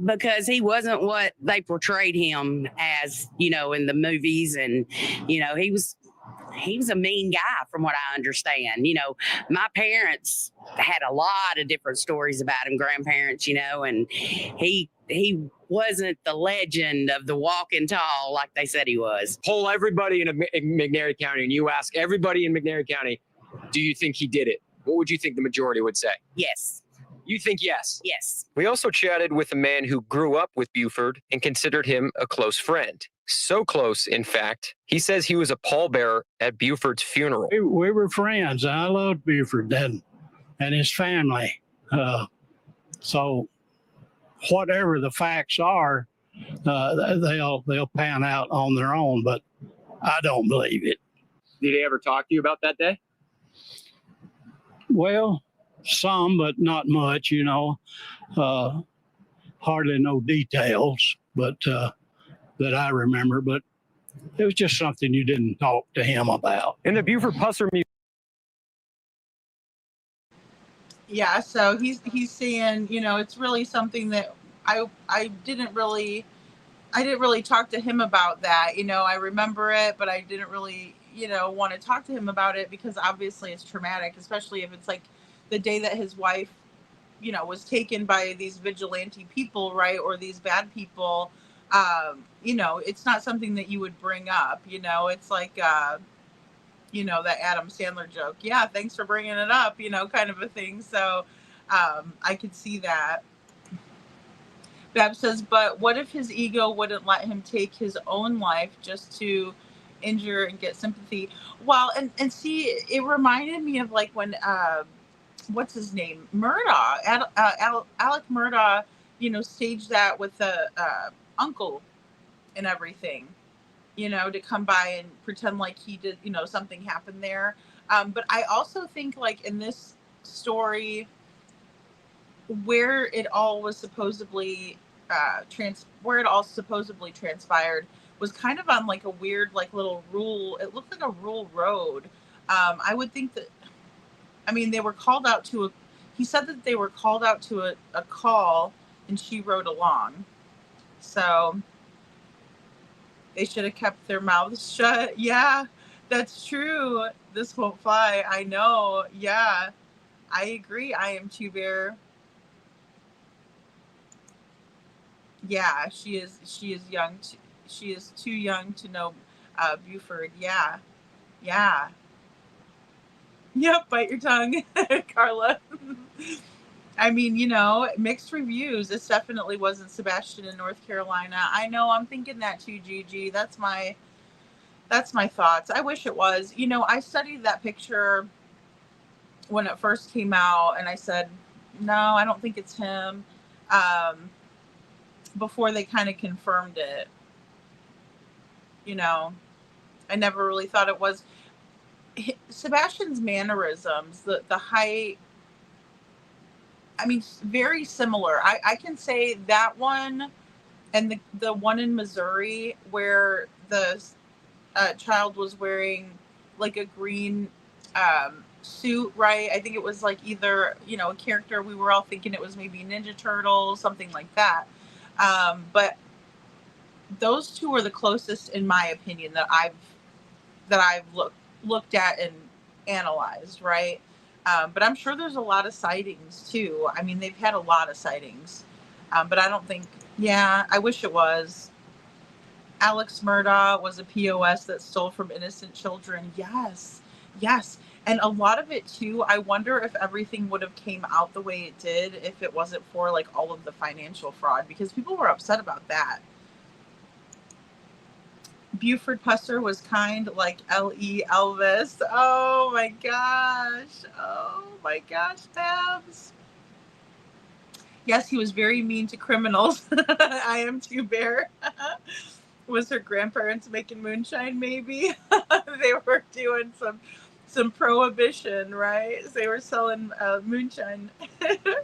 Because he wasn't what they portrayed him as, in the movies, and he was a mean guy from what I understand. My parents had a lot of different stories about him, grandparents, and he he wasn't the legend of the walking tall like they said he was. Poll everybody in McNairy County, and you ask everybody in McNairy County, do you think he did it? What would you think the majority would say? Yes. You think yes? Yes. We also chatted with a man who grew up with Buford and considered him a close friend. So close, in fact, he says he was a pallbearer at Buford's funeral. We were friends. I loved Buford and his family. So whatever the facts are, they'll pan out on their own, but I don't believe it. Did he ever talk to you about that day? Well, some, but not much, hardly no details, but that I remember, but it was just something you didn't talk to him about. In the Buford Pusser Museum. Yeah, so he's saying, it's really something that I didn't really talk to him about that. I remember it, but I didn't really, want to talk to him about it because obviously it's traumatic, especially if it's like the day that his wife, was taken by these vigilante people, right? Or these bad people. It's not something that you would bring up, it's like, that Adam Sandler joke. Yeah, thanks for bringing it up, kind of a thing. So I could see that. Bab says, but what if his ego wouldn't let him take his own life just to injure and get sympathy? Well, and see, it reminded me of like when, what's his name? Murdaugh, Alec Murdaugh, staged that with the uncle and everything, to come by and pretend like he did, something happened there. But I also think like in this story, where it all was supposedly transpired was kind of on like a weird, like little rural, it looked like a rural road. I would think that, they were called out to he said that they were called out to a call and she rode along. So they should have kept their mouths shut. Yeah, that's true. This won't fly. I know. Yeah, I agree. I am Two Bear. Yeah, she is young. She is too young to know Buford. Yeah. Yep, bite your tongue, Carla. Mixed reviews. This definitely wasn't Sebastian in North Carolina. I know, I'm thinking that too, Gigi. That's my thoughts. I wish it was. I studied that picture when it first came out, and I said, no, I don't think it's him. Before they kind of confirmed it. I never really thought it was. Sebastian's mannerisms, the height, very similar. I can say that one and the one in Missouri where the child was wearing like a green suit, right? I think it was like either, a character, we were all thinking it was maybe Ninja Turtles, something like that. But those two are the closest, in my opinion, that I've looked at and analyzed, right? But I'm sure there's a lot of sightings too. They've had a lot of sightings, but I don't think. Yeah, I wish it was. Alex Murdaugh was a POS that stole from innocent children. Yes, and a lot of it too. I wonder if everything would have came out the way it did if it wasn't for like all of the financial fraud, because people were upset about that. Buford Pusser was kind like L.E. Elvis. Oh my gosh, Babs. Yes, he was very mean to criminals. I am Two Bear. Was her grandparents making moonshine? Maybe they were doing some prohibition, right? They were selling moonshine.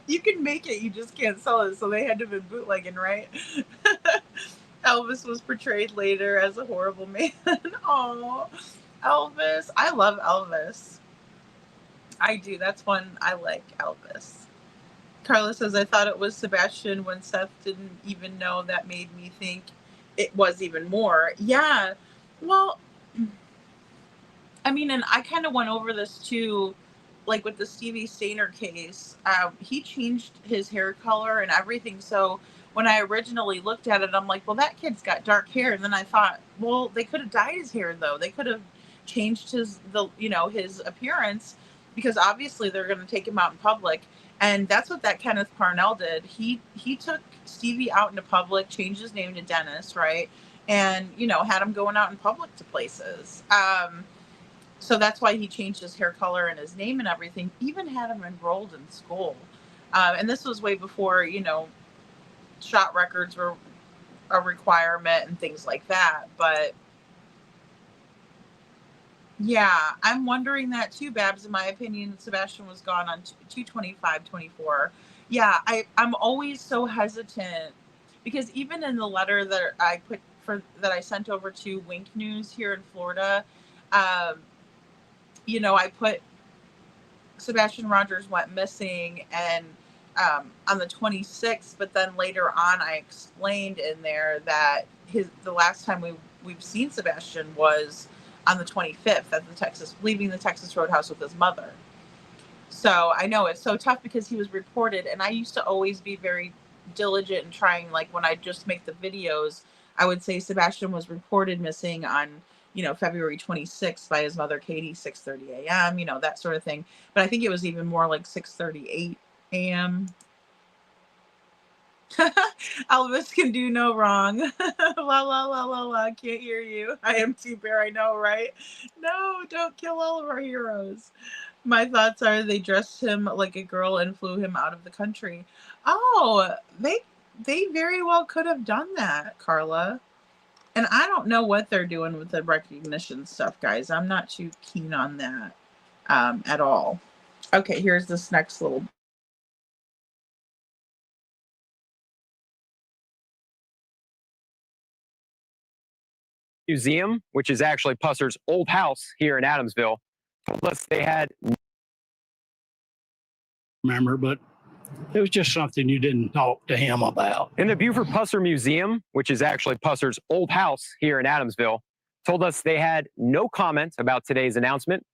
You can make it, you just can't sell it. So they had to have been bootlegging, right? Elvis was portrayed later as a horrible man. Oh, Elvis. I love Elvis. I do. That's one I like, Elvis. Carla says, I thought it was Sebastian when Seth didn't even know. That made me think it was even more. Yeah. Well, and I kind of went over this too, like with the Stevie Stainer case. He changed his hair color and everything. So when I originally looked at it, I'm like, well, that kid's got dark hair. And then I thought, well, they could have dyed his hair though. They could have changed his appearance, because obviously they're going to take him out in public. And that's what that Kenneth Parnell did. He took Stevie out into public, changed his name to Dennis, right? And, had him going out in public to places. So that's why he changed his hair color and his name and everything, even had him enrolled in school. And this was way before, shot records were a requirement and things like that. But yeah, I'm wondering that too, Babs. In my opinion, Sebastian was gone on 2/25/24. Yeah, I'm always so hesitant, because even in the letter that I sent over to Wink News here in Florida, I put Sebastian Rogers went missing and on the 26th, but then later on I explained in there that the last time we've seen Sebastian was on the 25th at leaving the Texas Roadhouse with his mother. So I know it's so tough, because he was reported, and I used to always be very diligent in trying, like when I just make the videos, I would say Sebastian was reported missing on February 26th by his mother, Katie, 6:30 a.m., that sort of thing. But I think it was even more like 6:38 a.m. Elvis can do no wrong. La la la la la. Can't hear you. I am too bare. I know, right? No, don't kill all of our heroes. My thoughts are they dressed him like a girl and flew him out of the country. Oh, they very well could have done that, Carla. And I don't know what they're doing with the recognition stuff, guys. I'm not too keen on that at all. Okay, here's this next little. Museum, which is actually Pusser's old house here in Adamsville, told us they had. Remember, but it was just something you didn't talk to him about. In the Buford Pusser Museum, which is actually Pusser's old house here in Adamsville, told us they had no comment about today's announcement,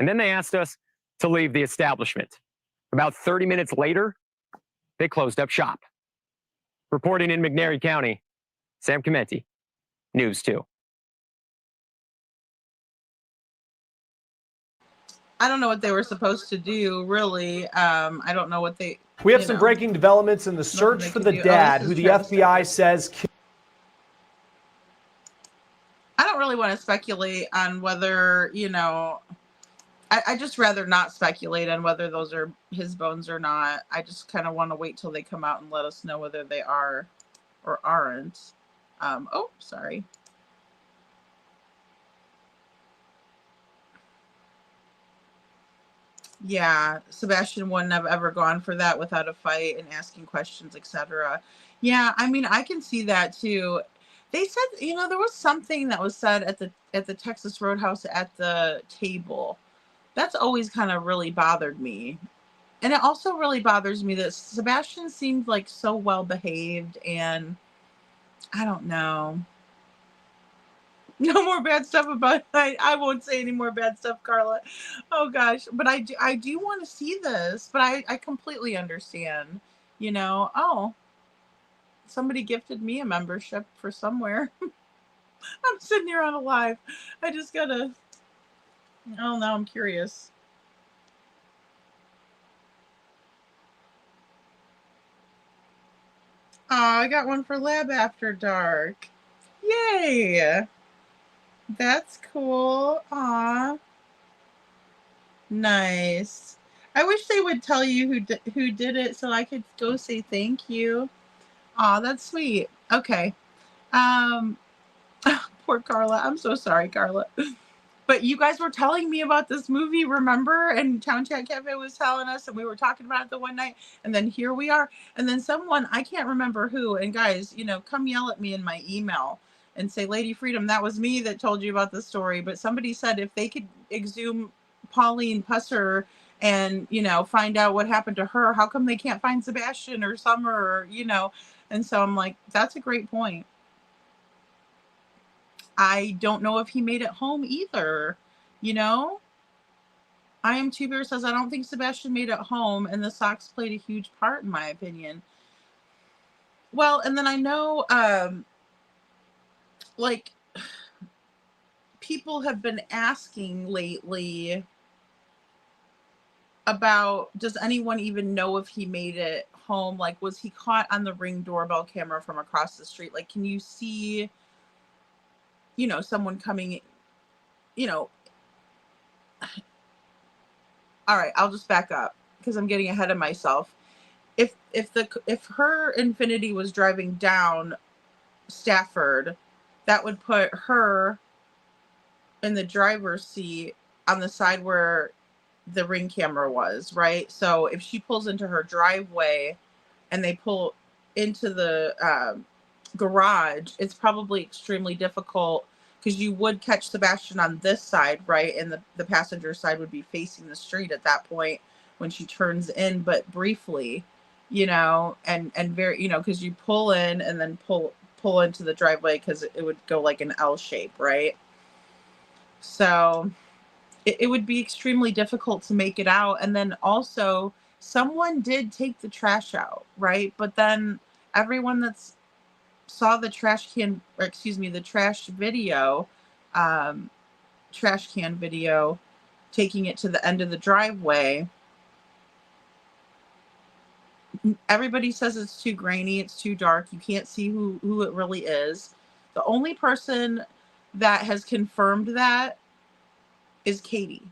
and then they asked us to leave the establishment. About 30 minutes later, they closed up shop. Reporting in McNairy County, Sam Chimenti, News 2. I don't know what they were supposed to do, really. I don't know what they... We have some breaking developments in the search for the dad, who the FBI says... I don't really want to speculate on whether, I just rather not speculate on whether those are his bones or not. I just kind of want to wait till they come out and let us know whether they are or aren't. Oh, sorry. Yeah, Sebastian wouldn't have ever gone for that without a fight and asking questions, etc. Yeah, I mean, I can see that too. They said, there was something that was said at the Texas Roadhouse at the table. That's always kind of really bothered me. And it also really bothers me that Sebastian seemed like so well behaved, and I don't know. No more bad stuff about I won't say any more bad stuff, Carla. Oh gosh, but I do want to see this, but I completely understand. Oh, somebody gifted me a membership for somewhere. I'm sitting here on a live. I just gotta. Oh, now I'm curious. Oh, I got one for Lab After Dark. Yay! That's cool. Aw. Nice. I wish they would tell you who did it so I could go say thank you. Aw, that's sweet. Okay. Poor Carla. I'm so sorry, Carla. But you guys were telling me about this movie, remember? And Town Chat Cafe was telling us, and we were talking about it the one night, and then here we are. And then someone, I can't remember who, and guys, come yell at me in my email and say, Lady Freedom, that was me that told you about the story. But somebody said if they could exhume Pauline Pusser and, find out what happened to her, how come they can't find Sebastian or Summer, or, And so I'm like, that's a great point. I don't know if he made it home either. I Am Two Bear says, I don't think Sebastian made it home, and the Sox played a huge part, in my opinion. Well, and then I know, like, people have been asking lately about, does anyone even know if he made it home? Like, was he caught on the Ring doorbell camera from across the street? Like, can you see, you know, someone coming, you know, all right, I'll just back up because I'm getting ahead of myself. If her Infiniti was driving down Stafford, that would put her in the driver's seat on the side where the Ring camera was, right? So if she pulls into her driveway and they pull into the garage, it's probably extremely difficult because you would catch Sebastian on this side, right? And the passenger side would be facing the street at that point when she turns in, but briefly, you know, and very, you know, because you pull in and then pull into the driveway because it would go like an L shape, right? So it would be extremely difficult to make it out. And then also someone did take the trash out, right? But then everyone that's saw the trash can, or excuse me, the trash video, trash can video, taking it to the end of the driveway, everybody says it's too grainy, it's too dark, you can't see who it really is. The only person that has confirmed that is Katie.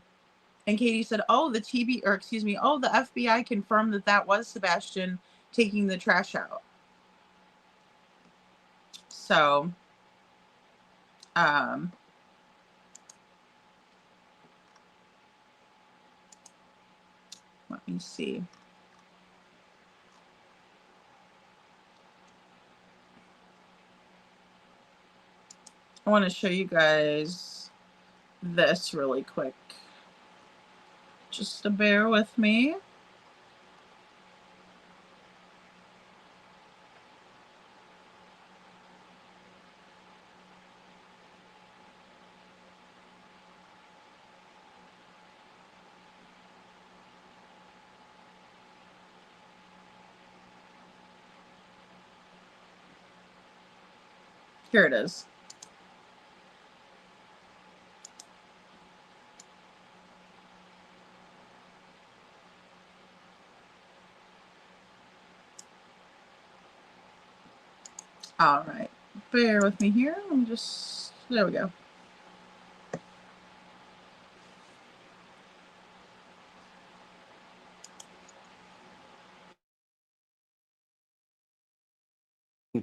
And Katie said, oh, the FBI confirmed that was Sebastian taking the trash out. So, let me see. I want to show you guys this really quick. Just to bear with me. Here it is. All right, bear with me here. There we go.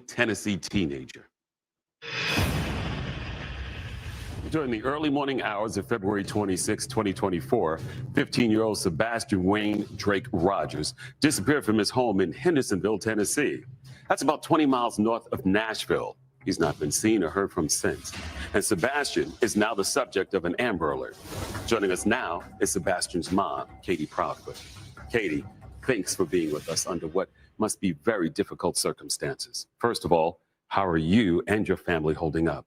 Tennessee teenager. During the early morning hours of February 26, 2024, 15-year-old Sebastian Wayne Drake Rogers disappeared from his home in Hendersonville, Tennessee. That's about 20 miles north of Nashville. He's not been seen or heard from since. And Sebastian is now the subject of an Amber Alert. Joining us now is Sebastian's mom, Katie Proudfoot. Katie, thanks for being with us under what must be very difficult circumstances. First of all, how are you and your family holding up?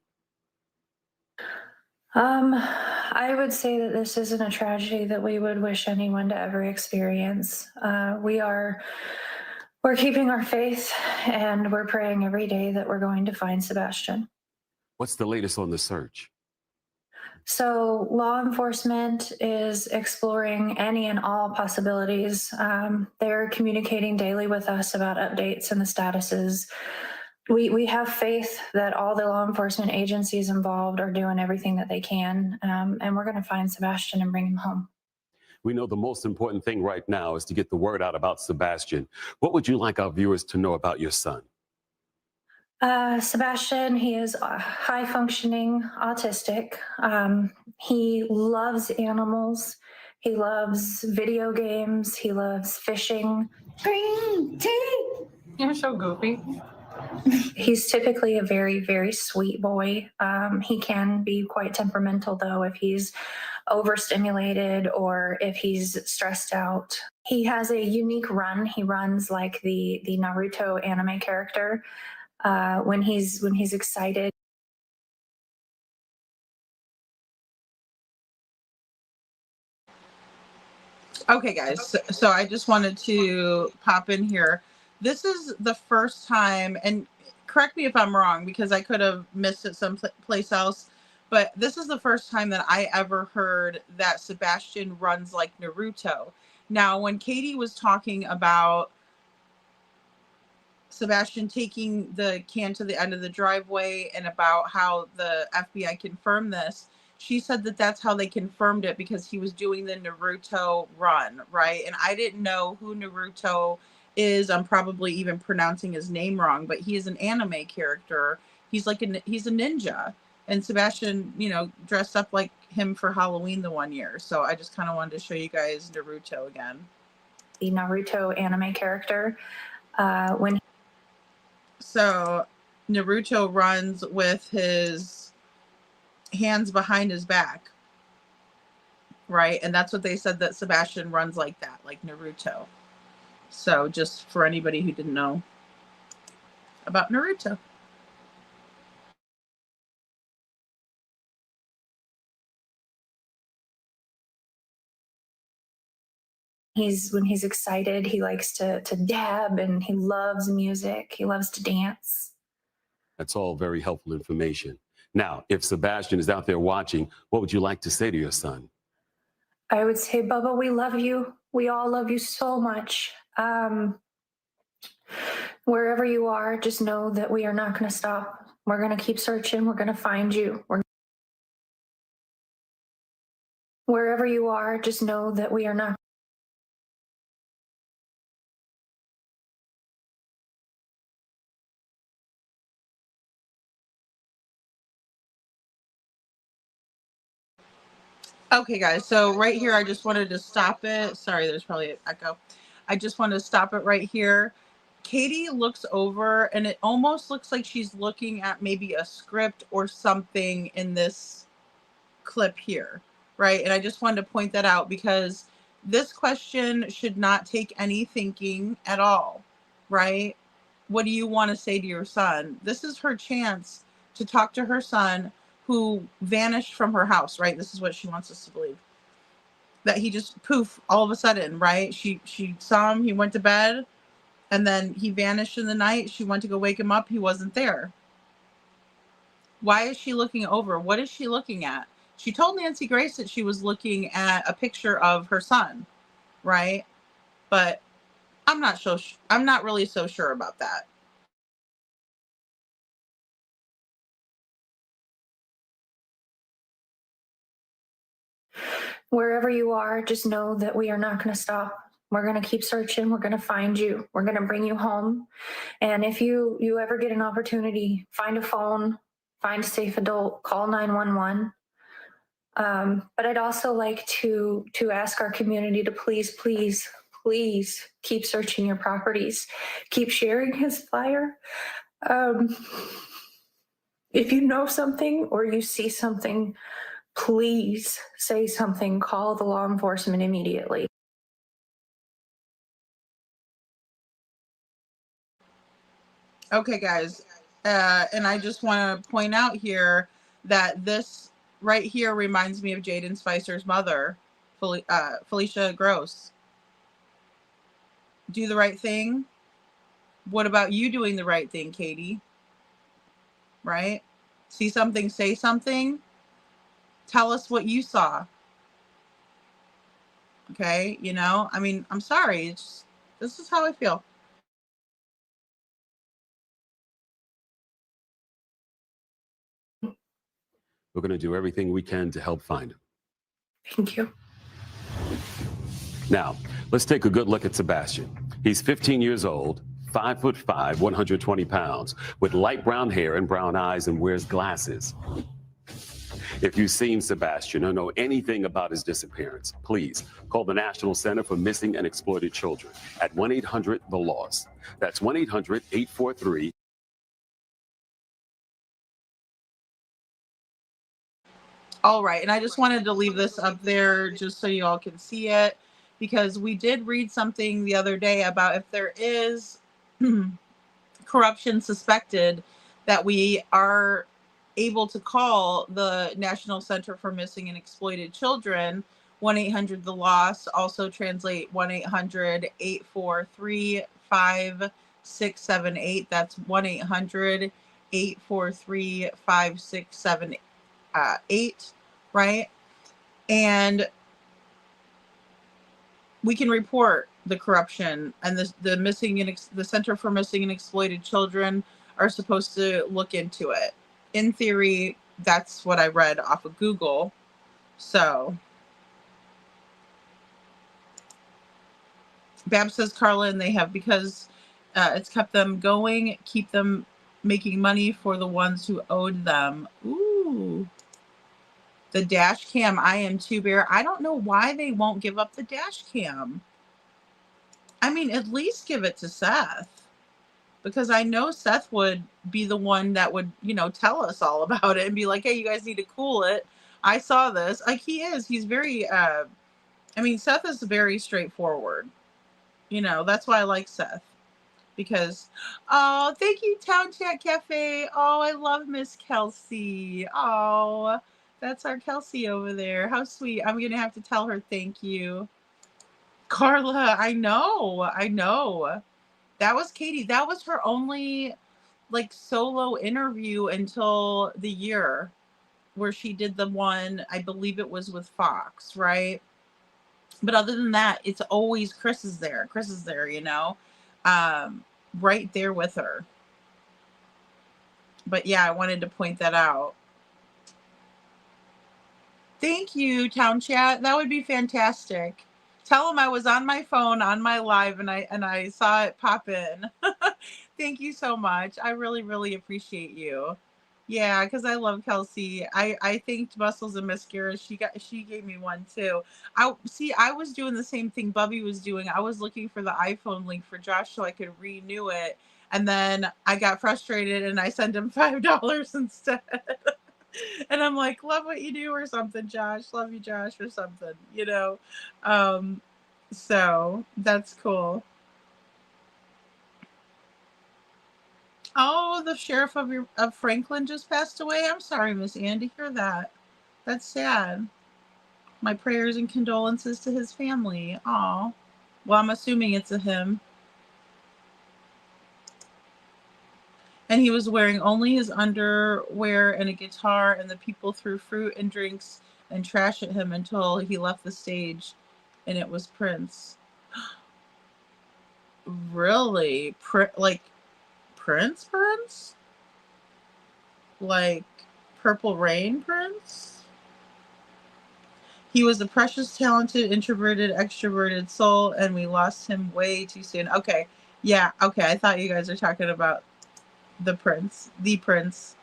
I would say that this isn't a tragedy that we would wish anyone to ever experience. We're keeping our faith and we're praying every day that we're going to find Sebastian. What's the latest on the search? So law enforcement is exploring any and all possibilities. They're communicating daily with us about updates and the statuses. We have faith that all the law enforcement agencies involved are doing everything that they can, and we're going to find Sebastian and bring him home. We know the most important thing right now is to get the word out about Sebastian. What would you like our viewers to know about your son? Sebastian, he is high-functioning autistic. He loves animals. He loves video games. He loves fishing. Green tea! You're so goofy. He's typically a very, very sweet boy. He can be quite temperamental, though, if he's overstimulated or if he's stressed out. He has a unique run. He runs like the Naruto anime character. When he's excited. Okay, guys. So I just wanted to pop in here. This is the first time, and correct me if I'm wrong, because I could have missed it someplace else, but this is the first time that I ever heard that Sebastian runs like Naruto. Now, when Katie was talking about Sebastian taking the can to the end of the driveway and about how the FBI confirmed this, she said that that's how they confirmed it, because he was doing the Naruto run, right? And I didn't know who Naruto is. I'm probably even pronouncing his name wrong, but he is an anime character. He's like he's a ninja, and Sebastian, you know, dressed up like him for Halloween the one year. So I just kind of wanted to show you guys Naruto again. The Naruto anime character, So Naruto runs with his hands behind his back, right? And that's what they said, that Sebastian runs like that, like Naruto. So just for anybody who didn't know about Naruto. when he's excited, he likes to dab, and he loves music. He loves to dance. That's all very helpful information. Now, if Sebastian is out there watching, what would you like to say to your son? I would say, Bubba, we love you. We all love you so much. Wherever you are, just know that we are not going to stop. We're going to keep searching. We're going to find you. Wherever you are, just know that we are not. Okay, guys, so right here, I just wanted to stop it. Sorry, there's probably an echo. I just want to stop it right here. Katie looks over, and it almost looks like she's looking at maybe a script or something in this clip here, right? And I just wanted to point that out, because this question should not take any thinking at all, right? What do you want to say to your son? This is her chance to talk to her son, who vanished from her house, right? This is what she wants us to believe. That he just poof all of a sudden, right? She saw him, he went to bed, and then he vanished in the night. She went to go wake him up, he wasn't there. Why is she looking over? What is she looking at? She told Nancy Grace that she was looking at a picture of her son, right? But I'm not really so sure about that. Wherever you are, just know that we are not going to stop. We're going to keep searching. We're going to find you. We're going to bring you home. And if you ever get an opportunity, find a phone, find a safe adult, call 911. But I'd also like to ask our community to please keep searching your properties. Keep sharing his flyer. If you know something or you see something, please say something. Call the law enforcement immediately. Okay, guys. And I just want to point out here that this right here reminds me of Jaden Spicer's mother, Felicia Gross. Do the right thing. What about you doing the right thing, Katie? Right? See something, say something. Tell us what you saw. Okay? You know, I mean, I'm sorry. This is how I feel. We're going to do everything we can to help find him. Thank you. Now, let's take a good look at Sebastian. He's 15 years old, 5'5", 120 pounds, with light brown hair and brown eyes, and wears glasses. If you've seen Sebastian or know anything about his disappearance, please call the National Center for Missing and Exploited Children at 1-800-THE-LOST. That's 1-800-843. All right, and I just wanted to leave this up there just so you all can see it, because we did read something the other day about if there is corruption suspected, that we are able to call the National Center for Missing and Exploited Children, 1-800-THE-LOST, also translate 1-800-843-5688. 5678. That's 1-800-843-5678, right? And we can report the corruption, and the missing and the Center for Missing and Exploited Children are supposed to look into it. In theory, that's what I read off of Google. So Bab says, Carla, and they have, because it's kept them going, keep them making money for the ones who owed them. Ooh. The dash cam. I am too, Bear. I don't know why they won't give up the dash cam. I mean, at least give it to Seth, because I know Seth would be the one that would, tell us all about it and be like, hey, you guys need to cool it. I saw this. Like, he's very, Seth is very straightforward. That's why I like Seth. Because, oh, thank you, Town Chat Cafe. Oh, I love Miss Kelsey. Oh, that's our Kelsey over there. How sweet. I'm going to have to tell her thank you. Carla, I know. That was Katie. That was her only, solo interview until the year where she did the one, I believe it was with Fox, right? But other than that, it's always Chris is there, right there with her. But yeah, I wanted to point that out. Thank you, Town Chat. That would be fantastic. Tell them I was on my phone on my live and I saw it pop in. Thank you so much. I really, really appreciate you. Yeah, because I love Kelsey. I thanked Muscles and Mascara. She gave me one too. I was doing the same thing Bubby was doing. I was looking for the iPhone link for Josh so I could renew it. And then I got frustrated and I sent him $5 instead. And I'm like, love what you do or something, Josh. Love you, Josh, or something, So that's cool. Oh, the sheriff of Franklin just passed away. I'm sorry, Miss Ann, to hear that. That's sad. My prayers and condolences to his family. Aw. Well, I'm assuming it's a him. And he was wearing only his underwear and a guitar, and the people threw fruit and drinks and trash at him until he left the stage, and it was Prince. Really? Prince? Like Purple Rain Prince? He was a precious, talented, introverted, extroverted soul, and we lost him way too soon. Okay. Yeah, okay. I thought you guys were talking about the Prince. The Prince.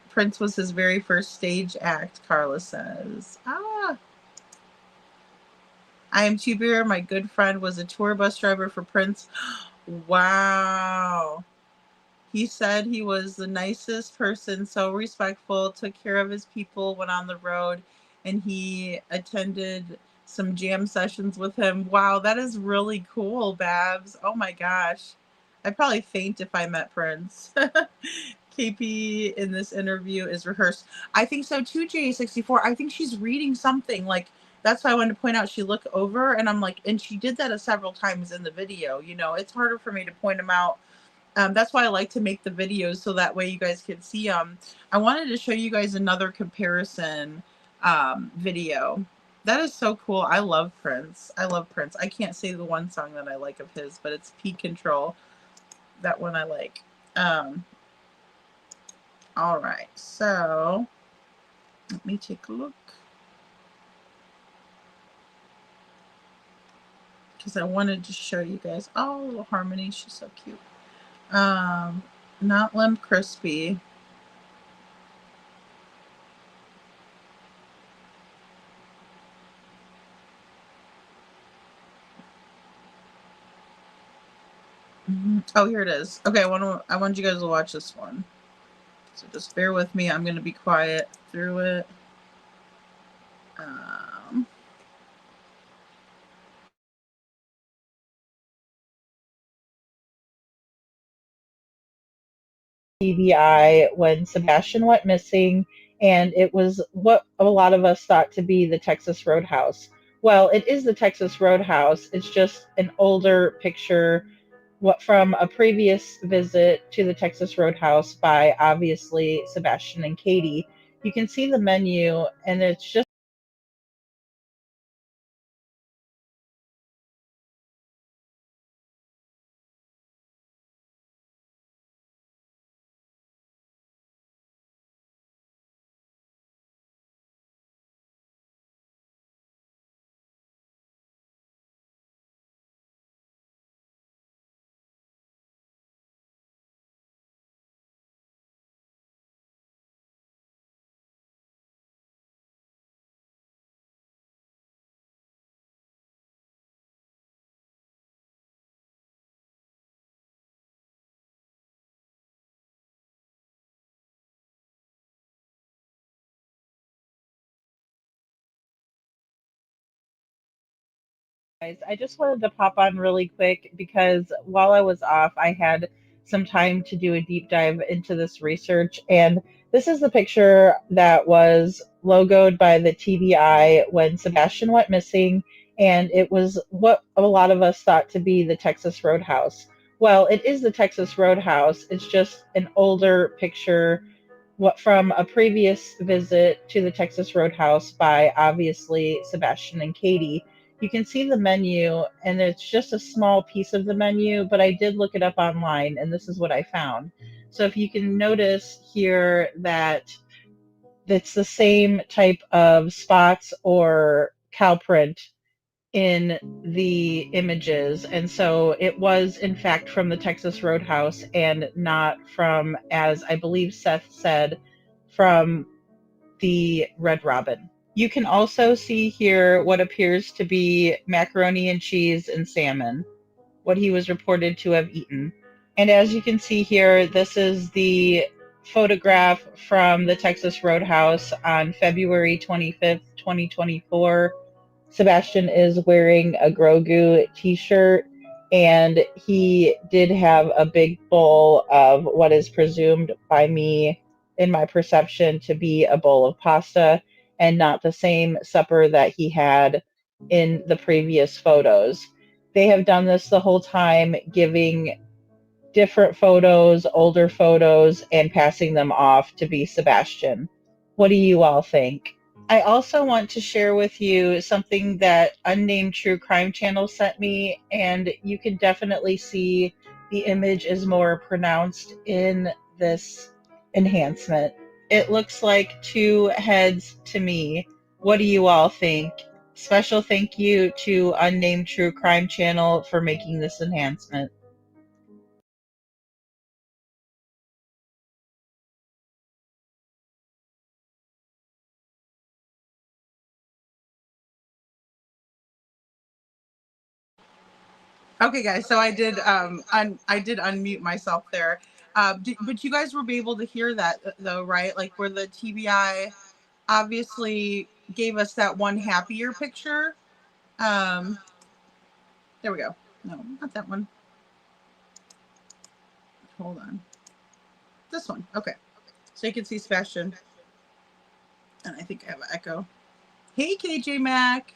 Prince was his very first stage act, Carla says. I am Tubeer. My good friend was a tour bus driver for Prince. Wow. He said he was the nicest person, so respectful, took care of his people, went on the road, and he attended some jam sessions with him. Wow, that is really cool, Babs. Oh my gosh. I'd probably faint if I met Prince. KP in this interview is rehearsed. I think so too, J64. I think she's reading something. That's why I wanted to point out she looked over, and I'm like, and she did that several times in the video. It's harder for me to point them out. That's why I like to make the videos so that way you guys can see them. I wanted to show you guys another comparison video. That is so cool. I love Prince. I can't say the one song that I like of his, but it's Peak Control. That one I like. All right, so let me take a look. Because I wanted to show you guys. Oh, little Harmony, she's so cute. Not Limp Crispy. Oh, here it is. Okay, I want you guys to watch this one. So just bear with me. I'm going to be quiet through it. TBI when Sebastian went missing, and it was what a lot of us thought to be the Texas Roadhouse. Well, it is the Texas Roadhouse. It's just an older picture what from a previous visit to the Texas Roadhouse by obviously Sebastian and Katie. You can see the menu, and it's just guys. I just wanted to pop on really quick because while I was off, I had some time to do a deep dive into this research. And this is the picture that was logoed by the TBI when Sebastian went missing. And it was what a lot of us thought to be the Texas Roadhouse. Well, it is the Texas Roadhouse. It's just an older picture what from a previous visit to the Texas Roadhouse by obviously Sebastian and Katie. You can see the menu, and it's just a small piece of the menu, but I did look it up online, and this is what I found. So if you can notice here that it's the same type of spots or cow print in the images. And so it was, in fact, from the Texas Roadhouse and not from, as I believe Seth said, from the Red Robin. You can also see here what appears to be macaroni and cheese and salmon, what he was reported to have eaten. And as you can see here, this is the photograph from the Texas Roadhouse on February 25th, 2024. Sebastian is wearing a Grogu t-shirt, and he did have a big bowl of what is presumed by me, in my perception, to be a bowl of pasta and not the same supper that he had in the previous photos. They have done this the whole time, giving different photos, older photos, and passing them off to be Sebastian. What do you all think? I also want to share with you something that Unnamed True Crime Channel sent me, and you can definitely see the image is more pronounced in this enhancement. It looks like two heads to me. What do you all think? Special thank you to Unnamed True Crime Channel for making this enhancement. Okay, guys. So I did I did unmute myself there. But you guys were able to hear that though, right? Like where the TBI obviously gave us that one happier picture. There we go. No, not that one. Hold on. This one. Okay. So you can see Sebastian. And I think I have an echo. Hey, KJ Mac.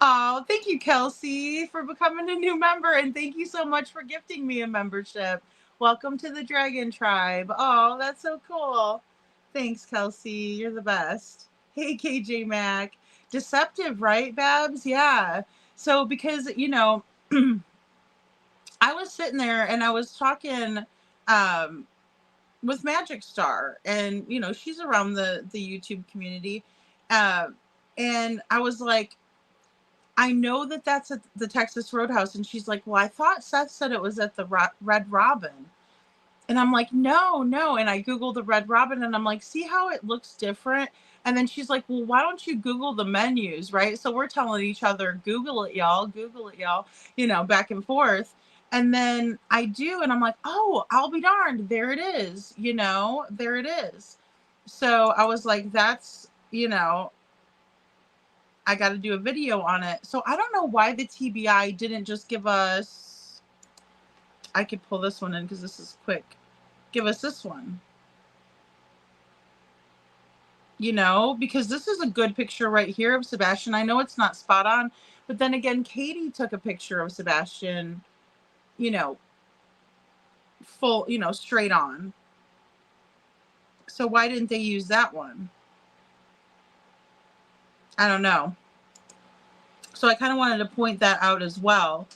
Oh, thank you, Kelsey, for becoming a new member. And thank you so much for gifting me a membership. Welcome to the Dragon Tribe. Oh, that's so cool. Thanks, Kelsey. You're the best. Hey, KJ Mac. Deceptive, right, Babs? Yeah. So, because, you know, I was sitting there and I was talking with Magic Star, and, you know, she's around the YouTube community. And I was like, I know that that's at the Texas Roadhouse. And she's like, well, I thought Seth said it was at the Red Robin. And I'm like, no. And I Googled the Red Robin, and I'm like, see how it looks different? And then she's like, well, why don't you Google the menus, right? So we're telling each other, Google it, y'all, you know, back and forth. And then I do, and I'm like, oh, I'll be darned. There it is. You know, there it is. So I was like, that's, you know, I got to do a video on it. So I don't know why the TBI didn't just give us, I could pull this one in because this is quick. Give us this one. You know, because this is a good picture right here of Sebastian. I know it's not spot on, but then again, Katie took a picture of Sebastian, you know, full, you know, straight on. So why didn't they use that one? I don't know. So I kind of wanted to point that out as well,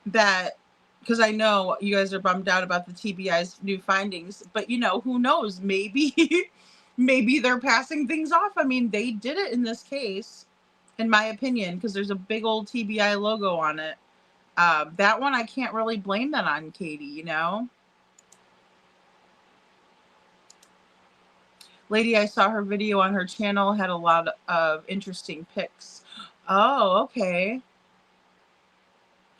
that because I know you guys are bummed out about the TBI's new findings, but you know, who knows? Maybe, maybe they're passing things off. I mean, they did it in this case, in my opinion, because there's a big old TBI logo on it. That one, I can't really blame that on Katie, you know? Lady, I saw her video on her channel, had a lot of interesting pics. Oh, okay.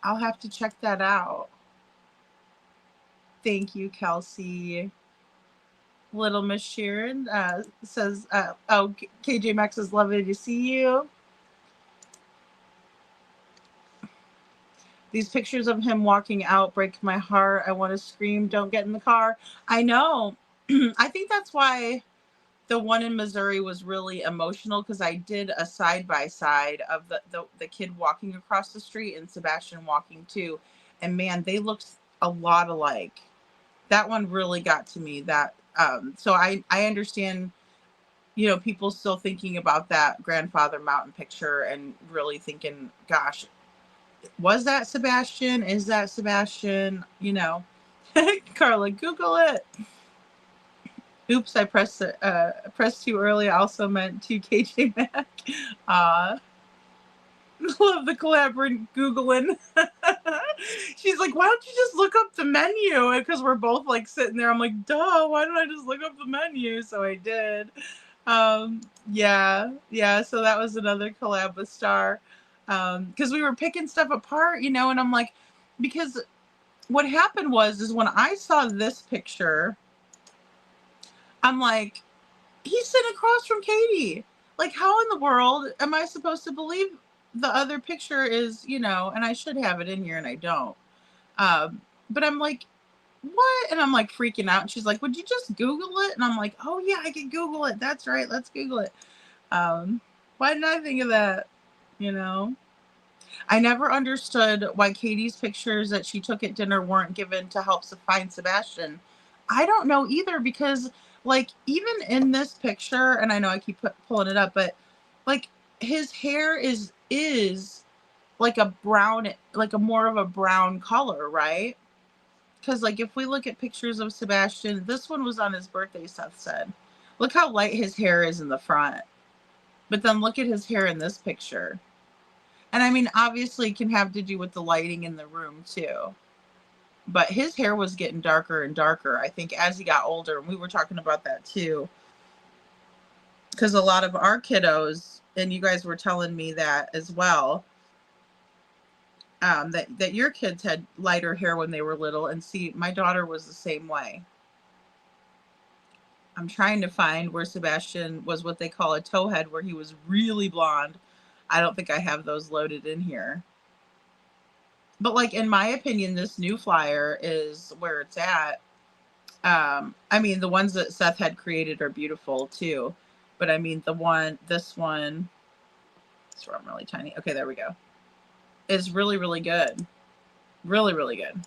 I'll have to check that out. Thank you, Kelsey. Little Miss Sharon says, oh, KJ Max is lovely to see you. These pictures of him walking out break my heart. I want to scream, don't get in the car. I know. I think that's why the one in Missouri was really emotional, because I did a side-by-side of the kid walking across the street and Sebastian walking too. And man, they looked a lot alike. That one really got to me. That so I understand, you know, people still thinking about that grandfather mountain picture and really thinking, gosh, was that Sebastian? Is that Sebastian? You know, Carla, Google it. Oops, I pressed too early. I also meant to KJ Mac. Love the collaborating Googling. She's like, why don't you just look up the menu? Because we're both like sitting there. I'm like, duh, why don't I just look up the menu? So I did. Yeah. So that was another collab with Star. Because we were picking stuff apart, you know, and I'm like, because what happened is when I saw this picture, I'm like, he's sitting across from Katie. Like, how in the world am I supposed to believe the other picture is, you know, and I should have it in here and I don't. But I'm like, what? And I'm like freaking out. And she's like, would you just Google it? And I'm like, oh yeah, I can Google it. That's right. Let's Google it. Why didn't I think of that? You know, I never understood why Katie's pictures that she took at dinner weren't given to help find Sebastian. I don't know either, because like even in this picture, and I know I keep pulling it up, but like his hair is like a brown, like a more of a brown color, right? Because like if we look at pictures of Sebastian, this one was on his birthday, Seth said. Look how light his hair is in the front. But then look at his hair in this picture. And I mean, obviously it can have to do with the lighting in the room too. But his hair was getting darker and darker, I think, as he got older. And we were talking about that too. Because a lot of our kiddos, and you guys were telling me that as well, that your kids had lighter hair when they were little. And see, my daughter was the same way. I'm trying to find where Sebastian was what they call a towhead, where he was really blonde. I don't think I have those loaded in here. But like, in my opinion, this new flyer is where it's at. I mean, the ones that Seth had created are beautiful too. But I mean, this one, sorry, I'm really tiny. Okay, there we go. Is really, really good. Really, really good.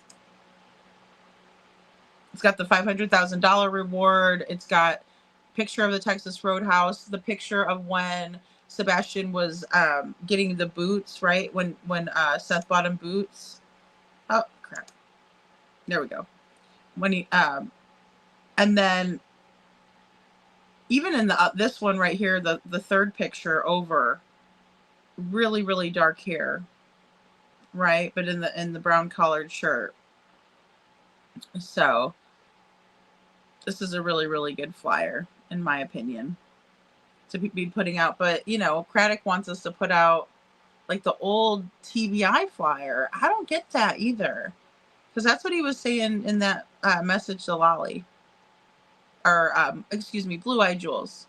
It's got the $500,000 reward. It's got picture of the Texas Roadhouse, the picture of when Sebastian was getting the boots, right? When Seth bought him boots. Oh crap! There we go. When he and then even in the this one right here, the third picture over, really, really dark hair, right? But in the brown collared shirt. So this is a really, really good flyer, in my opinion, to be putting out. But, you know, Craddock wants us to put out, like, the old TBI flyer. I don't get that either. Because that's what he was saying in that message to Lolly. Or, excuse me, Blue Eye Jules.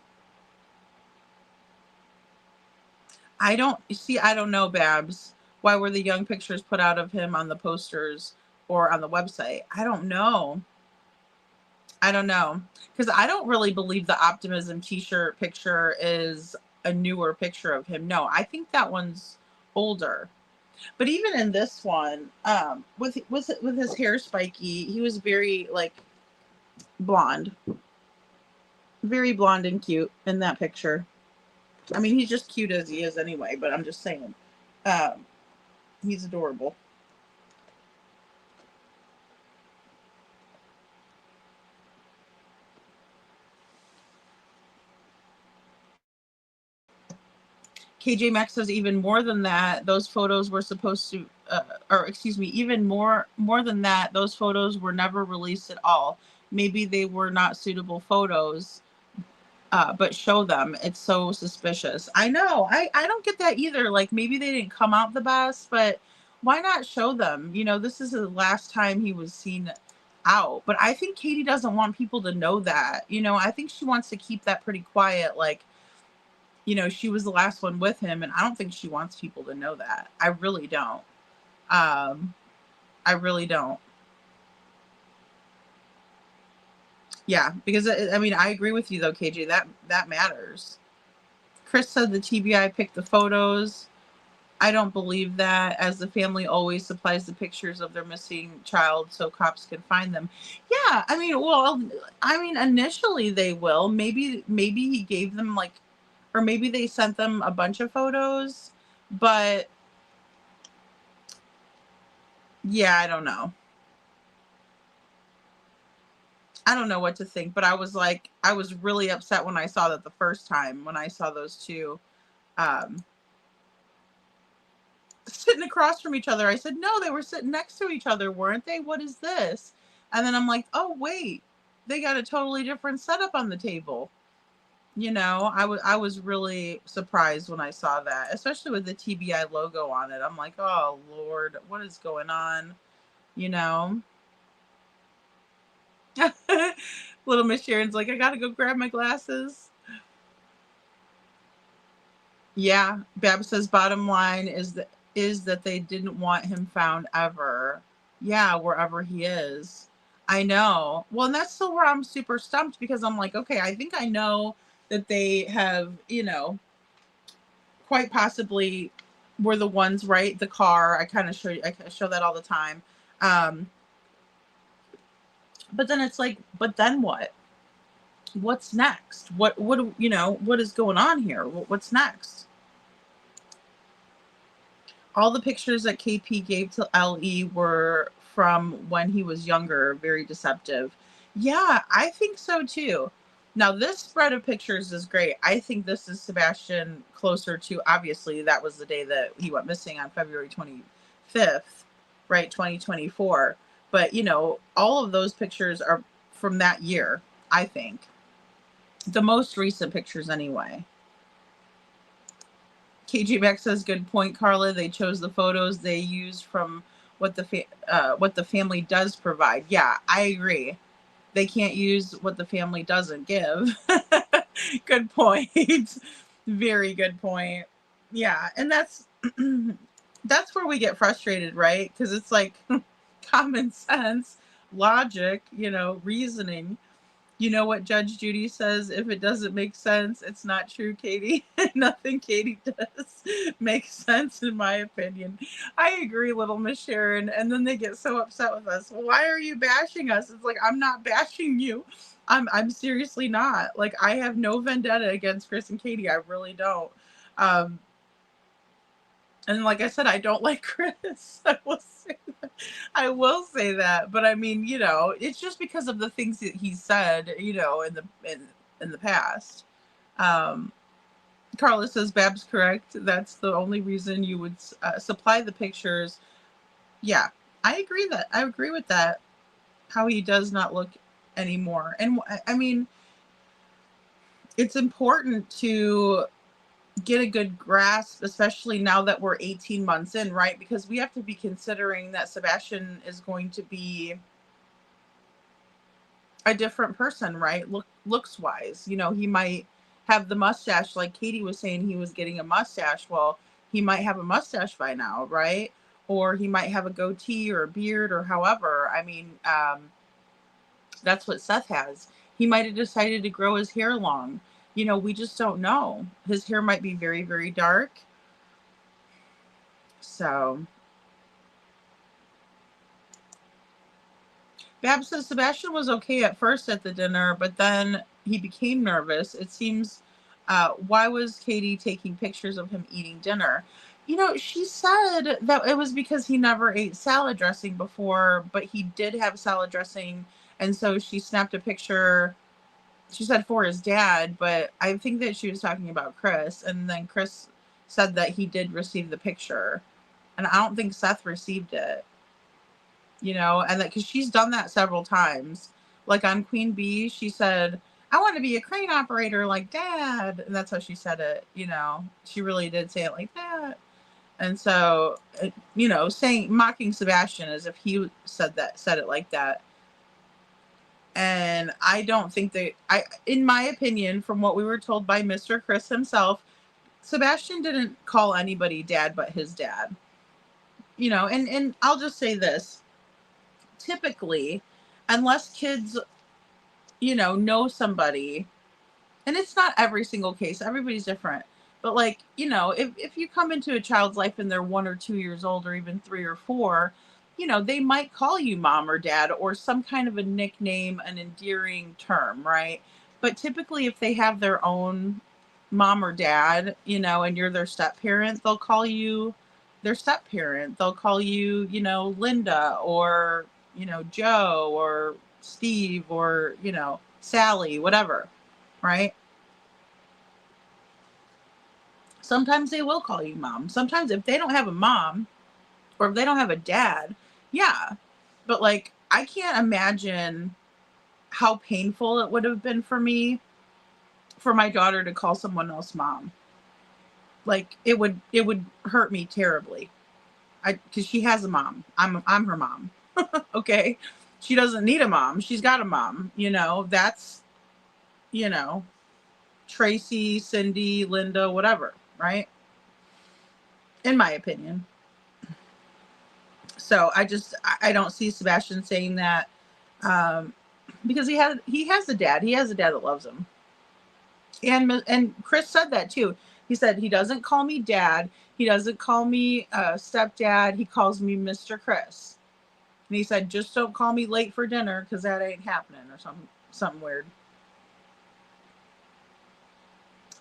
I don't know, Babs. Why were the young pictures put out of him on the posters or on the website? I don't know. Because I don't really believe the Optimism t-shirt picture is a newer picture of him. No, I think that one's older. But even in this one, with his hair spiky, he was very like blonde, very blonde and cute in that picture. I mean, he's just cute as he is anyway. But I'm just saying, he's adorable. KJ Maxx says even more than that, those photos were supposed to, or excuse me, even more than that, those photos were never released at all. Maybe they were not suitable photos, but show them. It's so suspicious. I know. I don't get that either. Like maybe they didn't come out the best, but why not show them? You know, this is the last time he was seen out. But I think Katie doesn't want people to know that. You know, I think she wants to keep that pretty quiet. Like, you know, she was the last one with him, and I don't think she wants people to know that. I really don't. I really don't. Yeah, because I mean, I agree with you though, KJ. That matters. Chris said the TBI picked the photos. I don't believe that, as the family always supplies the pictures of their missing child so cops can find them. Yeah, I mean, well, I mean, initially they will. Maybe he gave them like, or maybe they sent them a bunch of photos, but yeah, I don't know. I don't know what to think, but I was really upset when I saw that the first time, when I saw those two sitting across from each other. I said, no, they were sitting next to each other, weren't they? What is this? And then I'm like, oh, wait, they got a totally different setup on the table. You know, I was really surprised when I saw that, especially with the TBI logo on it. I'm like, oh, Lord, what is going on? You know? Little Miss Sharon's like, I got to go grab my glasses. Yeah, Bab says bottom line is that they didn't want him found ever. Yeah, wherever he is. I know. Well, and that's still where I'm super stumped, because I'm like, okay, I think I know that they have, you know, quite possibly were the ones, right? The car. I show that all the time. But then it's like, but then what? What's next? What you know, what is going on here? What's next? All the pictures that KP gave to LE were from when he was younger, very deceptive. Yeah, I think so too. Now, this spread of pictures is great. I think this is Sebastian closer to, obviously, that was the day that he went missing on February 25th, right, 2024. But, you know, all of those pictures are from that year, I think. The most recent pictures, anyway. KG Beck says, good point, Carla. They chose the photos they used from what the family does provide. Yeah, I agree. They can't use what the family doesn't give. Good point. Very good point. Yeah, and that's where we get frustrated, right? Because it's like common sense, logic, you know, reasoning. You know what Judge Judy says? If it doesn't make sense, it's not true, Katie. Nothing Katie does makes sense, in my opinion. I agree, Little Miss Sharon. And then they get so upset with us. Why are you bashing us? It's like, I'm not bashing you. I'm seriously not. Like, I have no vendetta against Chris and Katie. I really don't. And like I said, I don't like Chris. I will say that. But I mean, you know, it's just because of the things that he said, you know, in the past. Carla says Bab's correct. That's the only reason you would supply the pictures. Yeah, I agree with that. How he does not look anymore. And I mean, it's important to get a good grasp, especially now that we're 18 months in, right? Because we have to be considering that Sebastian is going to be a different person, right? Looks wise, you know, he might have the mustache, like Katie was saying, he was getting a mustache. Well, he might have a mustache by now, right? Or he might have a goatee or a beard, or however. I mean, that's what Seth has. He might have decided to grow his hair long. You know, we just don't know. His hair might be very, very dark. So Babs says Sebastian was okay at first at the dinner, but then he became nervous. It seems, why was Katie taking pictures of him eating dinner? You know, she said that it was because he never ate salad dressing before, but he did have salad dressing. And so she snapped a picture, she said for his dad, but I think that she was talking about Chris. And then Chris said that he did receive the picture. And I don't think Seth received it. You know, and that because she's done that several times. Like on Queen Bee, she said, I want to be a crane operator like Dad. And that's how she said it. You know, she really did say it like that. And so, you know, mocking Sebastian as if he said it like that. And I don't think in my opinion, from what we were told by Mr. Chris himself, Sebastian didn't call anybody dad but his dad. You know, and I'll just say this. Typically, unless kids, you know somebody, and it's not every single case, everybody's different, but like, you know, if you come into a child's life and they're 1 or 2 years old or even 3 or 4, you know, they might call you mom or dad or some kind of a nickname, an endearing term, right? But typically if they have their own mom or dad, you know, and you're their step parent, they'll call you their step parent. They'll call you, you know, Linda or, you know, Joe or Steve or, you know, Sally, whatever, right? Sometimes they will call you mom. Sometimes if they don't have a mom or if they don't have a dad, yeah. But like, I can't imagine how painful it would have been for me for my daughter to call someone else mom. Like it would hurt me terribly. Because she has a mom. I'm her mom. Okay. She doesn't need a mom. She's got a mom. You know, that's, you know, Tracy, Cindy, Linda, whatever, right? In my opinion. So I don't see Sebastian saying that because he has a dad. He has a dad that loves him. And Chris said that too. He said he doesn't call me dad. He doesn't call me stepdad. He calls me Mr. Chris. And he said, just don't call me late for dinner because that ain't happening or something weird.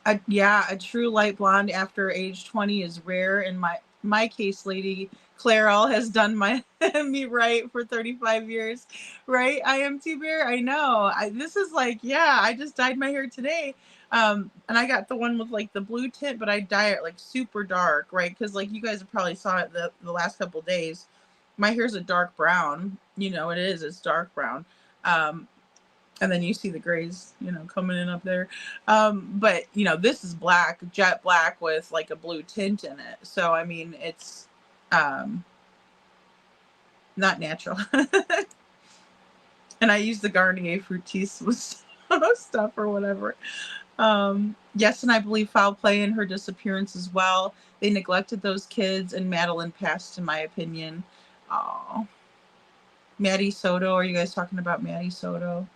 A true light blonde after age 20 is rare. In my case, Lady Clairol has done me right for 35 years. Right? I am T-Bear. I know. This is like, yeah, I just dyed my hair today. And I got the one with like the blue tint, but I dye it like super dark, right? Because like you guys have probably saw it the last couple of days. My hair's a dark brown. You know, it's dark brown. And then you see the grays, you know, coming in up there. But, you know, this is black, jet black with like a blue tint in it. So, I mean, it's not natural. And I use the Garnier Fructis stuff or whatever. Yes, and I believe foul play in her disappearance as well. They neglected those kids and Madeline passed, in my opinion. Oh, Maddie Soto. Are you guys talking about Maddie Soto?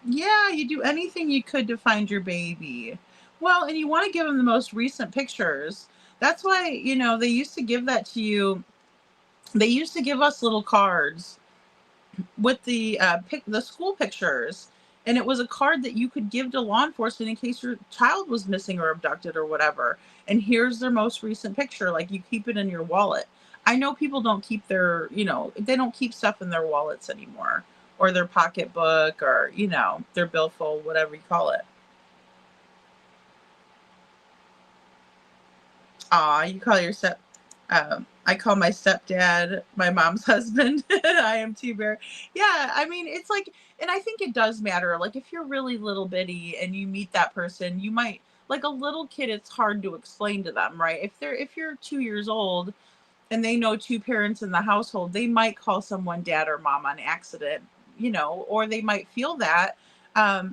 Yeah, you do anything you could to find your baby. Well, and you want to give them the most recent pictures. That's why, you know, they used to give that to you. They used to give us little cards with the school pictures. And it was a card that you could give to law enforcement in case your child was missing or abducted or whatever. And here's their most recent picture. Like, you keep it in your wallet. I know people don't keep their, you know, they don't keep stuff in their wallets anymore or their pocketbook or, you know, their billfold, whatever you call it. You call your I call my stepdad my mom's husband. I am T-Bear. Yeah, I mean, it's like, and I think it does matter. Like, if you're really little bitty and you meet that person, you might, like a little kid, it's hard to explain to them, right? If you're 2 years old and they know 2 parents in the household, they might call someone dad or mom on accident, you know, or they might feel that,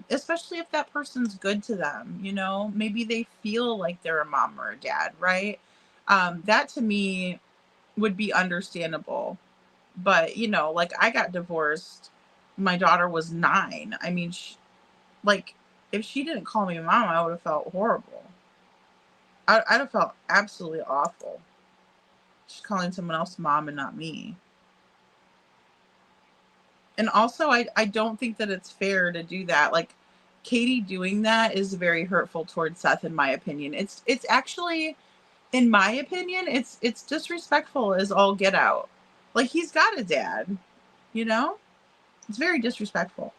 especially if that person's good to them, you know, maybe they feel like they're a mom or a dad, right? That to me would be understandable. But, you know, like I got divorced. My daughter was 9. I mean, like If she didn't call me mom, I would have felt horrible. I'd have felt absolutely awful. She's calling someone else mom and not me. And also, I don't think that it's fair to do that. Like, Katie doing that is very hurtful towards Seth, in my opinion. It's actually, in my opinion, it's disrespectful as all get out. Like, he's got a dad, you know? It's very disrespectful.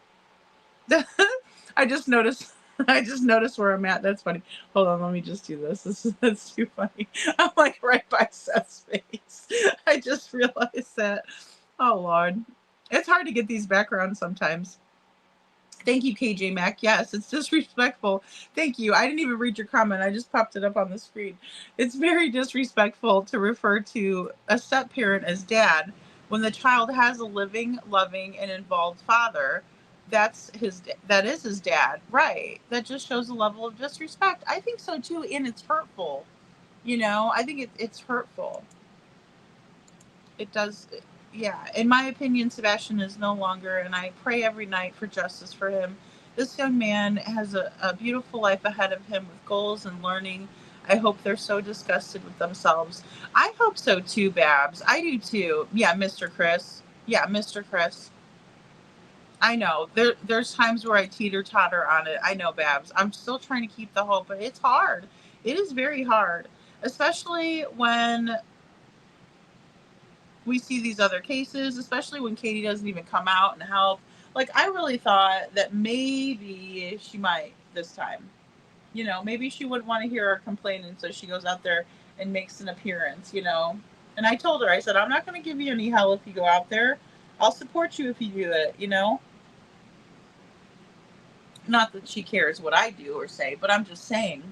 I just noticed where I'm at. That's funny. Hold on, let me just do this. That's too funny. I'm like right by Seth's face. I just realized that. Oh Lord. It's hard to get these backgrounds sometimes. Thank you, KJ Mac. Yes, it's disrespectful. Thank you. I didn't even read your comment. I just popped it up on the screen. It's very disrespectful to refer to a step-parent as dad when the child has a living, loving, and involved father. That is his dad. Right. That just shows a level of disrespect. I think so too, and it's hurtful. You know, I think it's hurtful. It does. Yeah, in my opinion, Sebastian is no longer, and I pray every night for justice for him. This young man has a beautiful life ahead of him with goals and learning. I hope they're so disgusted with themselves. I hope so too, Babs. I do too. Yeah, Mr. Chris. Yeah, Mr. Chris. I know. There's times where I teeter-totter on it. I know, Babs. I'm still trying to keep the hope, but it's hard. It is very hard, especially when we see these other cases, especially when Katie doesn't even come out and help. Like, I really thought that maybe she might this time. You know, maybe she wouldn't want to hear her complain, and so she goes out there and makes an appearance, you know. And I told her, I said, I'm not going to give you any hell if you go out there. I'll support you if you do it, you know. Not that she cares what I do or say, but I'm just saying.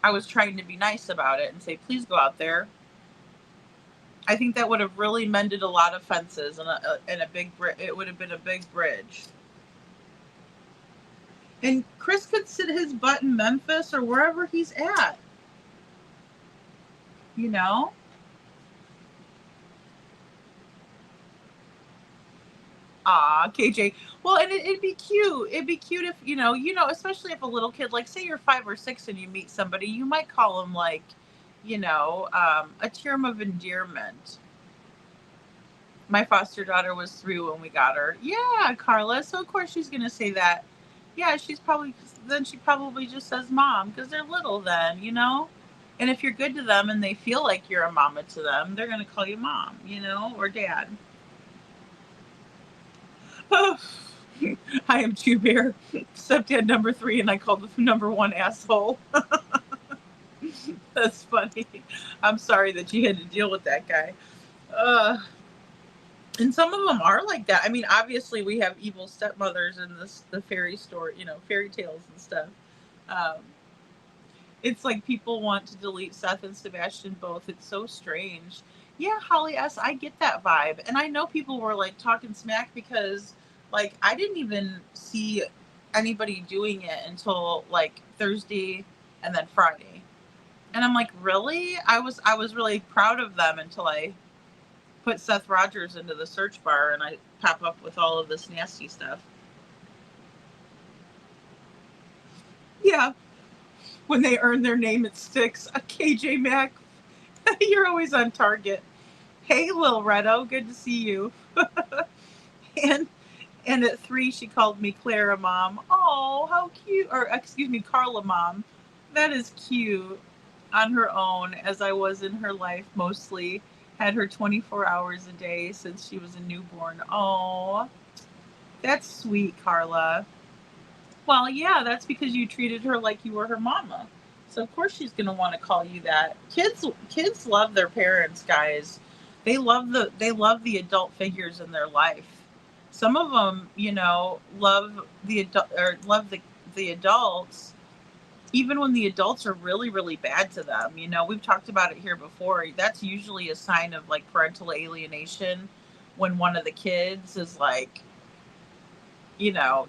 I was trying to be nice about it and say, please go out there. I think that would have really mended a lot of fences and it would have been a big bridge. And Chris could sit his butt in Memphis or wherever he's at. You know? KJ. Well, and it'd be cute. It'd be cute if, you know, especially if a little kid, like say you're 5 or 6 and you meet somebody, you might call them like, you know, a term of endearment. My foster daughter was 3 when we got her. Yeah, Carla. So of course she's going to say that. Yeah, she probably just says mom because they're little then, you know? And if you're good to them and they feel like you're a mama to them, they're going to call you mom, you know, or dad. Oh, I am Chew Bear, stepdad number 3, and I called the number 1 asshole. That's funny. I'm sorry that you had to deal with that guy. And some of them are like that. I mean, obviously we have evil stepmothers in the fairy story, you know, fairy tales and stuff. It's like people want to delete Seth and Sebastian both. It's so strange. Yeah, Holly S., I get that vibe. And I know people were like talking smack because like I didn't even see anybody doing it until like Thursday and then Friday. And I'm like, really? I was really proud of them until I put Seth Rogers into the search bar and I pop up with all of this nasty stuff. Yeah. When they earn their name, it sticks. KJ Mac, you're always on target. Hey, Lil Redo, good to see you. And at 3, she called me Clara Mom. Oh, how cute. Or, excuse me, Carla Mom. That is cute. On her own, as I was in her life mostly. Had her 24 hours a day since she was a newborn. Oh, that's sweet, Carla. Well, yeah, that's because you treated her like you were her mama. So of course she's gonna want to call you that. Kids love their parents, guys. They love the adult figures in their life. Some of them, you know, love the adults, even when the adults are really, really bad to them. You know, we've talked about it here before. That's usually a sign of like parental alienation when one of the kids is like, you know,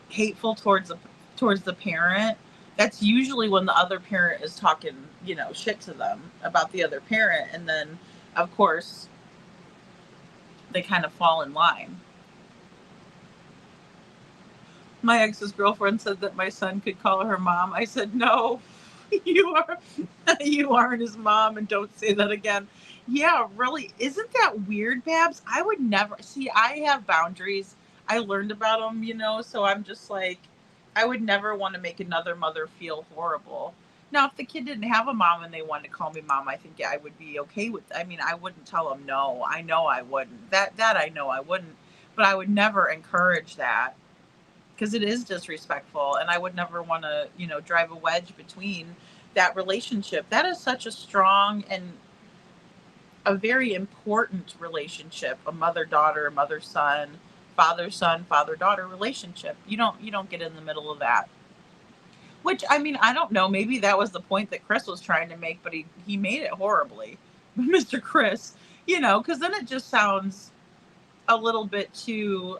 hateful towards the parent. That's usually when the other parent is talking, you know, shit to them about the other parent. And then, of course, they kind of fall in line. My ex's girlfriend said that my son could call her mom. I said, no, you aren't his mom, and don't say that again. Yeah, really. Isn't that weird, Babs? I would never see. I have boundaries. I learned about them, so I'm just like, I would never want to make another mother feel horrible. Now, if the kid didn't have a mom and they wanted to call me mom, I think I would be okay with. I mean, I wouldn't tell them no. I know I wouldn't. That I know I wouldn't. But I would never encourage that, because it is disrespectful, and I would never want to, drive a wedge between that relationship. That is such a strong and a very important relationship, a mother-daughter, mother-son, father-son, father-daughter relationship. You don't get in the middle of that. Which, I mean, I don't know, maybe that was the point that Chris was trying to make, but he made it horribly. Mr. Chris, because then it just sounds a little bit too,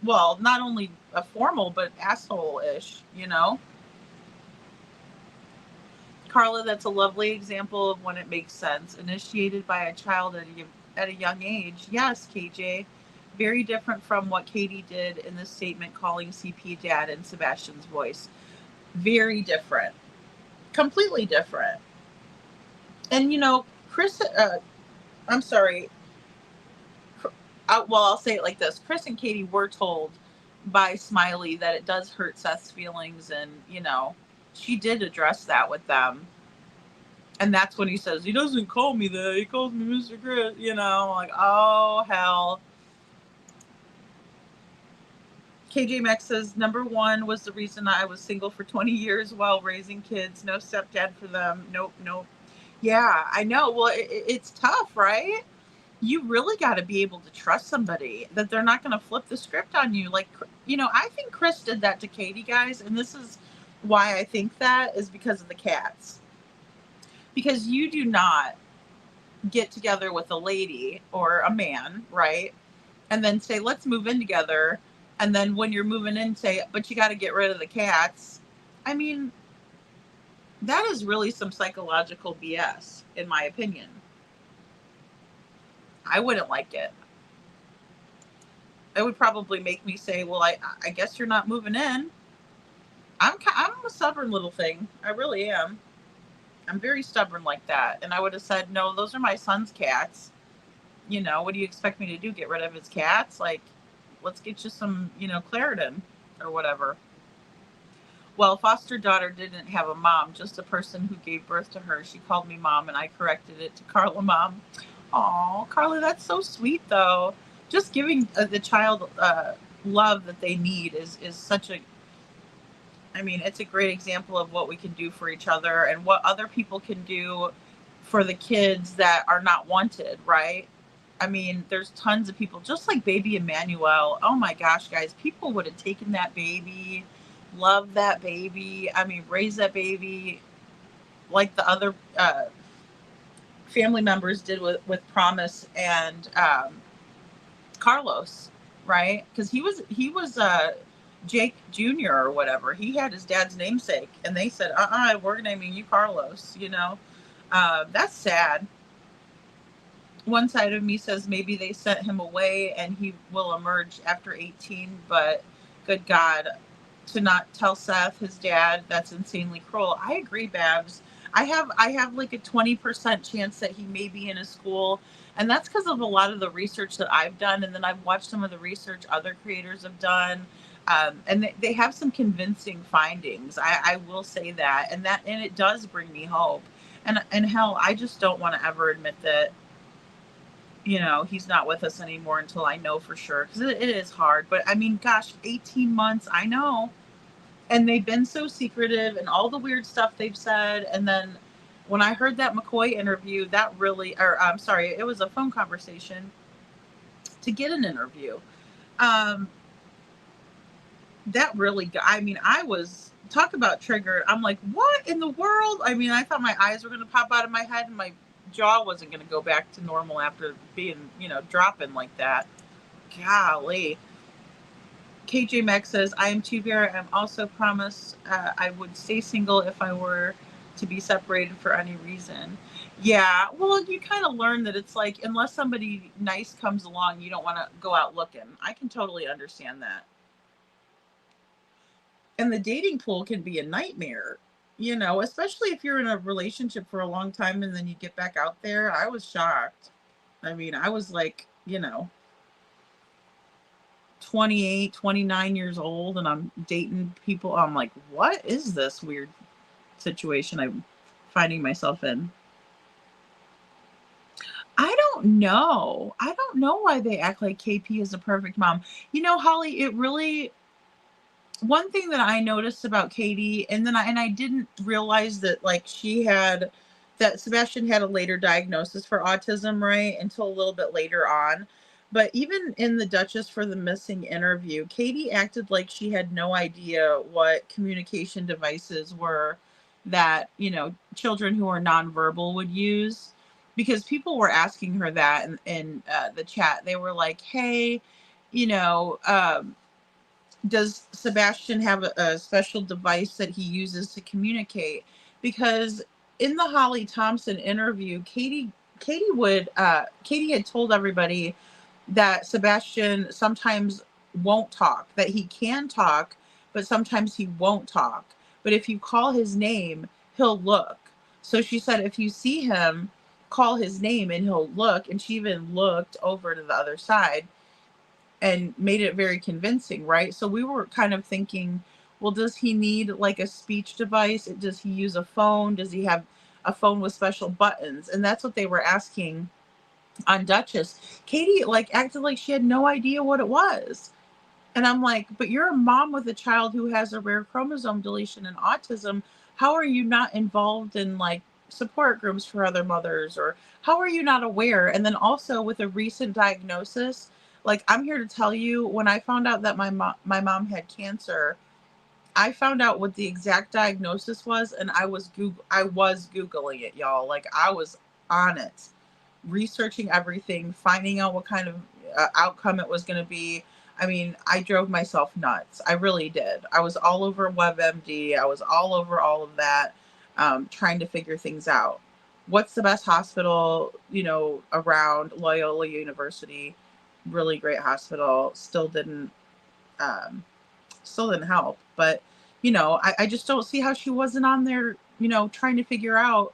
well, not only a formal, but asshole-ish, Carla, that's a lovely example of when it makes sense. Initiated by a child at a young age. Yes, KJ. Very different from what Katie did in this statement calling CP dad in Sebastian's voice. Very different. Completely different. And, Chris, I'm sorry. Well, I'll say it like this. Chris and Katie were told by Smiley that it does hurt Seth's feelings, and, she did address that with them. And that's when he says, he doesn't call me that. He calls me Mr. Chris, like, oh, hell. KJ Max says, number one was the reason I was single for 20 years while raising kids. No stepdad for them. Nope. Yeah, I know. Well, it's tough, right? You really got to be able to trust somebody that they're not going to flip the script on you. Like, I think Chris did that to Katie, guys. And this is why I think that is because of the cats. Because you do not get together with a lady or a man, right? And then say, let's move in together. And then when you're moving in, say, but you got to get rid of the cats. I mean, that is really some psychological BS, in my opinion. I wouldn't like it. It would probably make me say, well, I guess you're not moving in. I'm a stubborn little thing. I really am. I'm very stubborn like that. And I would have said, no, those are my son's cats. What do you expect me to do? Get rid of his cats? Like, let's get you some, Claritin or whatever. Well, foster daughter didn't have a mom, just a person who gave birth to her. She called me mom, and I corrected it to Carla mom. Oh, Carla, that's so sweet, though. Just giving the child love that they need is such a, I mean, it's a great example of what we can do for each other and what other people can do for the kids that are not wanted, right? I mean, there's tons of people, just like baby Emmanuel. Oh my gosh, guys, people would have taken that baby, loved that baby. I mean, raised that baby like the other family members did with Promise and Carlos, right? Because he was Jake Jr. or whatever. He had his dad's namesake, and they said, we're naming you Carlos, that's sad. One side of me says maybe they sent him away and he will emerge after 18, but good God, to not tell Seth, his dad, that's insanely cruel. I agree, Babs. I have like a 20% chance that he may be in a school, and that's because of a lot of the research that I've done, and then I've watched some of the research other creators have done, and they have some convincing findings. I will say that, and it does bring me hope. And hell, I just don't want to ever admit that, he's not with us anymore until I know for sure, because it is hard. But I mean, gosh, 18 months, I know. And they've been so secretive and all the weird stuff they've said. And then when I heard that McCoy interview, that really, it was a phone conversation to get an interview. That really, I was, talk about triggered. I'm like, what in the world? I mean, I thought my eyes were going to pop out of my head and my jaw wasn't going to go back to normal after being, dropping like that. Golly. KJ Max says, I am too Vera. I'm also promised I would stay single if I were to be separated for any reason. Yeah, well, you kind of learn that it's like, unless somebody nice comes along, you don't want to go out looking. I can totally understand that. And the dating pool can be a nightmare, especially if you're in a relationship for a long time and then you get back out there. I was shocked. I mean, I was like, 28, 29 years old, and I'm dating people. I'm like, what is this weird situation I'm finding myself in? I don't know. I don't know why they act like KP is a perfect mom. Holly, it really, one thing that I noticed about Katie, and I didn't realize that that Sebastian had a later diagnosis for autism, right? Until a little bit later on. But even in the Duchess for the Missing interview, Katie acted like she had no idea what communication devices were that, children who are nonverbal would use. Because people were asking her that in the chat. They were like, hey, does Sebastian have a special device that he uses to communicate? Because in the Holly Thompson interview, Katie had told everybody that Sebastian sometimes won't talk, that he can talk, but sometimes he won't talk. But if you call his name, he'll look. So she said, if you see him, call his name and he'll look. And she even looked over to the other side and made it very convincing, right? So we were kind of thinking, well, does he need like a speech device? Does he use a phone? Does he have a phone with special buttons? And that's what they were asking on Duchess. Katie acted like she had no idea what it was. And I'm like, but you're a mom with a child who has a rare chromosome deletion and autism. How are you not involved in support groups for other mothers? Or how are you not aware? And then also with a recent diagnosis, I'm here to tell you, when I found out that my mom had cancer, I found out what the exact diagnosis was, and I was Googling it, y'all. I was on it, researching everything, finding out what kind of outcome it was going to be. I mean, I drove myself nuts. I really did. I was all over WebMD. I was all over all of that, trying to figure things out. What's the best hospital, around? Loyola University, really great hospital. Still didn't help. But, I just don't see how she wasn't on there, trying to figure out,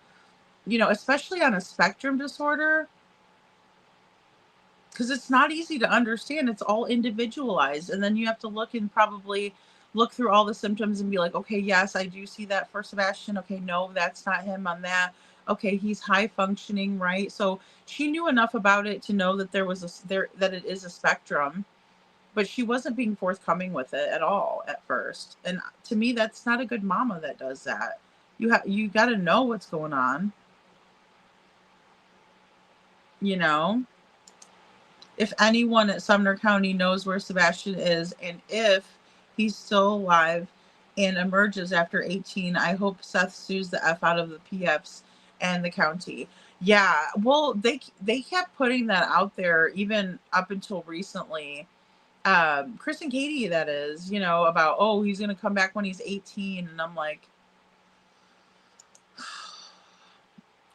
especially on a spectrum disorder, because it's not easy to understand. It's all individualized. And then you have to probably look through all the symptoms and be like, okay, yes, I do see that for Sebastian. Okay, no, that's not him on that. Okay, he's high functioning, right? So she knew enough about it to know that that it is a spectrum, but she wasn't being forthcoming with it at all at first. And to me, that's not a good mama that does that. You got to know what's going on. If anyone at Sumner County knows where Sebastian is and if he's still alive and emerges after 18, I hope Seth sues the F out of the PFs and the county. Yeah, well, they kept putting that out there even up until recently. Chris and Katie, that is, about, oh, he's going to come back when he's 18. And I'm like,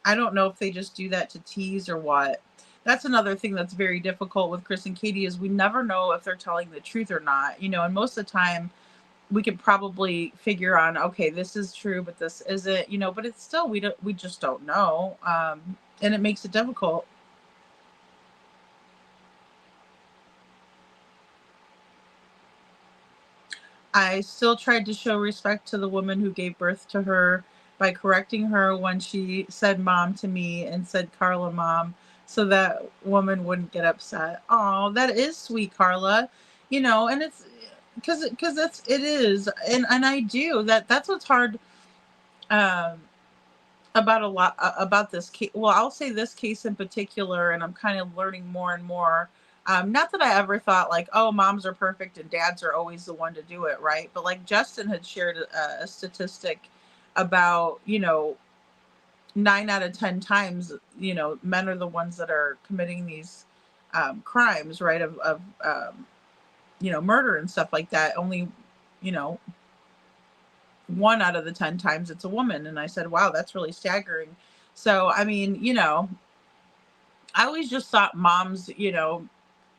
I don't know if they just do that to tease or what. That's another thing that's very difficult with Chris and Katie is we never know if they're telling the truth or not, and most of the time we could probably figure on, okay, this is true, but this isn't, but it's still, we just don't know. And it makes it difficult. I still tried to show respect to the woman who gave birth to her by correcting her when she said mom to me and said Carla mom, so that woman wouldn't get upset. Oh, that is sweet, Carla. And it's because it is. And I do that's what's hard about this case. Well, I'll say this case in particular, and I'm kind of learning more and more. Not that I ever thought oh, moms are perfect and dads are always the one to do it, right? But Justin had shared a statistic about, 9 out of 10 times, men are the ones that are committing these crimes, right? Of murder and stuff like that. Only, 1 out of the 10 times it's a woman. And I said, wow, that's really staggering. So, I mean, I always just thought moms,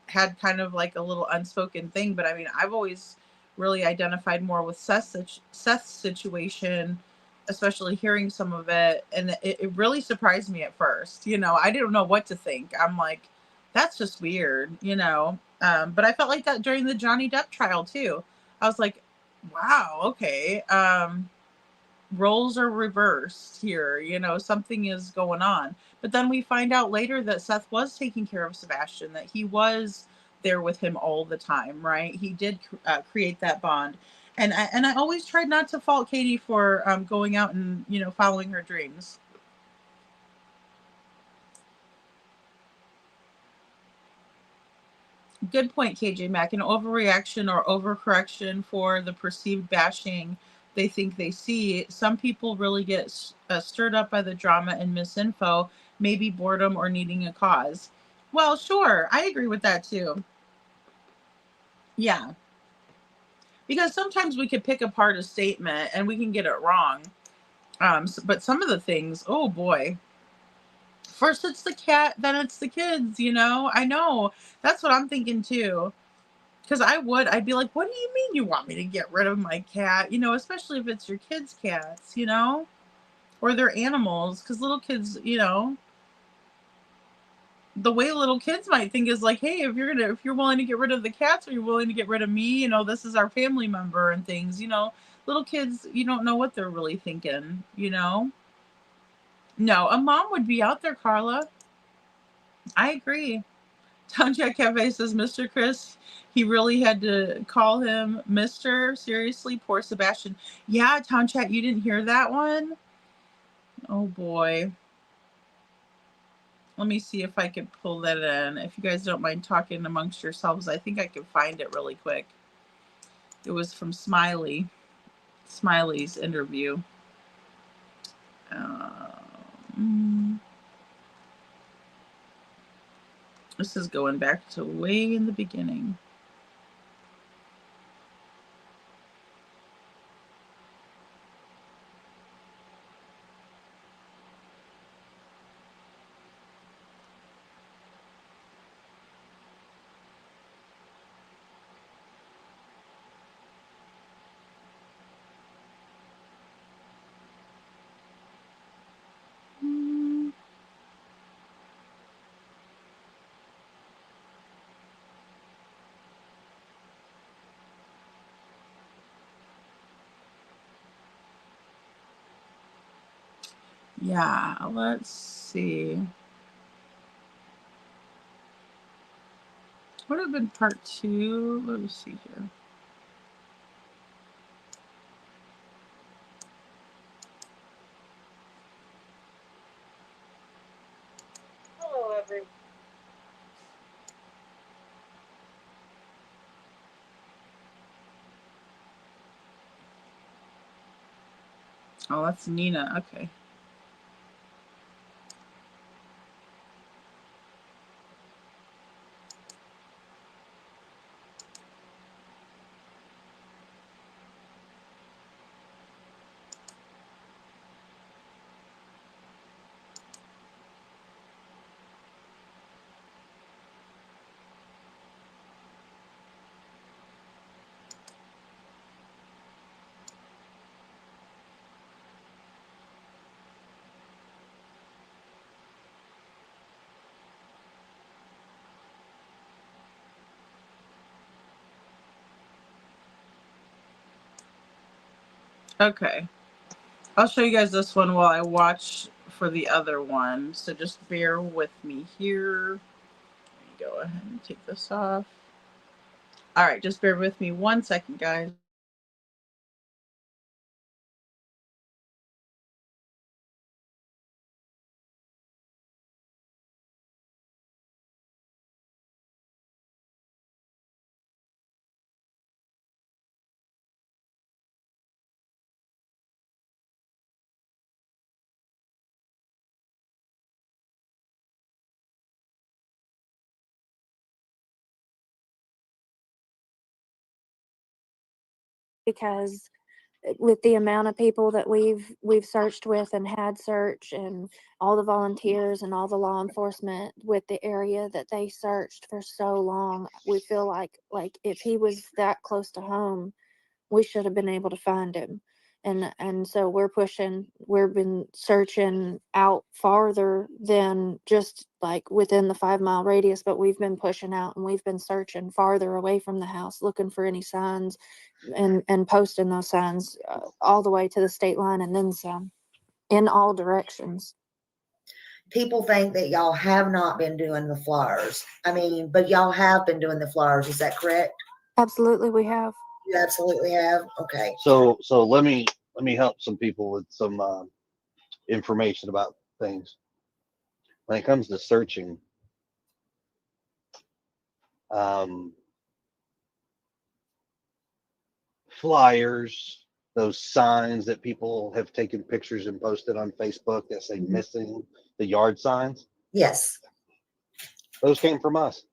had kind of a little unspoken thing, but I mean, I've always really identified more with Seth's situation, especially hearing some of it. And it really surprised me at first. You know, I didn't know what to think. I'm like, that's just weird, you know. But I felt like that during the Johnny Depp trial too. I was like, wow, okay. Roles are reversed here, you know, something is going on. But then we find out later that Seth was taking care of Sebastian, that he was there with him all the time, right? He did create that bond. And I always tried not to fault Katie for going out and, you know, following her dreams. Good point, KJ Mack. An overreaction or overcorrection for the perceived bashing they think they see. Some people really get stirred up by the drama and misinfo, maybe boredom or needing a cause. Well, sure. I agree with that too. Yeah. Because sometimes we could pick apart a statement and we can get it wrong. But some of the things, oh boy. First it's the cat, then it's the kids, you know? I know. That's what I'm thinking too. Because I'd be like, what do you mean you want me to get rid of my cat? You know, especially if it's your kids' cats, you know, or their animals. Because little kids, you know, the way little kids might think is like, hey, if you're willing to get rid of the cats, or you're willing to get rid of me, you know, this is our family member and things, you know. Little kids, you don't know what they're really thinking, you know. No, a mom would be out there, Carla. I agree. Townjack Cafe says, Mr. Chris, he really had to call him Mr. Seriously, poor Sebastian. Yeah, Townjack, you didn't hear that one? Oh boy. Let me see if I can pull that in. If you guys don't mind talking amongst yourselves, I think I can find it really quick. It was from Smiley's interview. This is going back to way in the beginning. Yeah, let's see. Would have been part 2. Let me see here. Hello, everyone. Oh, that's Nina. Okay. Okay. I'll show you guys this one while I watch for the other one. So just bear with me here. Let me go ahead and take this off. All right, just bear with me 1 second, guys. Because with the amount of people that we've searched with and had search, and all the volunteers and all the law enforcement with the area that they searched for so long, we feel like if he was that close to home, we should have been able to find him. And so we've been searching out farther than just like within the 5-mile radius, but we've been pushing out and we've been searching farther away from the house, looking for any signs and posting those signs all the way to the state line and then some, in all directions. People think that y'all have not been doing the flyers. I mean, but y'all have been doing the flyers. Is that correct? Absolutely, we have. You absolutely have. Okay. So let me help some people with some information about things. When it comes to searching, flyers, those signs that people have taken pictures and posted on Facebook that say missing, the yard signs. Yes. Those came from us.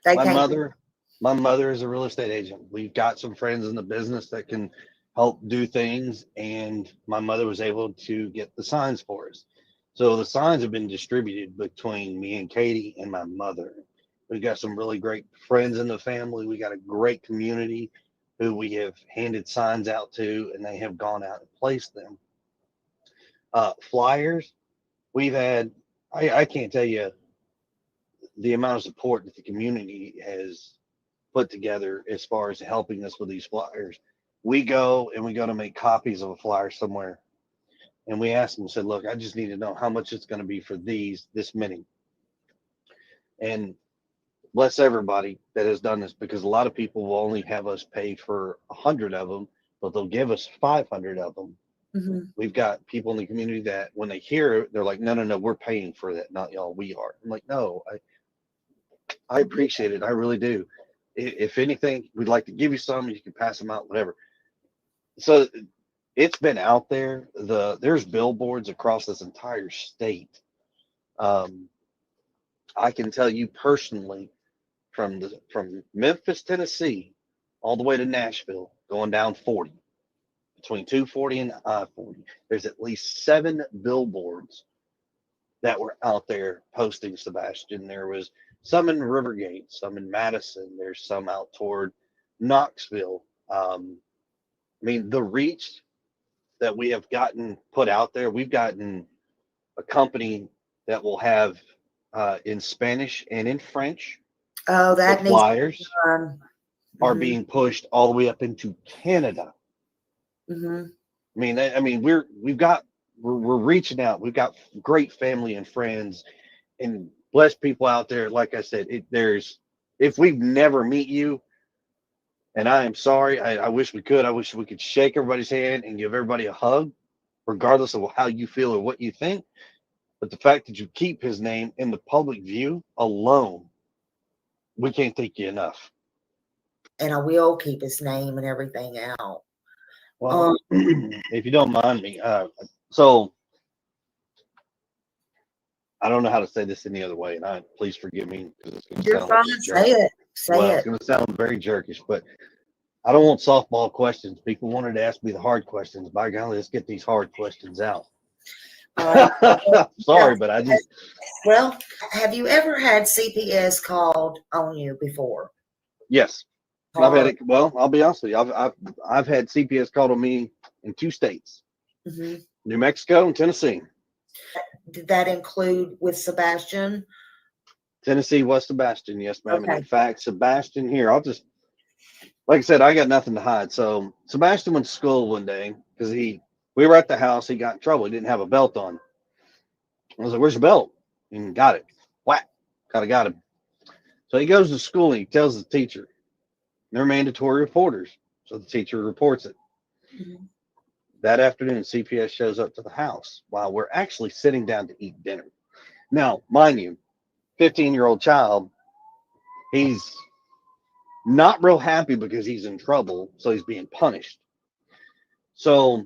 My mother is a real estate agent. We've got some friends in the business that can help do things, and my mother was able to get the signs for us. So the signs have been distributed between me and Katie and my mother. We've got some really great friends in the family. We got a great community who we have handed signs out to, and they have gone out and placed them. Flyers, we've had, I can't tell you the amount of support that the community has put together as far as helping us with these flyers. We go to make copies of a flyer somewhere, and we asked them, said, look, I just need to know how much it's going to be for this many. And bless everybody that has done this, because a lot of people will only have us pay for 100 of them, but they'll give us 500 of them. Mm-hmm. We've got people in the community that when they hear it, they're like, no, we're paying for that, not y'all, we are. I'm like, no, I appreciate it. I really do. If anything, we'd like to give you some, you can pass them out, whatever. So it's been out there. There's billboards across this entire state. I can tell you personally, from Memphis, Tennessee, all the way to Nashville, going down 40, between 240 and I-40, there's at least 7 billboards that were out there posting Sebastian. There was some in Rivergate, some in Madison. There's some out toward Knoxville. I mean, the reach that we have gotten put out there, we've gotten a company that will have in Spanish and in French. Oh, that the flyers are being pushed all the way up into Canada. Mm-hmm. I mean, we're reaching out. We've got great family and friends and blessed people out there. Like I said, if we never meet you, and I am sorry, I wish we could. I wish we could shake everybody's hand and give everybody a hug, regardless of how you feel or what you think. But the fact that you keep his name in the public view alone, we can't thank you enough. And I will keep his name and everything out. Well, if you don't mind me, so I don't know how to say this any other way, and please forgive me. You're fine. Say it. It's going to sound very jerkish, but I don't want softball questions. People wanted to ask me the hard questions. By golly, let's get these hard questions out. Sorry, but I just. Well, have you ever had CPS called on you before? Yes, I've had it. Well, I'll be honest with you. I've had CPS called on me in 2 states, New Mexico and Tennessee. Did that include with Sebastian? Tennessee was Sebastian, yes, ma'am. Okay. And in fact, Sebastian here, like I said, I got nothing to hide. So Sebastian went to school one day because we were at the house. He got in trouble. He didn't have a belt on. I was like, where's your belt? And got it. Whack. Got him. So he goes to school and he tells the teacher. They're mandatory reporters. So the teacher reports it. Mm-hmm. That afternoon, CPS shows up to the house while we're actually sitting down to eat dinner. Now, mind you, 15-year-old child, he's not real happy because he's in trouble, so he's being punished. So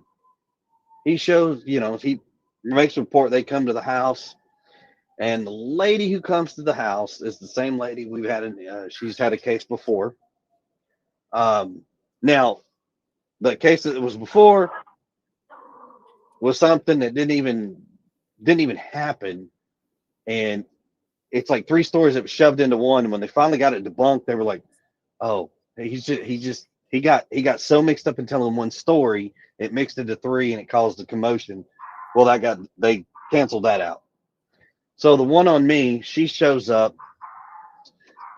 he shows, he makes a report. They come to the house, and the lady who comes to the house is the same lady we've had. She's had a case before. Now, the case that was before was something that didn't even happen, and it's like 3 stories that was shoved into one. And when they finally got it debunked, they were like, "Oh, he he got so mixed up in telling one story, it mixed into three and it caused a commotion. Well, they canceled that out. So the one on me, she shows up,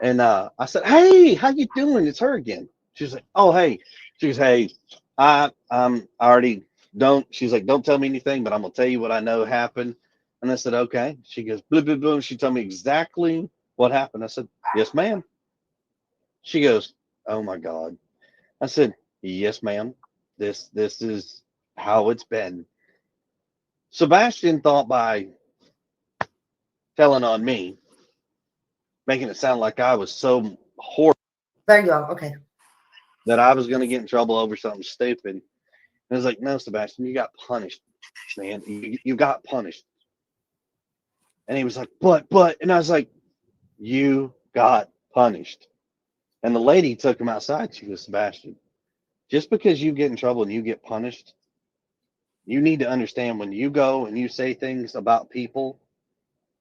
and I said, "Hey, how you doing?" It's her again. She's like, "Oh, hey." She goes, "Hey, I already don't." She's like, "Don't tell me anything, but I'm gonna tell you what I know happened." And I said, "Okay." She goes, "Blah blah blah." She told me exactly what happened. I said, "Yes, ma'am." She goes, "Oh my God." I said, "Yes, ma'am. This is how it's been." Sebastian thought by telling on me, making it sound like I was so horrible. There you go. Okay. That I was going to get in trouble over something stupid. And I was like, "No, Sebastian, you got punished, man. You got punished." And he was like, but, and I was like, "You got punished." And the lady took him outside. She goes, "Sebastian, just because you get in trouble and you get punished, you need to understand when you go and you say things about people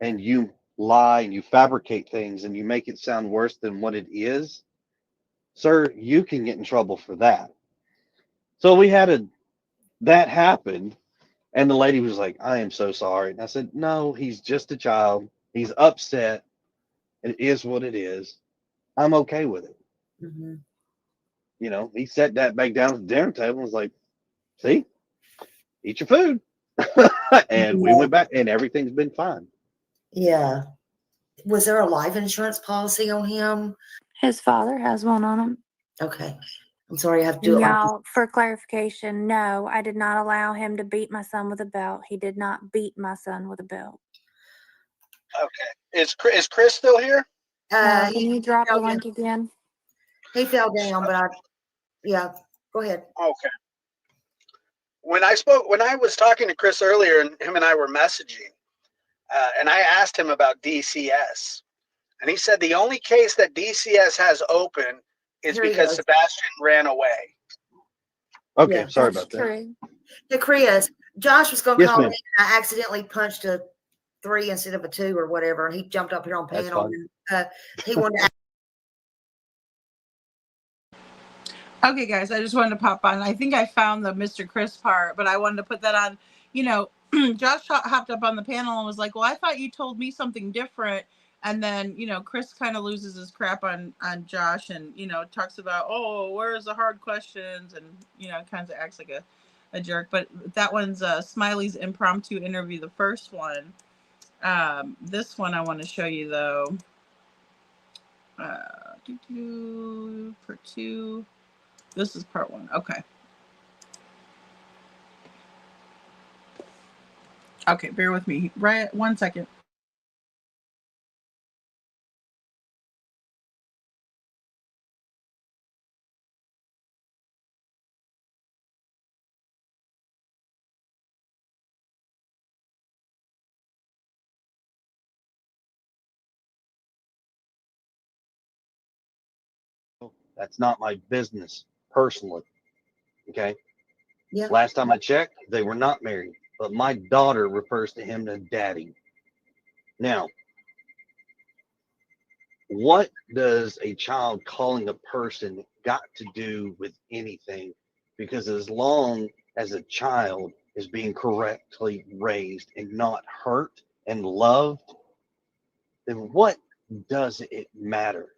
and you lie and you fabricate things and you make it sound worse than what it is, sir, you can get in trouble for that." So that happened. And the lady was like, "I am so sorry." And I said, "No, he's just a child. He's upset. It is what it is. I'm okay with it." Mm-hmm. You know, he sat that back down at the dinner table and was like, "See, eat your food." And we went back and everything's been fine. Yeah. Was there a life insurance policy on him? His father has one on him. Okay. I'm sorry, I have to do it like this. Y'all, for clarification, no, I did not allow him to beat my son with a belt. He did not beat my son with a belt. Okay. Is Chris still here? Can you drop the link again? He fell down, but yeah, go ahead. Okay. When I was talking to Chris earlier, and him and I were messaging, and I asked him about DCS, and he said the only case that DCS has open is because Sebastian ran away. Okay, Yeah, sorry that's about that. true. Hey, Chris, Josh was going to Yes, call ma'am. me, and I accidentally punched a 3 instead of a 2 or whatever, and he jumped up here on That's panel. fine. And, he wanted to Okay, guys, I just wanted to pop on. I think I found the Mr. Chris part, but I wanted to put that on. You know, Josh hopped up on the panel and was like, "Well, I thought you told me something different." And then, you know, Chris kind of loses his crap on Josh, and you know, talks about, "Oh, where's the hard questions?" and you know, kind of acts like a jerk. But that one's Smiley's impromptu interview, the first one. This one I want to show you though. Part 2. This is part 1. Okay. Okay, bear with me. Right, 1 second. That's not my business personally. Okay. Yeah. Last time I checked, they were not married, but my daughter refers to him as daddy. Now, what does a child calling a person got to do with anything? Because as long as a child is being correctly raised and not hurt and loved, then what does it matter?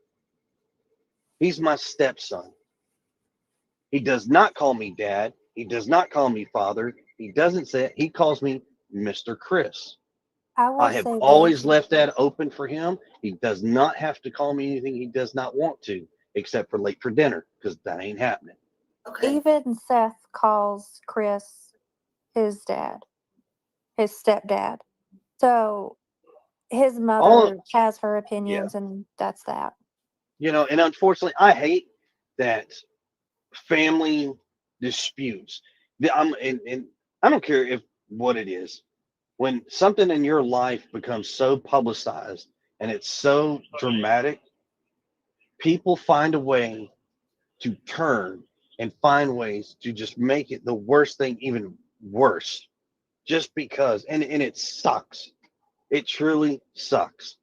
He's my stepson. He does not call me dad. He does not call me father. He doesn't say it. He calls me Mr. Chris. I have always left that open for him. He does not have to call me anything he does not want to, except for late for dinner, because that ain't happening. Okay. Even Seth calls Chris his dad, his stepdad. So his mother has her opinions, and that's that. You know, and unfortunately, I hate that family disputes. And I don't care if what it is. When something in your life becomes so publicized and it's so dramatic, people find a way to turn and find ways to just make it the worst thing even worse. Just because, and it sucks. It truly sucks.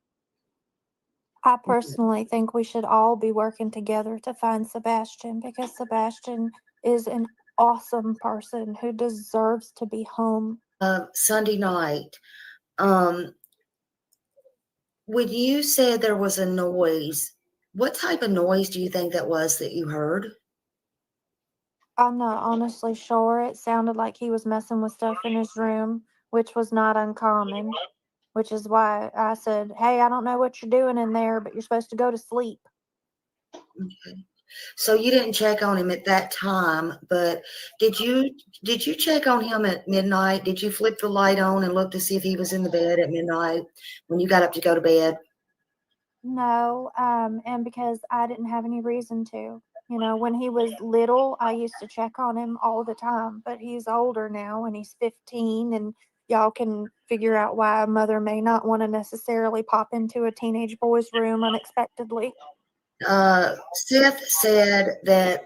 I personally think we should all be working together to find Sebastian because Sebastian is an awesome person who deserves to be home. Sunday night, when you said there was a noise, what type of noise do you think that was that you heard? I'm not honestly sure. It sounded like he was messing with stuff in his room, which was not uncommon, which is why I said, hey, I don't know what you're doing in there, but you're supposed to go to sleep. Okay. So you didn't check on him at that time, but did you check on him at midnight? Did you flip the light on and look to see if he was in the bed at midnight when you got up to go to bed? No, and because I didn't have any reason to. You know, when he was little, I used to check on him all the time, but he's older now and he's 15, and y'all can figure out why a mother may not want to necessarily pop into a teenage boy's room unexpectedly. Seth said that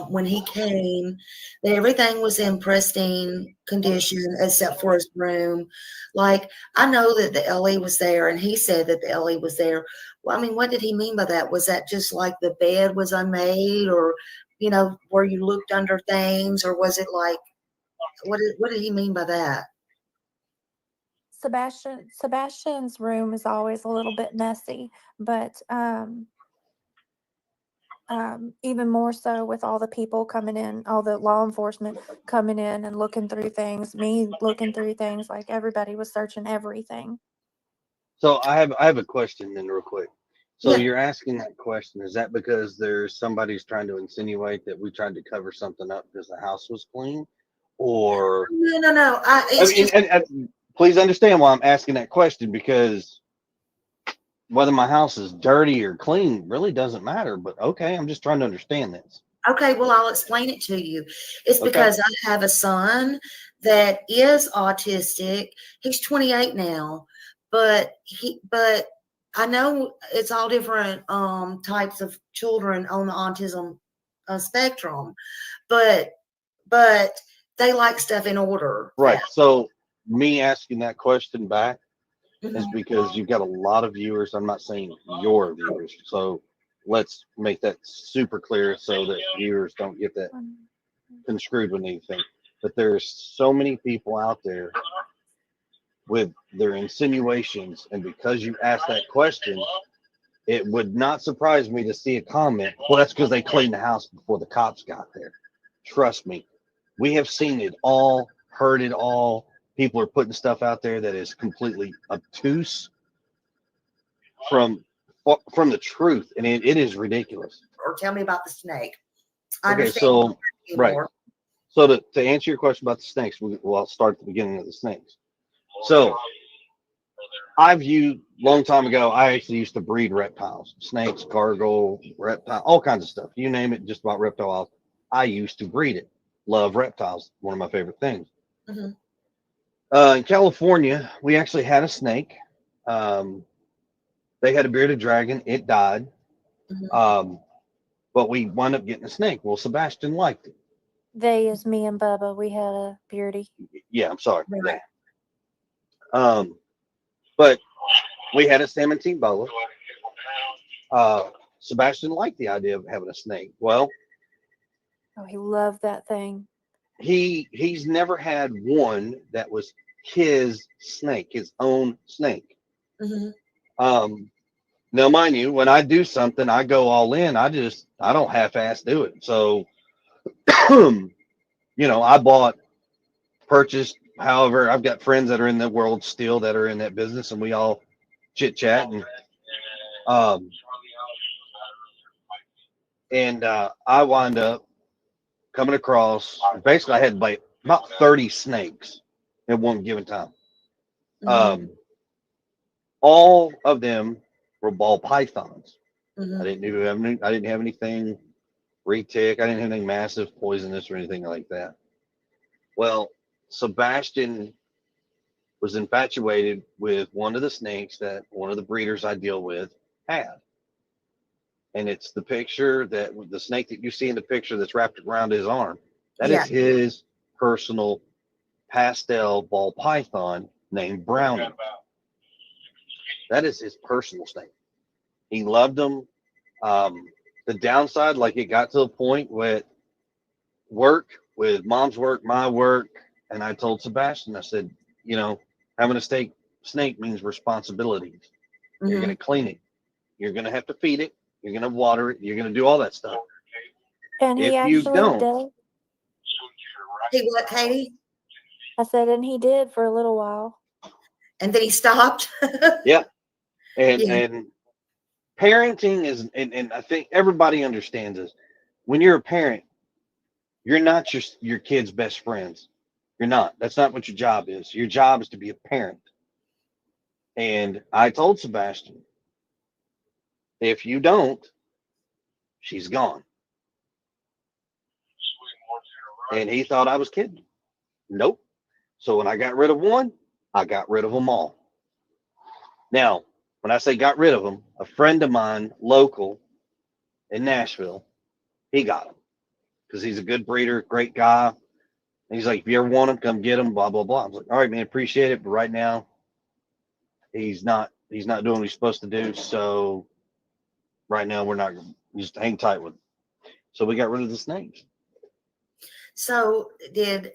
when he came, that everything was in pristine condition except for his room. Like, I know that the LE was there, and he said that the LE was there. Well, I mean, what did he mean by that? Was that just like the bed was unmade, or, you know, where you looked under things, or was it like, what did he mean by that? Sebastian's room is always a little bit messy, but even more so with all the people coming in, all the law enforcement coming in and looking through things, me looking through things, like everybody was searching everything. So I have a question then real quick. So Yeah. you're asking that question, is that because there's somebody's trying to insinuate that we tried to cover something up because the house was clean? Or No. please understand why I'm asking that question, because whether my house is dirty or clean really doesn't matter. But okay, I'm just trying to understand this. Okay, well, I'll explain it to you. It's Okay. because I have a son that is autistic. He's 28 now, but I know it's all different types of children on the autism spectrum, but they like stuff in order. Right. So me asking that question back is Mhm. because you've got a lot of viewers. I'm not saying your viewers. So let's make that super clear so that viewers don't get that construed with anything. But there's so many people out there with their insinuations, and because you asked that question, it would not surprise me to see a comment, well, that's because they cleaned the house before the cops got there. Trust me, we have seen it all, heard it all. People are putting stuff out there that is completely obtuse from the truth, and it is ridiculous. Or tell me about the snake. I Okay, understand so right. more. So to answer your question about the snakes, I'll start at the beginning of the snakes. So long time ago, I actually used to breed reptiles, snakes, gargoyle, reptile, all kinds of stuff. You name it, just about reptiles. I used to breed it. Love reptiles, one of my favorite things. Mhm. In California, we actually had a snake. They had a bearded dragon. It died. But we wound up getting a snake. Well, Sebastian liked it. They is me and Bubba. We had a beardy. Yeah, I'm sorry. Right. But we had a Samantine boa. Sebastian liked the idea of having a snake. Well, Oh, he loved that thing. he's never had one that was his snake, his own snake. Mhm. Now, mind you, when I do something, I go all in. I don't half-ass do it. So, I purchased. However, I've got friends that are in the world still that are in that business, and we all chit chat and I wind up coming across. Basically, I had like about 30 snakes at one given time. All of them were ball pythons. I didn't have anything retic. I didn't have anything massive, poisonous, or anything like that. Well, Sebastian was infatuated with one of the snakes that one of the breeders I deal with had. And it's the picture that the snake that you see in the picture that's wrapped around his arm. That is his personal pastel ball python named Brownie. That is his personal snake. He loved them. The downside, like it got to a point with mom's work, my work, and I told Sebastian, I said, you know, having a snake means responsibilities. You're Mhm. going to clean it. You're going to have to feed it. You're going to water it. You're going to do all that stuff. And he If you actually don't, did. He what, Katie? I said, and he did for a little while. And then he stopped. yeah. And Yeah. and parenting is, and I think everybody understands this. When you're a parent, you're not your kid's best friends. You're not. That's not what your job is. Your job is to be a parent. And I told Sebastian, if you don't, she's gone. And he thought I was kidding. Nope. So when I got rid of one, I got rid of them all. Now, when I say got rid of them, a friend of mine, local in Nashville, he got them because he's a good breeder, great guy. And he's like, if you ever want him, come get him, blah, blah, blah. I was like, all right, man, appreciate it. But right now, he's not doing what he's supposed to do. So right now, we're not just hang tight with him. So we got rid of the snakes. So did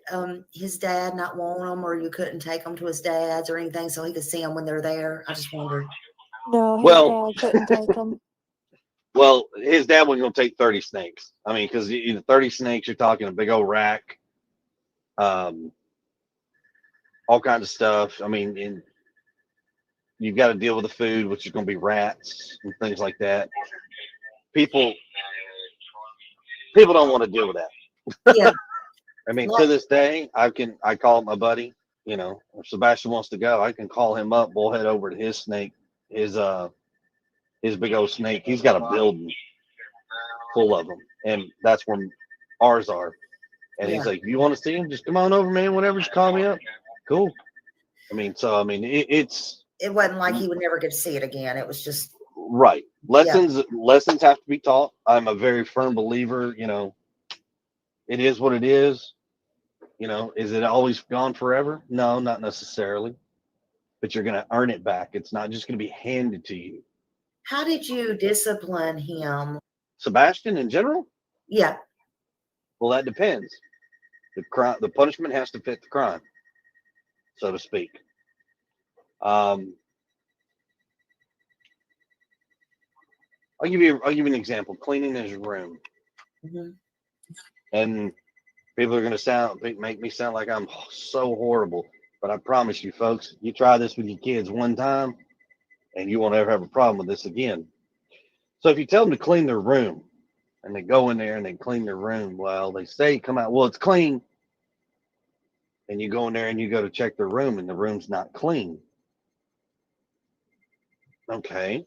his dad not want them, or you couldn't take them to his dad's or anything so he could see them when they're there? I just wondered. No, his Well, dad couldn't take them. Well, his dad wasn't going to take 30 snakes. I mean, because 30 snakes, you're talking a big old rack, all kinds of stuff. I mean, and you've got to deal with the food, which is going to be rats and things like that. People don't want to deal with that. Yeah. I mean, to this day, I call my buddy. You know, if Sebastian wants to go, I can call him up. We'll head over to his snake, his big old snake. He's got a building full of them, and that's where ours are. And he's like, if you want to see him, just come on over, man. Whatever, just call me up. Cool. I mean, It wasn't like he would never get to see it again. It was just right. Lessons have to be taught. I'm a very firm believer, you know, it is what it is. You know, is it always gone forever? No, not necessarily. But you're going to earn it back. It's not just going to be handed to you. How did you discipline him? Sebastian in general? Yeah. Well, that depends. The punishment has to fit the crime, so to speak. I'll give you an example. Cleaning his room, and people are going to make me sound like I'm so horrible, but I promise you, folks, you try this with your kids one time, and you won't ever have a problem with this again. So if you tell them to clean their room, and they go in there and they clean their room, well, they say come out, well, it's clean, and you go in there and you go to check their room, and the room's not clean. Okay.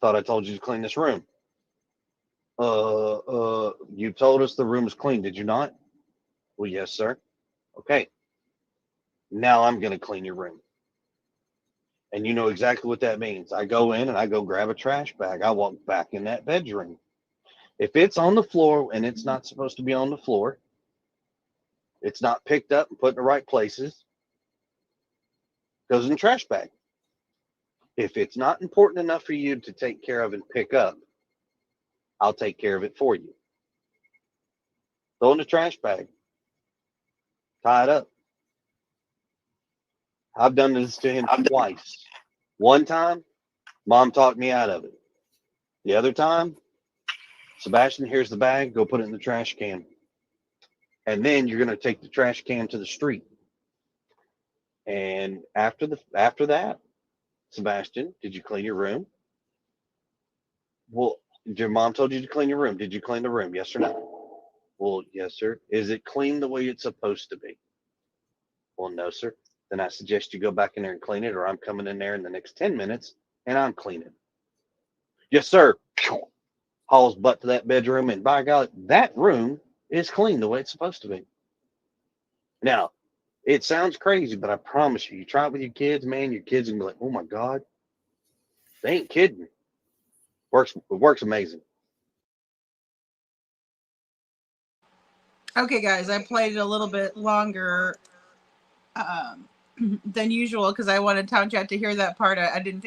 Thought I told you to clean this room. You told us the room is clean, did you not? Well, yes, sir. Okay. Now I'm going to clean your room. And you know exactly what that means. I go in and I go grab a trash bag. I walk back in that bedroom. If it's on the floor and it's not supposed to be on the floor, it's not picked up and put in the right places, goes in the trash bag. If it's not important enough for you to take care of and pick up, I'll take care of it for you. Throw in the trash bag. Tie it up. I've done this to him twice. One time, Mom talked me out of it. The other time, Sebastian, here's the bag. Go put it in the trash can. And then you're going to take the trash can to the street. And after that, Sebastian, did you clean your room? Well, your mom told you to clean your room. Did you clean the room? Yes or no? Well, yes, sir. Is it clean the way it's supposed to be? Well, no, sir. Then I suggest you go back in there and clean it, or I'm coming in there in the next 10 minutes and I'm cleaning. Yes, sir. Hauls butt to that bedroom, and by God, that room is clean the way it's supposed to be. Now, it sounds crazy, but I promise you, you try it with your kids, man, your kids are gonna be like, oh my God, they ain't kidding. It works amazing. Okay, guys, I played it a little bit longer than usual because I wanted Town Chat to hear that part. I didn't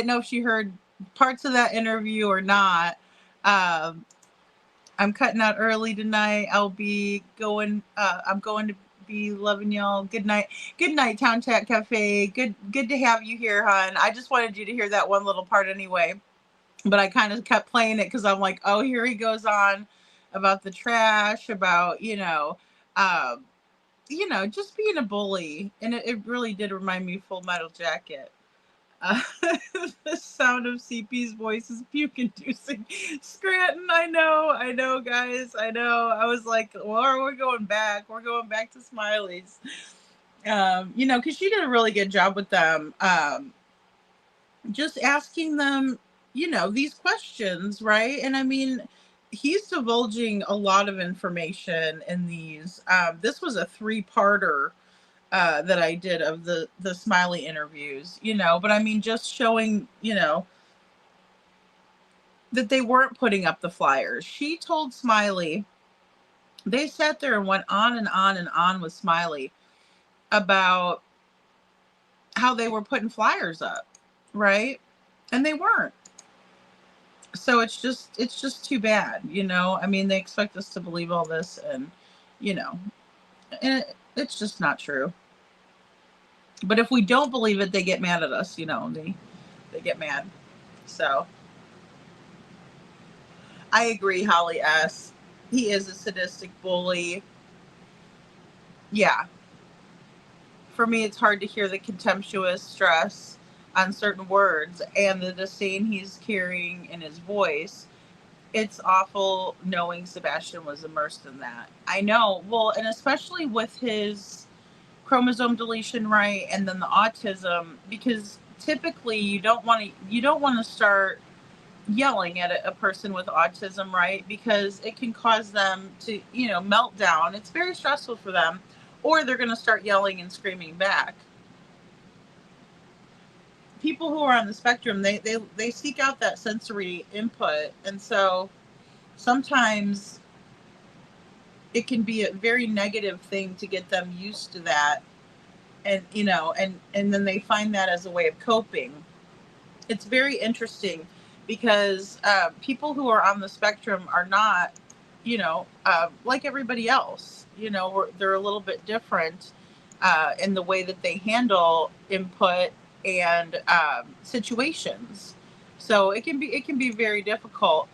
know if she heard parts of that interview or not. I'm cutting out early tonight. I'll be going. I'm going to be loving y'all. Good night. Good night, Town Chat Cafe. Good to have you here, hon. I just wanted you to hear that one little part anyway. But I kind of kept playing it because I'm like, oh, here he goes on about the trash, about just being a bully, and it really did remind me of Full Metal Jacket. The sound of CP's voice is puke-inducing. Scranton, I know, guys, I know. I was like, well, we're going back. We're going back to Smiley's. Because she did a really good job with them. Just asking them, these questions, right? And I mean, he's divulging a lot of information in these. This was a 3-parter that I did of the Smiley interviews, but I mean, just showing, that they weren't putting up the flyers. She told Smiley, they sat there and went on and on and on with Smiley about how they were putting flyers up, right? And they weren't. So it's just too bad, I mean, they expect us to believe all this, and and it's just not true. But if we don't believe it, they get mad at us, they get mad. So I agree, Holly S. He is a sadistic bully. Yeah. For me, it's hard to hear the contemptuous stress on certain words and the disdain he's carrying in his voice. It's awful knowing Sebastian was immersed in that. I know. Well, and especially with his chromosome deletion, right, and then the autism, because typically you don't want to start yelling at a person with autism, right, because it can cause them to melt down. It's very stressful for them, or they're going to start yelling and screaming back. People who are on the spectrum, they seek out that sensory input, and so sometimes it can be a very negative thing to get them used to that, and and then they find that as a way of coping. It's very interesting because people who are on the spectrum are not like everybody else. They're a little bit different in the way that they handle input and situations. So it can be very difficult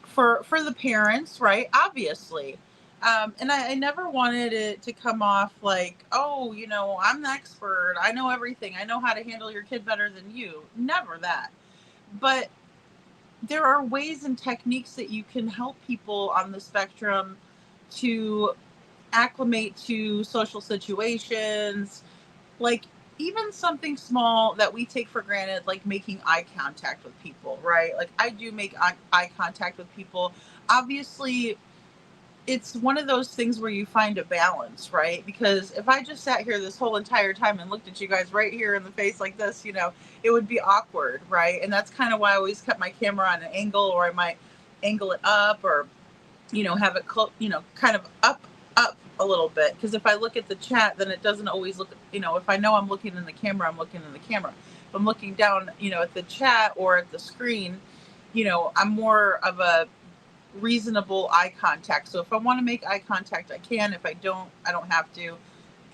for the parents, right? Obviously. And I never wanted it to come off like, oh, I'm the expert. I know everything. I know how to handle your kid better than you. Never that. But there are ways and techniques that you can help people on the spectrum to acclimate to social situations, like even something small that we take for granted, like making eye contact with people, right? Like I do make eye contact with people. Obviously, it's one of those things where you find a balance, right? Because if I just sat here this whole entire time and looked at you guys right here in the face like this, it would be awkward, right? And that's kind of why I always kept my camera on an angle, or I might angle it up, or have it kind of up a little bit, because if I look at the chat, then it doesn't always look, if I know I'm looking in the camera, I'm looking in the camera. If I'm looking down, at the chat or at the screen, I'm more of a reasonable eye contact. So if I want to make eye contact, I can. If I don't have to.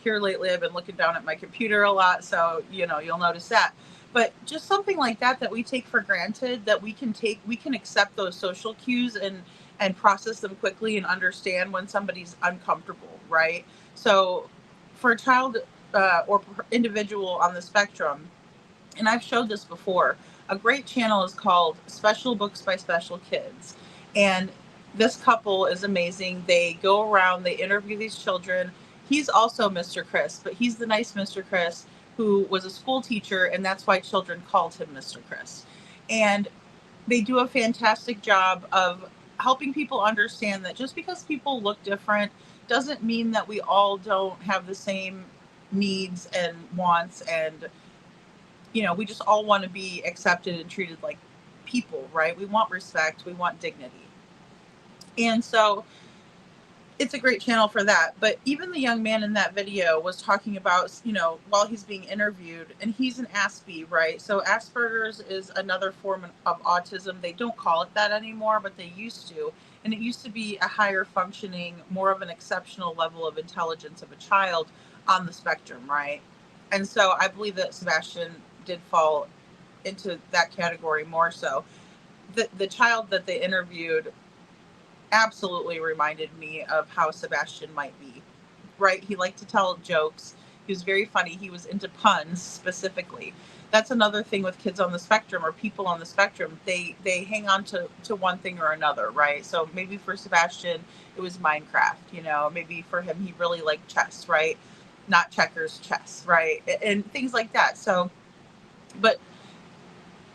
Here lately, I've been looking down at my computer a lot, so you'll notice that. But just something like that we take for granted, that we can accept those social cues and process them quickly and understand when somebody's uncomfortable, right? So for a child or individual on the spectrum, and I've showed this before, a great channel is called Special Books by Special Kids. And this couple is amazing. They go around, they interview these children. He's also Mr. Chris, but he's the nice Mr. Chris who was a school teacher, and that's why children called him Mr. Chris. And they do a fantastic job of helping people understand that just because people look different doesn't mean that we all don't have the same needs and wants, and we just all want to be accepted and treated like people, right? We want respect, we want dignity. And so it's a great channel for that. But even the young man in that video was talking about, while he's being interviewed, and he's an Aspie, right? So Asperger's is another form of autism. They don't call it that anymore, but they used to. And it used to be a higher functioning, more of an exceptional level of intelligence of a child on the spectrum, right? And so I believe that Sebastian did fall into that category more so. The child that they interviewed absolutely reminded me of how Sebastian might be, right? He liked to tell jokes. He was very funny. He was into puns specifically. That's another thing with kids on the spectrum or people on the spectrum. They hang on to one thing or another, right? So maybe for Sebastian, it was Minecraft, maybe for him, he really liked chess, right? Not checkers, chess, right? And things like that. So, but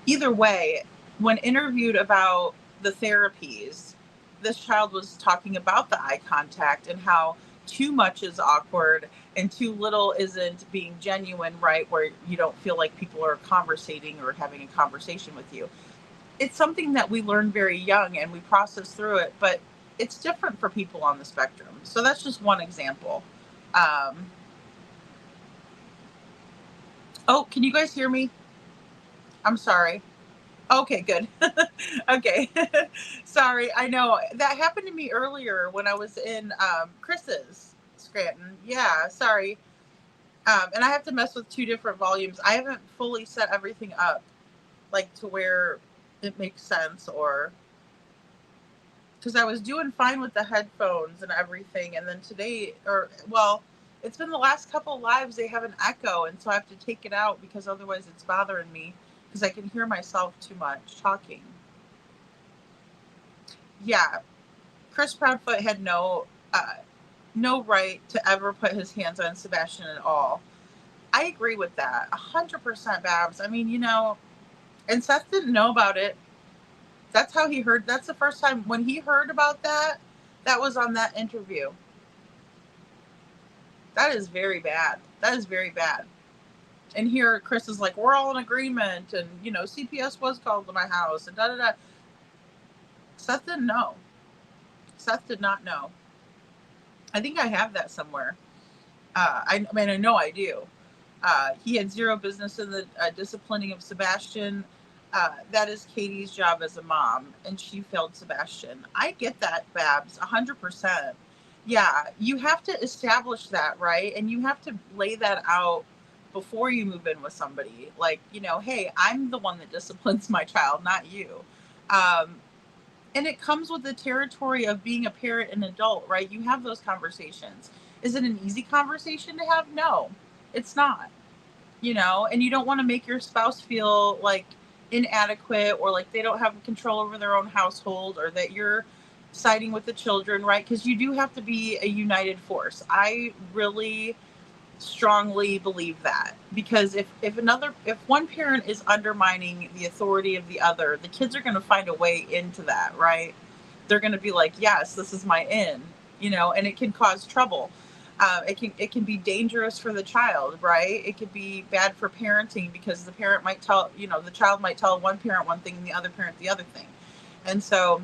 either way, when interviewed about the therapies, this child was talking about the eye contact and how too much is awkward and too little isn't being genuine, right? Where you don't feel like people are conversating or having a conversation with you. It's something that we learn very young and we process through it, but it's different for people on the spectrum. So that's just one example. Oh, can you guys hear me? I'm sorry. Okay, good. Okay. Sorry. I know that happened to me earlier when I was in Chris's Scranton. Yeah, sorry. And I have to mess with 2 different volumes. I haven't fully set everything up like to where it makes sense, or because I was doing fine with the headphones and everything. And then today, it's been the last couple lives, they have an echo. And so I have to take it out because otherwise it's bothering me. Because I can hear myself too much talking. Yeah, Chris Proudfoot had no right to ever put his hands on Sebastian at all. I agree with that, 100%, Babs. I mean, and Seth didn't know about it. That's how he heard. That's the first time when he heard about that. That was on that interview. That is very bad. That is very bad. And here Chris is like, we're all in agreement. And, CPS was called to my house and da-da-da. Seth didn't know. Seth did not know. I think I have that somewhere. I know I do. He had zero business in the disciplining of Sebastian. That is Katie's job as a mom. And she failed Sebastian. I get that, Babs, 100%. Yeah, you have to establish that, right? And you have to lay that out before you move in with somebody. Like, hey, I'm the one that disciplines my child, not you. And it comes with the territory of being a parent and adult, right? You have those conversations. Is it an easy conversation to have? No, it's not. And you don't want to make your spouse feel like inadequate or like they don't have control over their own household or that you're siding with the children, right? Because you do have to be a united force. I really strongly believe that, because if one parent is undermining the authority of the other, the kids are going to find a way into that, right? They're going to be like, yes, this is my in, and it can cause trouble. It can be dangerous for the child, right? It could be bad for parenting because the parent might tell, the child might tell one parent one thing and the other parent the other thing. And so,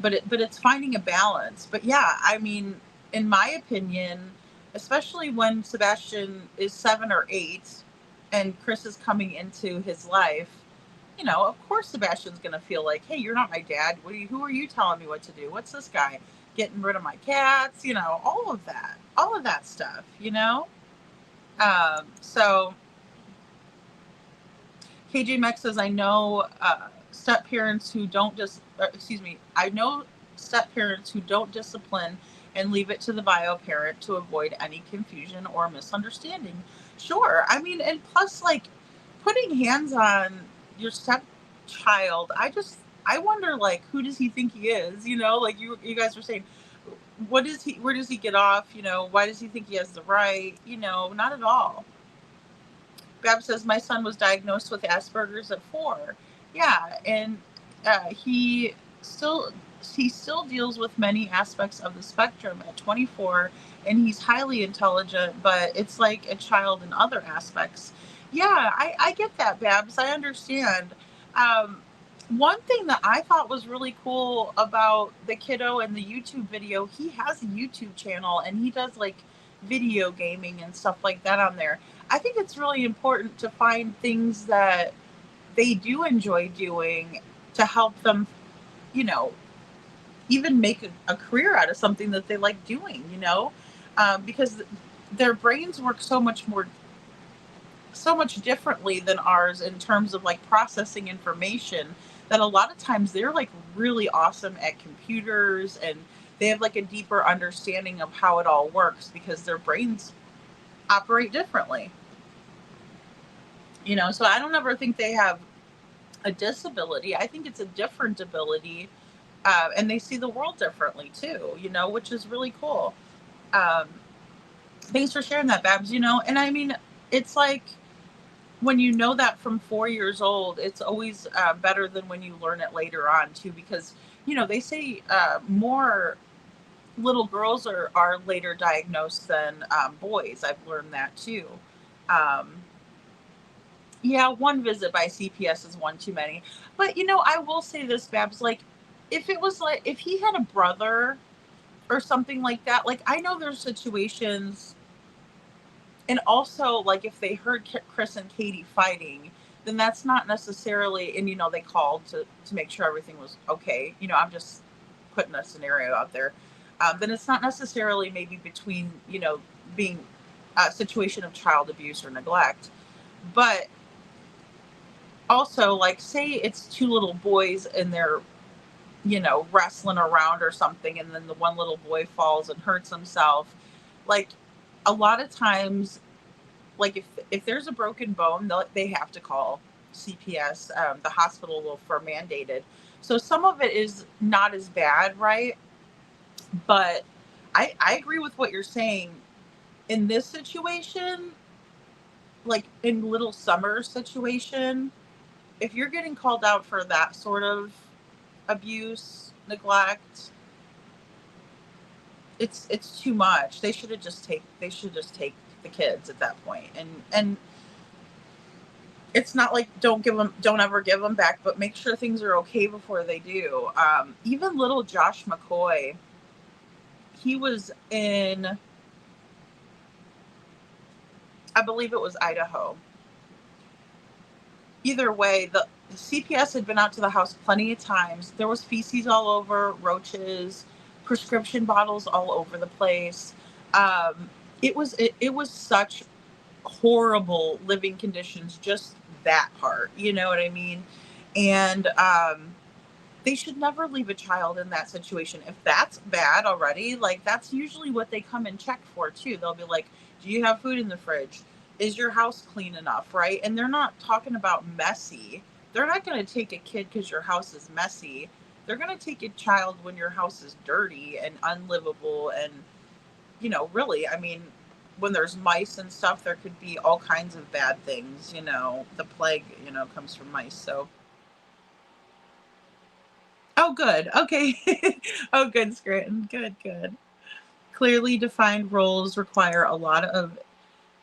but it's finding a balance. But yeah, I mean, in my opinion, especially when Sebastian is 7 or 8 and Chris is coming into his life, of course Sebastian's going to feel like, hey, you're not my dad. Who are you telling me what to do? What's this guy getting rid of my cats? All of that stuff, So KJ Mex says, I know step parents who don't discipline and leave it to the bio parent to avoid any confusion or misunderstanding. Sure. I mean, and plus, like, putting hands on your stepchild, I wonder, like, who does he think he is? Like you guys were saying, where does he get off? Why does he think he has the right? Not at all. Bab says, my son was diagnosed with Asperger's at 4. Yeah, and he still deals with many aspects of the spectrum at 24, and he's highly intelligent, but it's like a child in other aspects. Yeah, I get that, Babs. I understand. one thing that I thought was really cool about the kiddo and the YouTube video, he has a YouTube channel and he does like video gaming and stuff like that on there. I think it's really important to find things that they do enjoy doing to help them, you know, even make a career out of something that they like doing, you know, because their brains work so much differently than ours in terms of like processing information, that a lot of times they're like really awesome at computers and they have like a deeper understanding of how it all works because their brains operate differently, you know. So I don't ever think they have a disability. I think it's a different ability, and they see the world differently too, you know, which is really cool. Thanks for sharing that, Babs. You know, and I mean, it's like when you know that from 4 years old, it's always better than when you learn it later on too, because, you know, they say more little girls are later diagnosed than boys. I've learned that too. Yeah, one visit by CPS is one too many. But, you know, I will say this, Babs, like, if it was like, if he had a brother or something like that, like, I know there's situations, and also, like, if they heard Chris and Katie fighting, then that's not necessarily, and, you know, they called to make sure everything was okay. You know, I'm just putting a scenario out there. Then it's not necessarily maybe between, you know, being a situation of child abuse or neglect. But also, like, say it's two little boys and they're, you know, wrestling around or something, and then the one little boy falls and hurts himself. Like, a lot of times, like, if there's a broken bone, they have to call CPS. The hospital will for mandated. So some of it is not as bad, right? But I agree with what you're saying. In this situation, like in Little Summer's situation, if you're getting called out for that sort of abuse, neglect, it's too much. They should just take the kids at that point. And it's not like don't ever give them back, but make sure things are okay before they do. Even little Josh McCoy, he was in, I believe it was Idaho. Either way, the CPS had been out to the house plenty of times. There was feces all over, roaches, prescription bottles all over the place. It was such horrible living conditions, just that part, you know what I mean? And they should never leave a child in that situation. If that's bad already, like, that's usually what they come and check for too. They'll be like, do you have food in the fridge? Is your house clean enough, right? And they're not talking about messy. They're not going to take a kid because your house is messy. They're going to take a child when your house is dirty and unlivable. And, you know, really, I mean, when there's mice and stuff, there could be all kinds of bad things, you know. The plague, you know, comes from mice. So, oh, good. Okay. Oh, good, Scranton. Good. Clearly defined roles require a lot of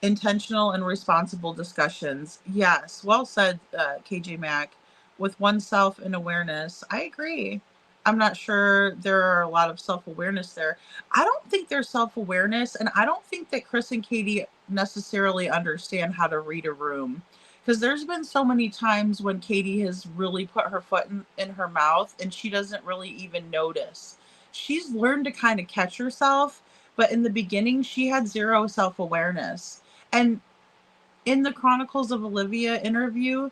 intentional and responsible discussions. Yes, well said, KJ Mack. With oneself and awareness, I agree. I'm not sure there are a lot of self-awareness there. I don't think there's self-awareness, and I don't think that Chris and Katie necessarily understand how to read a room. Because there's been so many times when Katie has really put her foot in her mouth and she doesn't really even notice. She's learned to kind of catch herself, but in the beginning, she had zero self-awareness. And in the Chronicles of Olivia interview,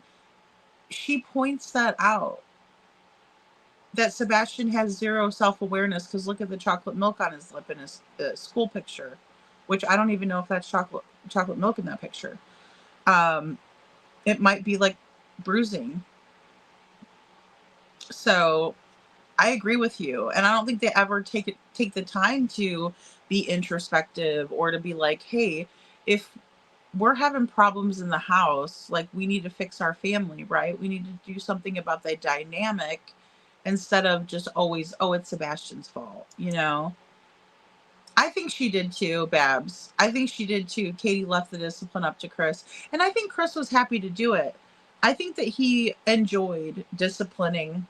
she points that out, that Sebastian has zero self-awareness, because look at the chocolate milk on his lip in his school picture, which I don't even know if that's chocolate milk in that picture. It might be like bruising. So I agree with you. And I don't think they ever take the time to be introspective or to be like, hey, if we're having problems in the house, like, we need to fix our family, right? We need to do something about that dynamic instead of just always, oh, it's Sebastian's fault, you know? I think she did too, Babs. I think she did too. Katie left the discipline up to Chris. And I think Chris was happy to do it. I think that he enjoyed disciplining,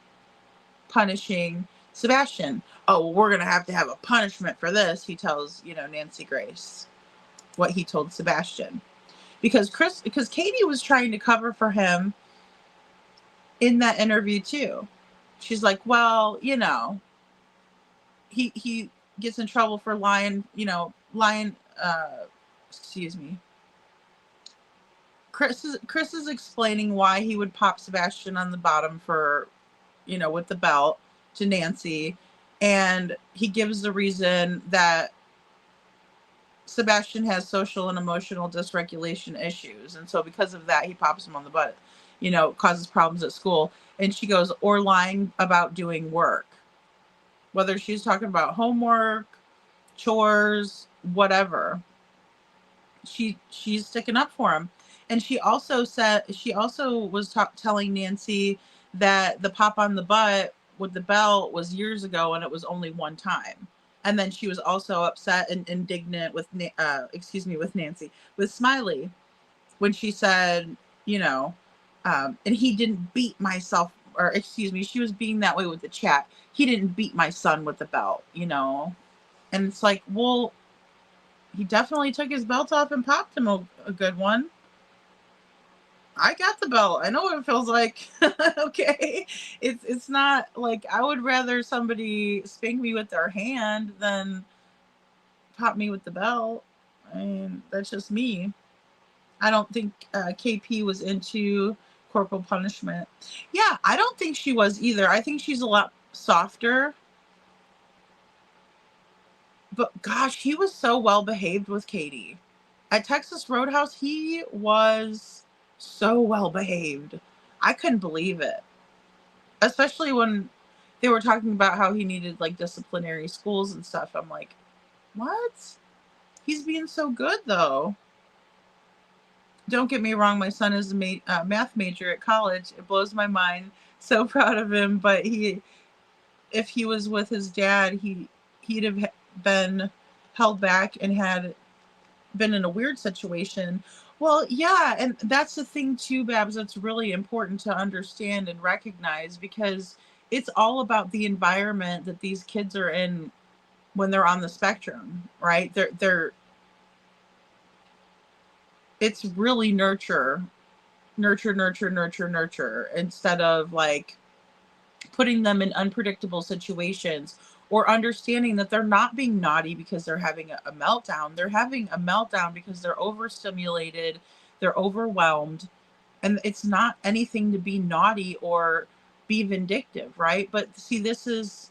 punishing Sebastian. Oh, well, we're going to have a punishment for this. He tells, Nancy Grace what he told Sebastian. Because Katie was trying to cover for him in that interview too. She's like, well, he gets in trouble for lying, excuse me. Chris is explaining why he would pop Sebastian on the bottom for, with the belt to Nancy. And he gives the reason that Sebastian has social and emotional dysregulation issues. And so because of that, he pops him on the butt, causes problems at school. And she goes, or lying about doing work, whether she's talking about homework, chores, whatever. She's sticking up for him. And she also was telling Nancy that the pop on the butt with the belt was years ago and it was only one time. And then she was also upset and indignant with Nancy, with Smiley, when she said, and he didn't beat myself, or excuse me, she was being that way with the chat. He didn't beat my son with the belt, And it's like, well, he definitely took his belt off and popped him a good one. I got the belt. I know what it feels like. Okay. It's not like, I would rather somebody spank me with their hand than pop me with the belt. I mean, that's just me. I don't think KP was into corporal punishment. Yeah, I don't think she was either. I think she's a lot softer. But gosh, he was so well behaved with Katie. At Texas Roadhouse, he was so well behaved. I couldn't believe it. Especially when they were talking about how he needed like disciplinary schools and stuff. I'm like, what? He's being so good though. Don't get me wrong, my son is a math major at college. It blows my mind. So proud of him. But if he was with his dad, he'd have been held back and had been in a weird situation. Well, yeah, and that's the thing too, Babs, that's really important to understand and recognize, because it's all about the environment that these kids are in when they're on the spectrum, right? It's really nurture instead of like putting them in unpredictable situations, or understanding that they're not being naughty because they're having a meltdown. They're having a meltdown because they're overstimulated, they're overwhelmed, and it's not anything to be naughty or be vindictive, right? But see, this is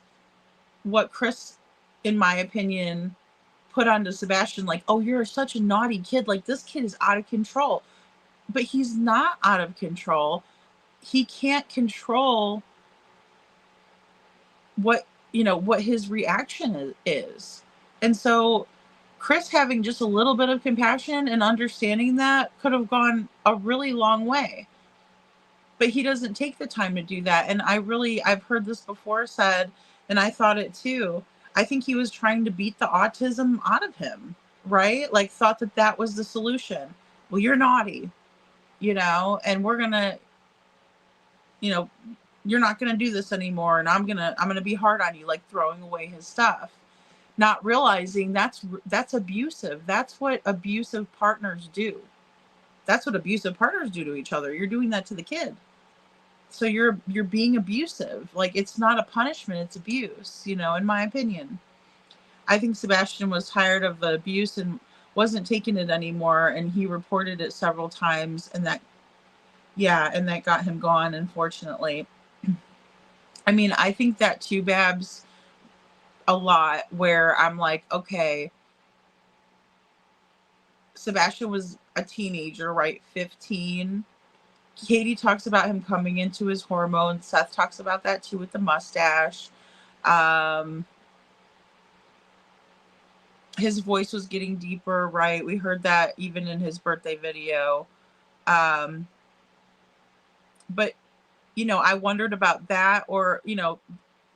what Chris, in my opinion, put onto Sebastian, like, oh, you're such a naughty kid. Like, this kid is out of control. But he's not out of control. He can't control what his reaction is. And so Chris having just a little bit of compassion and understanding that could have gone a really long way. But he doesn't take the time to do that. And I've heard this before said, and I thought it too. I think he was trying to beat the autism out of him, right? Like, thought that was the solution. Well, you're naughty, and we're going to, you're not going to do this anymore. And I'm going to be hard on you, like throwing away his stuff, not realizing that's abusive. That's what abusive partners do. That's what abusive partners do to each other. You're doing that to the kid. So you're being abusive. Like, it's not a punishment, it's abuse, in my opinion. I think Sebastian was tired of the abuse and wasn't taking it anymore. And he reported it several times, and that got him gone, unfortunately. I mean, I think that too, Babs, a lot, where I'm like, okay, Sebastian was a teenager, right? 15. Katie talks about him coming into his hormones. Seth talks about that too with the mustache. His voice was getting deeper, right? We heard that even in his birthday video. But, I wondered about that, or,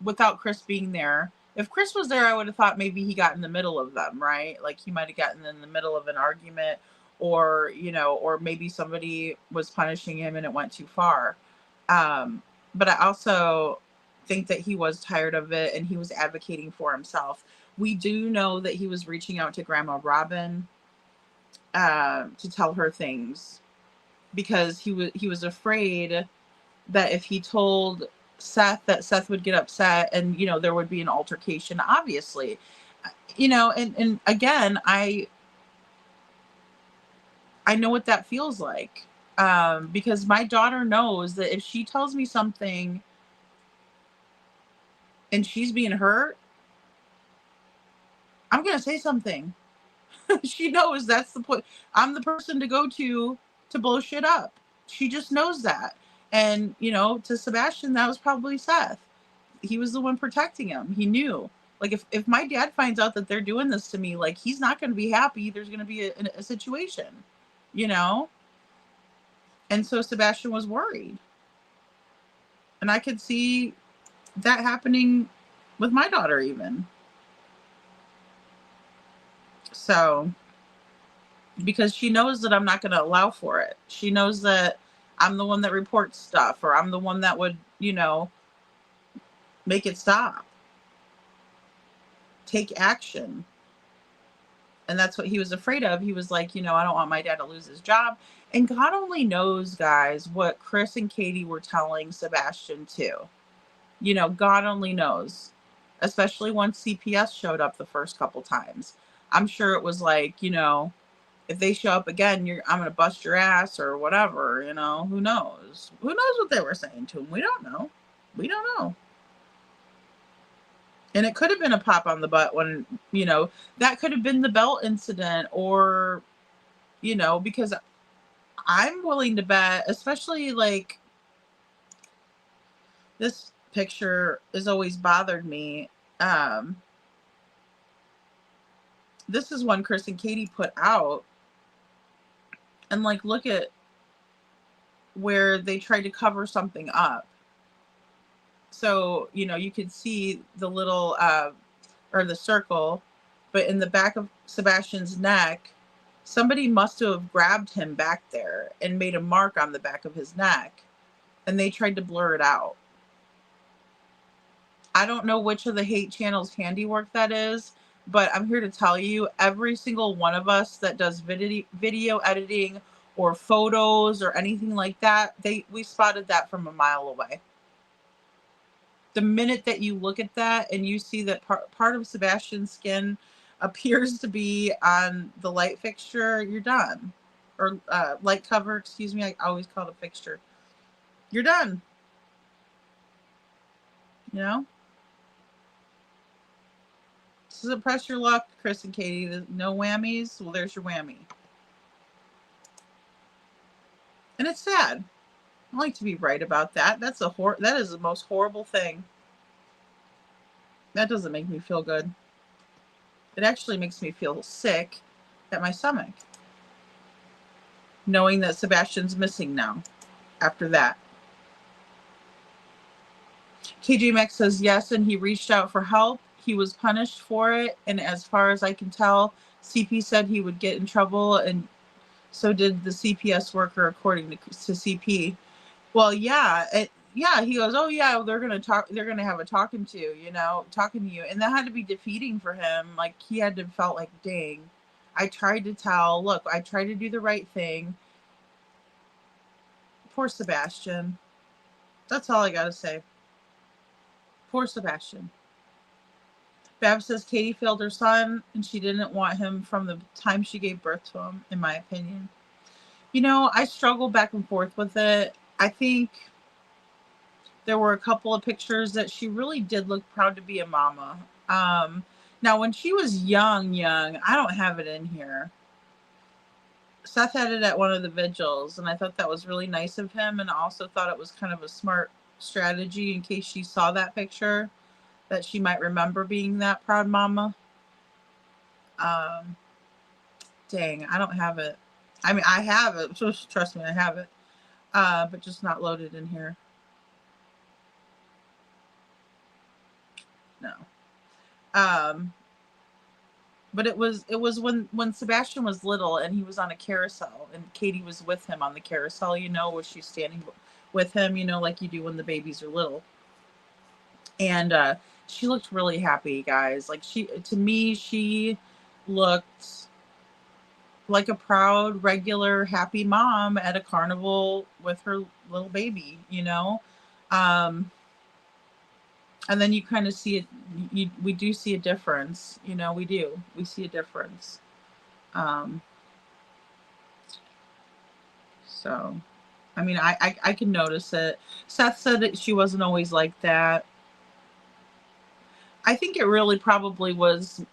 without Chris being there. If Chris was there, I would have thought maybe he got in the middle of them, right? Like, he might have gotten in the middle of an argument, or, you know, or maybe somebody was punishing him and it went too far. But I also think that he was tired of it and he was advocating for himself. We do know that he was reaching out to Grandma Robin to tell her things because he was afraid that if he told Seth, that Seth would get upset and, you know, there would be an altercation, obviously. You know, and again, I know what that feels like. Because my daughter knows that if she tells me something and she's being hurt, I'm going to say something. She knows that's the point. I'm the person to go to blow shit up. She just knows that. And, you know, to Sebastian, that was probably Seth. He was the one protecting him. He knew. Like, if my dad finds out that they're doing this to me, like, he's not going to be happy. There's going to be a situation, you know? And so Sebastian was worried. And I could see that happening with my daughter even. So, because she knows that I'm not going to allow for it. She knows that I'm the one that reports stuff, or I'm the one that would, you know, make it stop. Take action. And that's what he was afraid of. He was like, you know, I don't want my dad to lose his job. And God only knows, guys, what Chris and Katie were telling Sebastian too. You know, God only knows. Especially once CPS showed up the first couple times. I'm sure it was like, you know, if they show up again, I'm going to bust your ass or whatever, you know, who knows? Who knows what they were saying to him? We don't know. We don't know. And it could have been a pop on the butt when, you know, that could have been the belt incident, or, you know, because I'm willing to bet, especially like this picture has always bothered me. This is one Chris and Katie put out. And like, look at where they tried to cover something up. So, you know, you could see the little, or the circle, but in the back of Sebastian's neck, somebody must have grabbed him back there and made a mark on the back of his neck, and they tried to blur it out. I don't know which of the hate channel's handiwork that is, but I'm here to tell you, every single one of us that does video editing or photos or anything like that, we spotted that from a mile away. The minute that you look at that and you see that part of Sebastian's skin appears to be on the light fixture, you're done. Or light cover, excuse me. I always call it a fixture. You're done. You know? This is a press your luck, Chris and Katie. No whammies. Well, there's your whammy. And it's sad. I like to be right about that. That is the most horrible thing. That doesn't make me feel good. It actually makes me feel sick at my stomach, knowing that Sebastian's missing now after that. KJ Max says yes, and he reached out for help. He was punished for it, and as far as I can tell, CP said he would get in trouble, and so did the CPS worker, according to CP. Well, yeah, he goes, oh yeah, they're gonna have a talking to, talking to you, and that had to be defeating for him. Like, he had to felt like, dang, I tried to do the right thing. Poor Sebastian. That's all I gotta say. Poor Sebastian. Bab says Katie failed her son, and she didn't want him from the time she gave birth to him, in my opinion. I struggle back and forth with it. I think there were a couple of pictures that she really did look proud to be a mama. Now, when she was young, I don't have it in here. Seth had it at one of the vigils, and I thought that was really nice of him, and I also thought it was kind of a smart strategy in case she saw that picture, that she might remember being that proud mama. Dang, I don't have it. I mean, I have it. Trust me, I have it. But just not loaded in here. No. but it was when Sebastian was little and he was on a carousel and Katie was with him on the carousel, where she's standing with him, like you do when the babies are little. And she looked really happy, guys. Like to me, she looked like a proud, regular, happy mom at a carnival with her little baby, and then you kind of see it. We do see a difference, we see a difference. So, I mean, I can notice it. Seth said that she wasn't always like that. I think it really probably was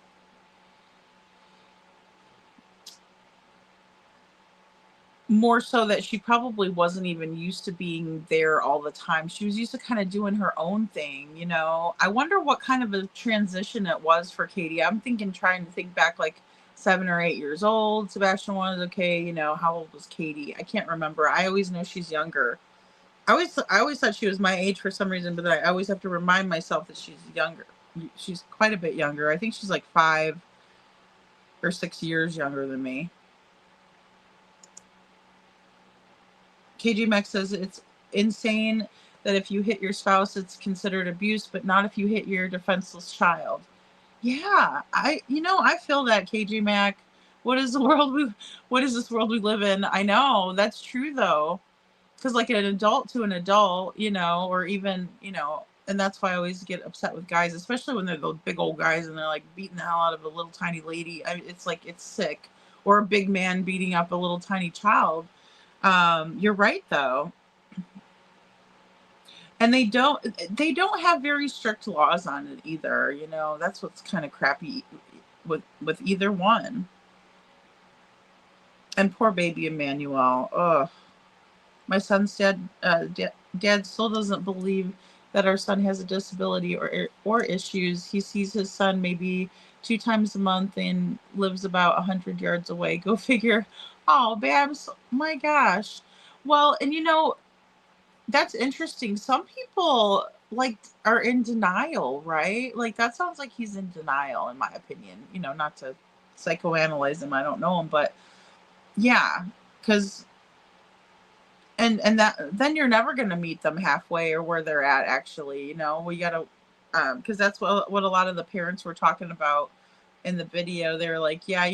more so that she probably wasn't even used to being there all the time. She was used to kind of doing her own thing, I wonder what kind of a transition it was for Katie. I'm trying to think back, like 7 or 8 years old. Sebastian was okay, how old was Katie? I can't remember. I always know she's younger. I always thought she was my age for some reason, but I always have to remind myself that she's younger. She's quite a bit younger. I think she's like 5 or 6 years younger than me. KJ Max says it's insane that if you hit your spouse, it's considered abuse, but not if you hit your defenseless child. Yeah, I feel that, KJ Mac. What is this world we live in? I know that's true though, because like an adult to an adult, or even and that's why I always get upset with guys, especially when they're the big old guys and they're like beating the hell out of a little tiny lady. It's like it's sick, or a big man beating up a little tiny child. You're right though. And they don't have very strict laws on it either, that's what's kind of crappy with either one. And poor baby Emmanuel. Ugh. My son's dad still doesn't believe that our son has a disability or issues. He sees his son maybe 2 times a month and lives about 100 yards away. Go figure. Oh, Babs, my gosh. Well, and that's interesting. Some people are in denial, right? Like that sounds like he's in denial, in my opinion. Not to psychoanalyze him. I don't know him, but yeah, because and that then you're never going to meet them halfway or where they're at. Actually, we got to because that's what a lot of the parents were talking about in the video. They're like, yeah,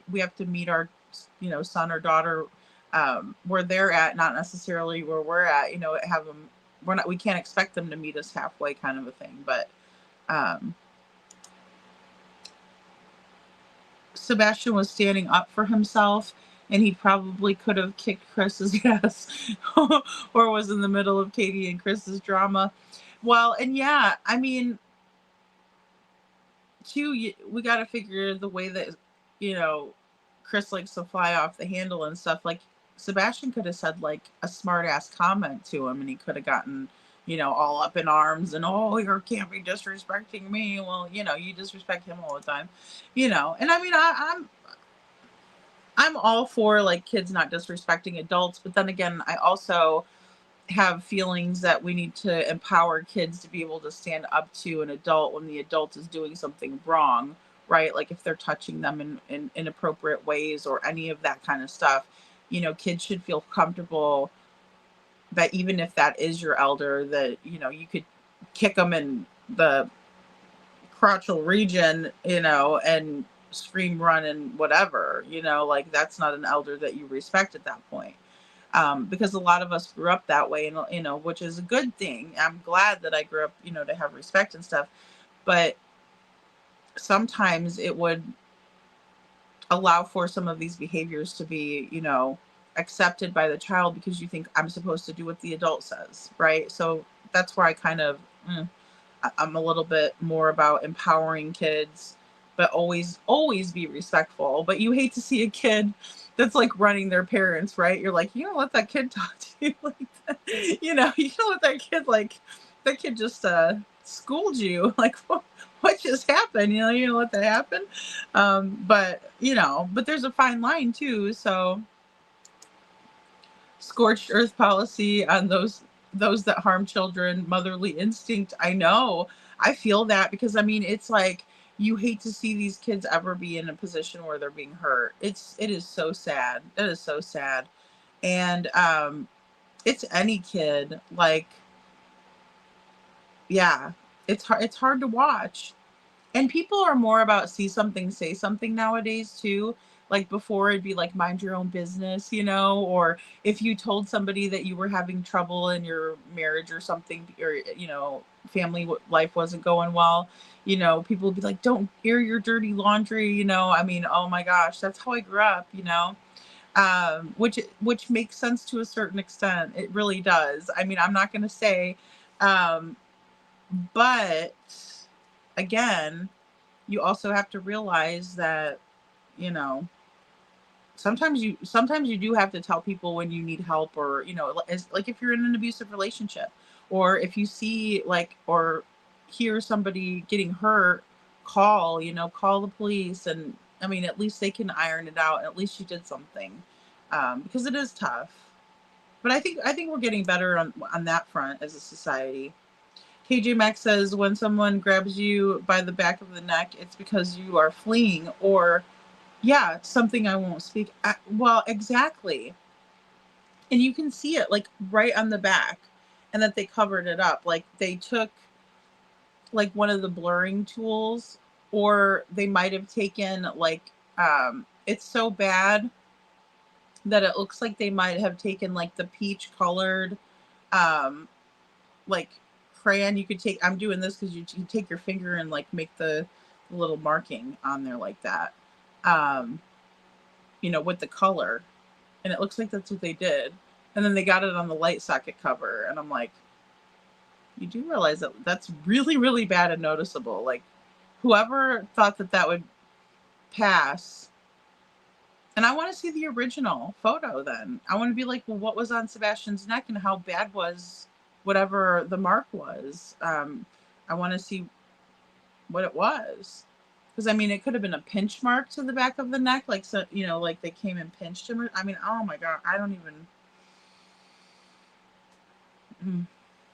we have to meet our son or daughter where they're at, not necessarily where we're at. Have them. We can't expect them to meet us halfway, kind of a thing. But Sebastian was standing up for himself, and he probably could have kicked Chris's ass or was in the middle of Katie and Chris's drama. Well, and yeah, I mean, too, we got to figure the way that, Chris likes to fly off the handle and stuff. Like, Sebastian could have said, like, a smart-ass comment to him, and he could have gotten, all up in arms and, oh, you can't be disrespecting me. Well, you disrespect him all the time, and I mean, I'm all for, like, kids not disrespecting adults, but then again, I also have feelings that we need to empower kids to be able to stand up to an adult when the adult is doing something wrong, right? Like if they're touching them in inappropriate ways or any of that kind of stuff, kids should feel comfortable that even if that is your elder, that, you could kick them in the crotchal region, and scream, run, and whatever, like that's not an elder that you respect at that point. Because a lot of us grew up that way, and which is a good thing. I'm glad that I grew up, to have respect and stuff. But sometimes it would allow for some of these behaviors to be, accepted by the child because you think I'm supposed to do what the adult says, right? So that's where I kind of, I'm a little bit more about empowering kids, but always be respectful. But you hate to see a kid that's like running their parents, right? You're like, you don't let that kid talk to you like that. You don't let that kid, like, that kid just schooled you. Like, what just happened? You don't let that happen. But there's a fine line too. So scorched earth policy on those that harm children, motherly instinct. I know. I feel that because I mean, it's like, you hate to see these kids ever be in a position where they're being hurt. It is so sad. That is so sad. And it's any kid. Like, yeah, it's hard to watch. And people are more about see something, say something nowadays too. Like before it'd be like mind your own business, you know, or if you told somebody that you were having trouble in your marriage or something, or, you know, family life wasn't going well, you know, people would be like, don't air your dirty laundry, you know. I mean, oh my gosh, that's how I grew up, you know. Which makes sense to a certain extent. It really does. I mean, I'm not going to say, but again, you also have to realize that, you know, sometimes you do have to tell people when you need help, or, you know, as like if you're in an abusive relationship, or if you see like or hear somebody getting hurt, call the police. And I mean, at least they can iron it out. At least you did something, because it is tough. But I think we're getting better on that front as a society. KJ Max says, when someone grabs you by the back of the neck, it's because you are fleeing, or, yeah, something I won't speak. Well, exactly. And you can see it like right on the back, and that they covered it up. Like they took like one of the blurring tools, or they might have taken like, it's so bad that it looks like they might have taken like the peach colored, like crayon. You could take, I'm doing this because you take your finger and like make the little marking on there like that, you know, with the color. And it looks like that's what they did. And then they got it on the light socket cover. And I'm like, you do realize that that's really, really bad and noticeable. Like, whoever thought that that would pass. And I want to see the original photo then. I want to be like, well, what was on Sebastian's neck and how bad was whatever the mark was. I want to see what it was. Because, I mean, it could have been a pinch mark to the back of the neck. Like, so, you know, like they came and pinched him. I mean, oh my God, I don't even.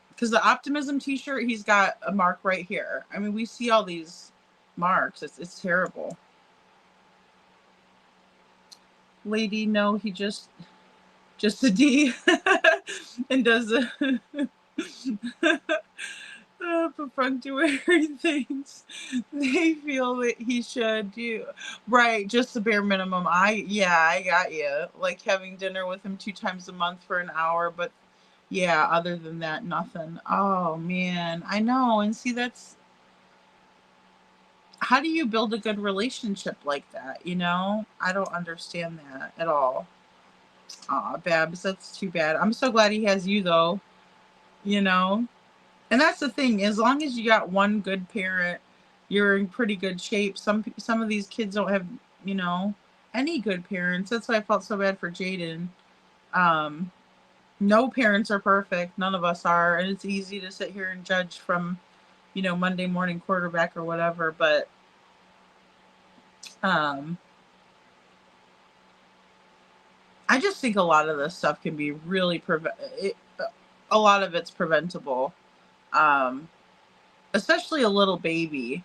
Because the Optimism t-shirt, he's got a mark right here. I mean, we see all these marks. It's terrible. Lady, no, he just a D and does a perfunctory things they feel that he should do. Right, just the bare minimum. I got you. Like having dinner with him 2 times a month for an hour, but yeah, other than that, nothing. Oh man, I know. And see, that's, how do you build a good relationship like that? You know, I don't understand that at all. Aw, Babs, that's too bad. I'm so glad he has you though, you know? And that's the thing, as long as you got one good parent, you're in pretty good shape. Some of these kids don't have, you know, any good parents. That's why I felt so bad for Jaden. No parents are perfect. None of us are. And it's easy to sit here and judge from, you know, Monday morning quarterback or whatever. But I just think a lot of this stuff can be really a lot of it's preventable, especially a little baby.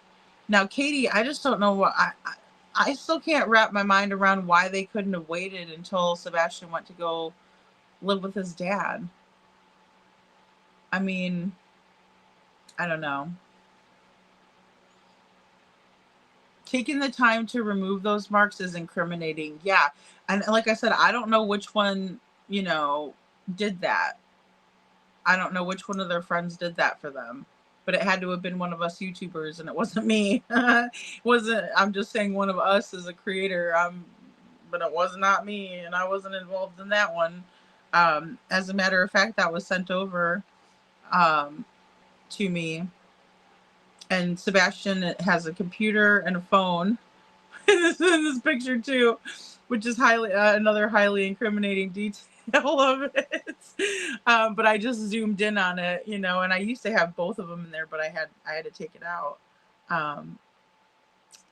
Now, Katie, I just don't know what I still can't wrap my mind around why they couldn't have waited until Sebastian went to go live with his dad. I mean, I don't know. Taking the time to remove those marks is incriminating. Yeah. And like I said, I don't know which one, you know, did that. I don't know which one of their friends did that for them, but it had to have been one of us YouTubers, and it wasn't me. I'm just saying one of us as a creator, but it was not me, and I wasn't involved in that one. As a matter of fact, that was sent over to me, and Sebastian has a computer and a phone in this picture too, which is another highly incriminating detail of it. But I just zoomed in on it, you know, and I used to have both of them in there, but I had to take it out.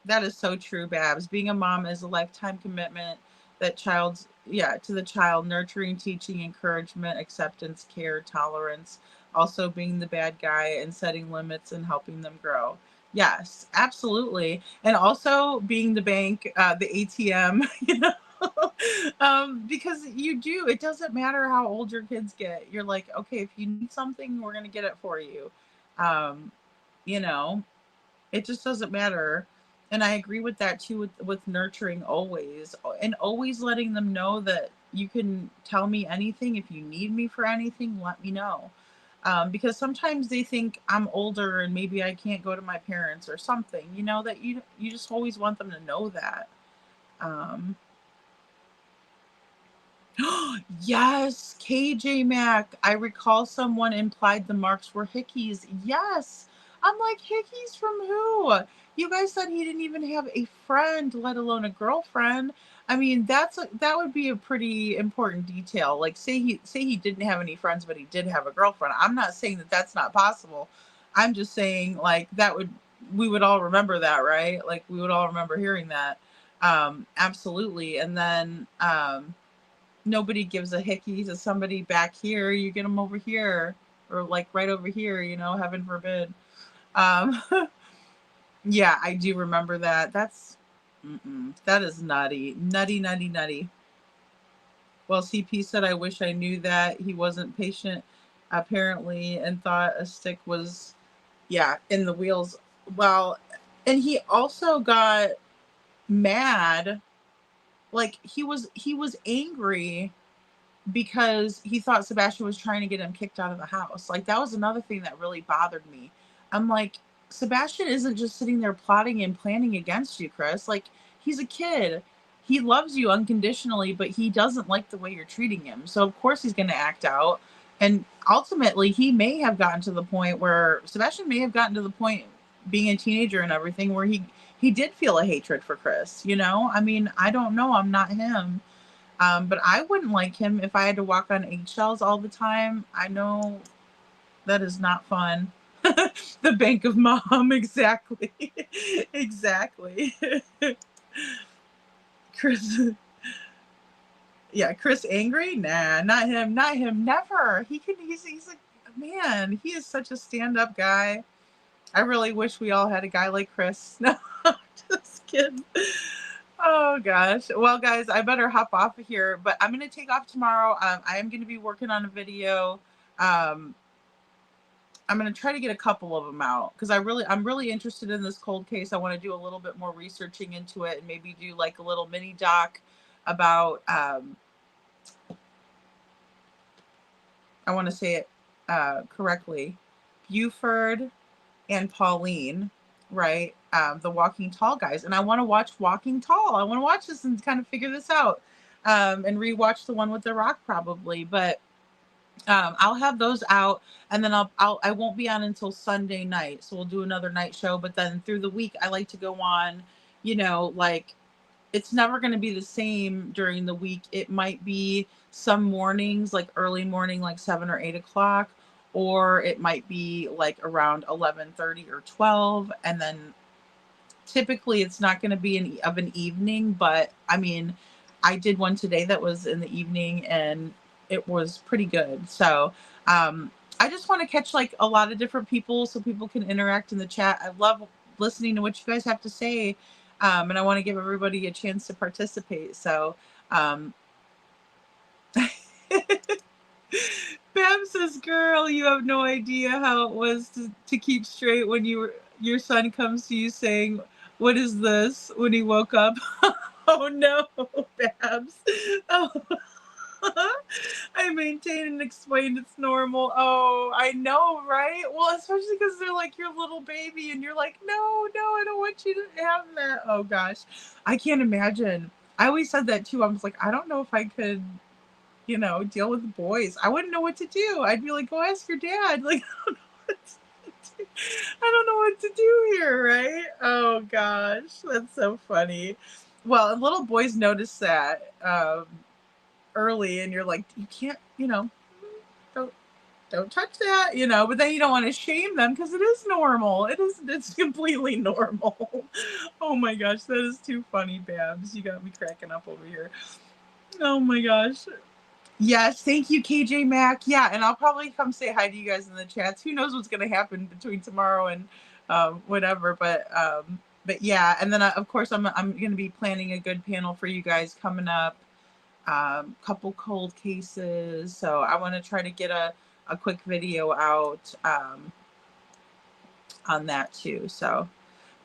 That is so true, Babs. Being a mom is a lifetime commitment to the child, nurturing, teaching, encouragement, acceptance, care, tolerance, also being the bad guy and setting limits and helping them grow. Yes, absolutely. And also being the bank, the ATM, because it doesn't matter how old your kids get. You're like, okay, if you need something, we're going to get it for you. Um, you know, it just doesn't matter. And I agree with that too, with nurturing always, and always letting them know that you can tell me anything. If you need me for anything, let me know. Because sometimes they think I'm older and maybe I can't go to my parents or something, that you just always want them to know that. Um, Yes, KJ Mac. I recall someone implied the marks were hickeys. Yes. I'm like, hickeys from who? You guys said he didn't even have a friend, let alone a girlfriend. I mean, that would be a pretty important detail. Like, say he didn't have any friends, but he did have a girlfriend. I'm not saying that that's not possible. I'm just saying, like, we would all remember that, right? Like, we would all remember hearing that. Absolutely. And then nobody gives a hickey to somebody back here. You get them over here, or like right over here, heaven forbid. Um, yeah, I do remember that. That is nutty, nutty, nutty, nutty. Well, CP said, I wish I knew that he wasn't patient, apparently, and thought a stick was, yeah, in the wheels. Well, and he also got mad. Like he was angry because he thought Sebastian was trying to get him kicked out of the house. Like, that was another thing that really bothered me. I'm like, Sebastian isn't just sitting there plotting and planning against you, Chris. Like, he's a kid. He loves you unconditionally, but he doesn't like the way you're treating him. So of course he's going to act out. And ultimately, Sebastian may have gotten to the point, being a teenager and everything, where he did feel a hatred for Chris. I mean, I don't know. I'm not him. But I wouldn't like him if I had to walk on eggshells all the time. I know that is not fun. The bank of mom, exactly. Exactly. Chris. Yeah, Chris angry? Nah, not him, never. He's a man. He is such a stand-up guy. I really wish we all had a guy like Chris. No, just kidding. Oh gosh. Well, guys, I better hop off of here, but I'm going to take off tomorrow. I am going to be working on a video. I'm going to try to get a couple of them out because I'm really interested in this cold case. I want to do a little bit more researching into it and maybe do like a little mini doc about, I want to say it correctly, Buford and Pauline, right? The Walking Tall guys. And I want to watch Walking Tall. I want to watch this and kind of figure this out, and rewatch the one with The Rock probably. But I'll have those out, and then I won't be on until Sunday night. So we'll do another night show. But then through the week, I like to go on, like, it's never going to be the same during the week. It might be some mornings, like early morning, like 7 or 8 o'clock, or it might be like around 11:30 or 12. And then typically it's not going to be of an evening, but I mean, I did one today that was in the evening and it was pretty good. So, I just want to catch like a lot of different people so people can interact in the chat. I love listening to what you guys have to say. And I want to give everybody a chance to participate. So, Bam says, girl, you have no idea how it was to keep straight when your son comes to you saying, what is this, when he woke up? Oh no, Babs. Oh. I maintain and explained it's normal. Oh, I know, right? Well, especially because they're like your little baby and you're like, no, I don't want you to have that. Oh gosh, I can't imagine. I always said that too. I was like, I don't know if I could, deal with boys. I wouldn't know what to do. I'd be like, go ask your dad. Like, I don't know what to do here, right? Oh gosh, that's so funny. Well, little boys notice that early, and you're like, you can't, don't touch that, but then you don't want to shame them because it is normal. It's completely normal. Oh my gosh, that is too funny, Babs. You got me cracking up over here. Oh my gosh. Yes, thank you, KJ Mac. Yeah, and I'll probably come say hi to you guys in the chats. Who knows what's going to happen between tomorrow and whatever. But yeah, and then of course I'm going to be planning a good panel for you guys coming up. Couple cold cases, so I want to try to get a quick video out on that too. So,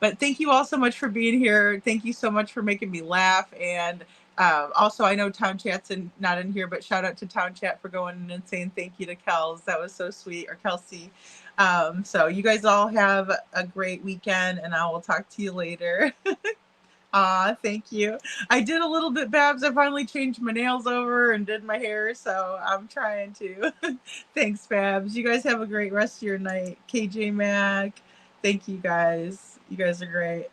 but thank you all so much for being here. Thank you so much for making me laugh. And also, I know Town Chat's not in here, but shout out to Town Chat for going in and saying thank you to Kels. That was so sweet, or Kelsey. So you guys all have a great weekend, and I will talk to you later. Thank you. I did a little bit, Babs. I finally changed my nails over and did my hair, so I'm trying to. Thanks, Babs. You guys have a great rest of your night. KJ Mac, thank you guys. You guys are great.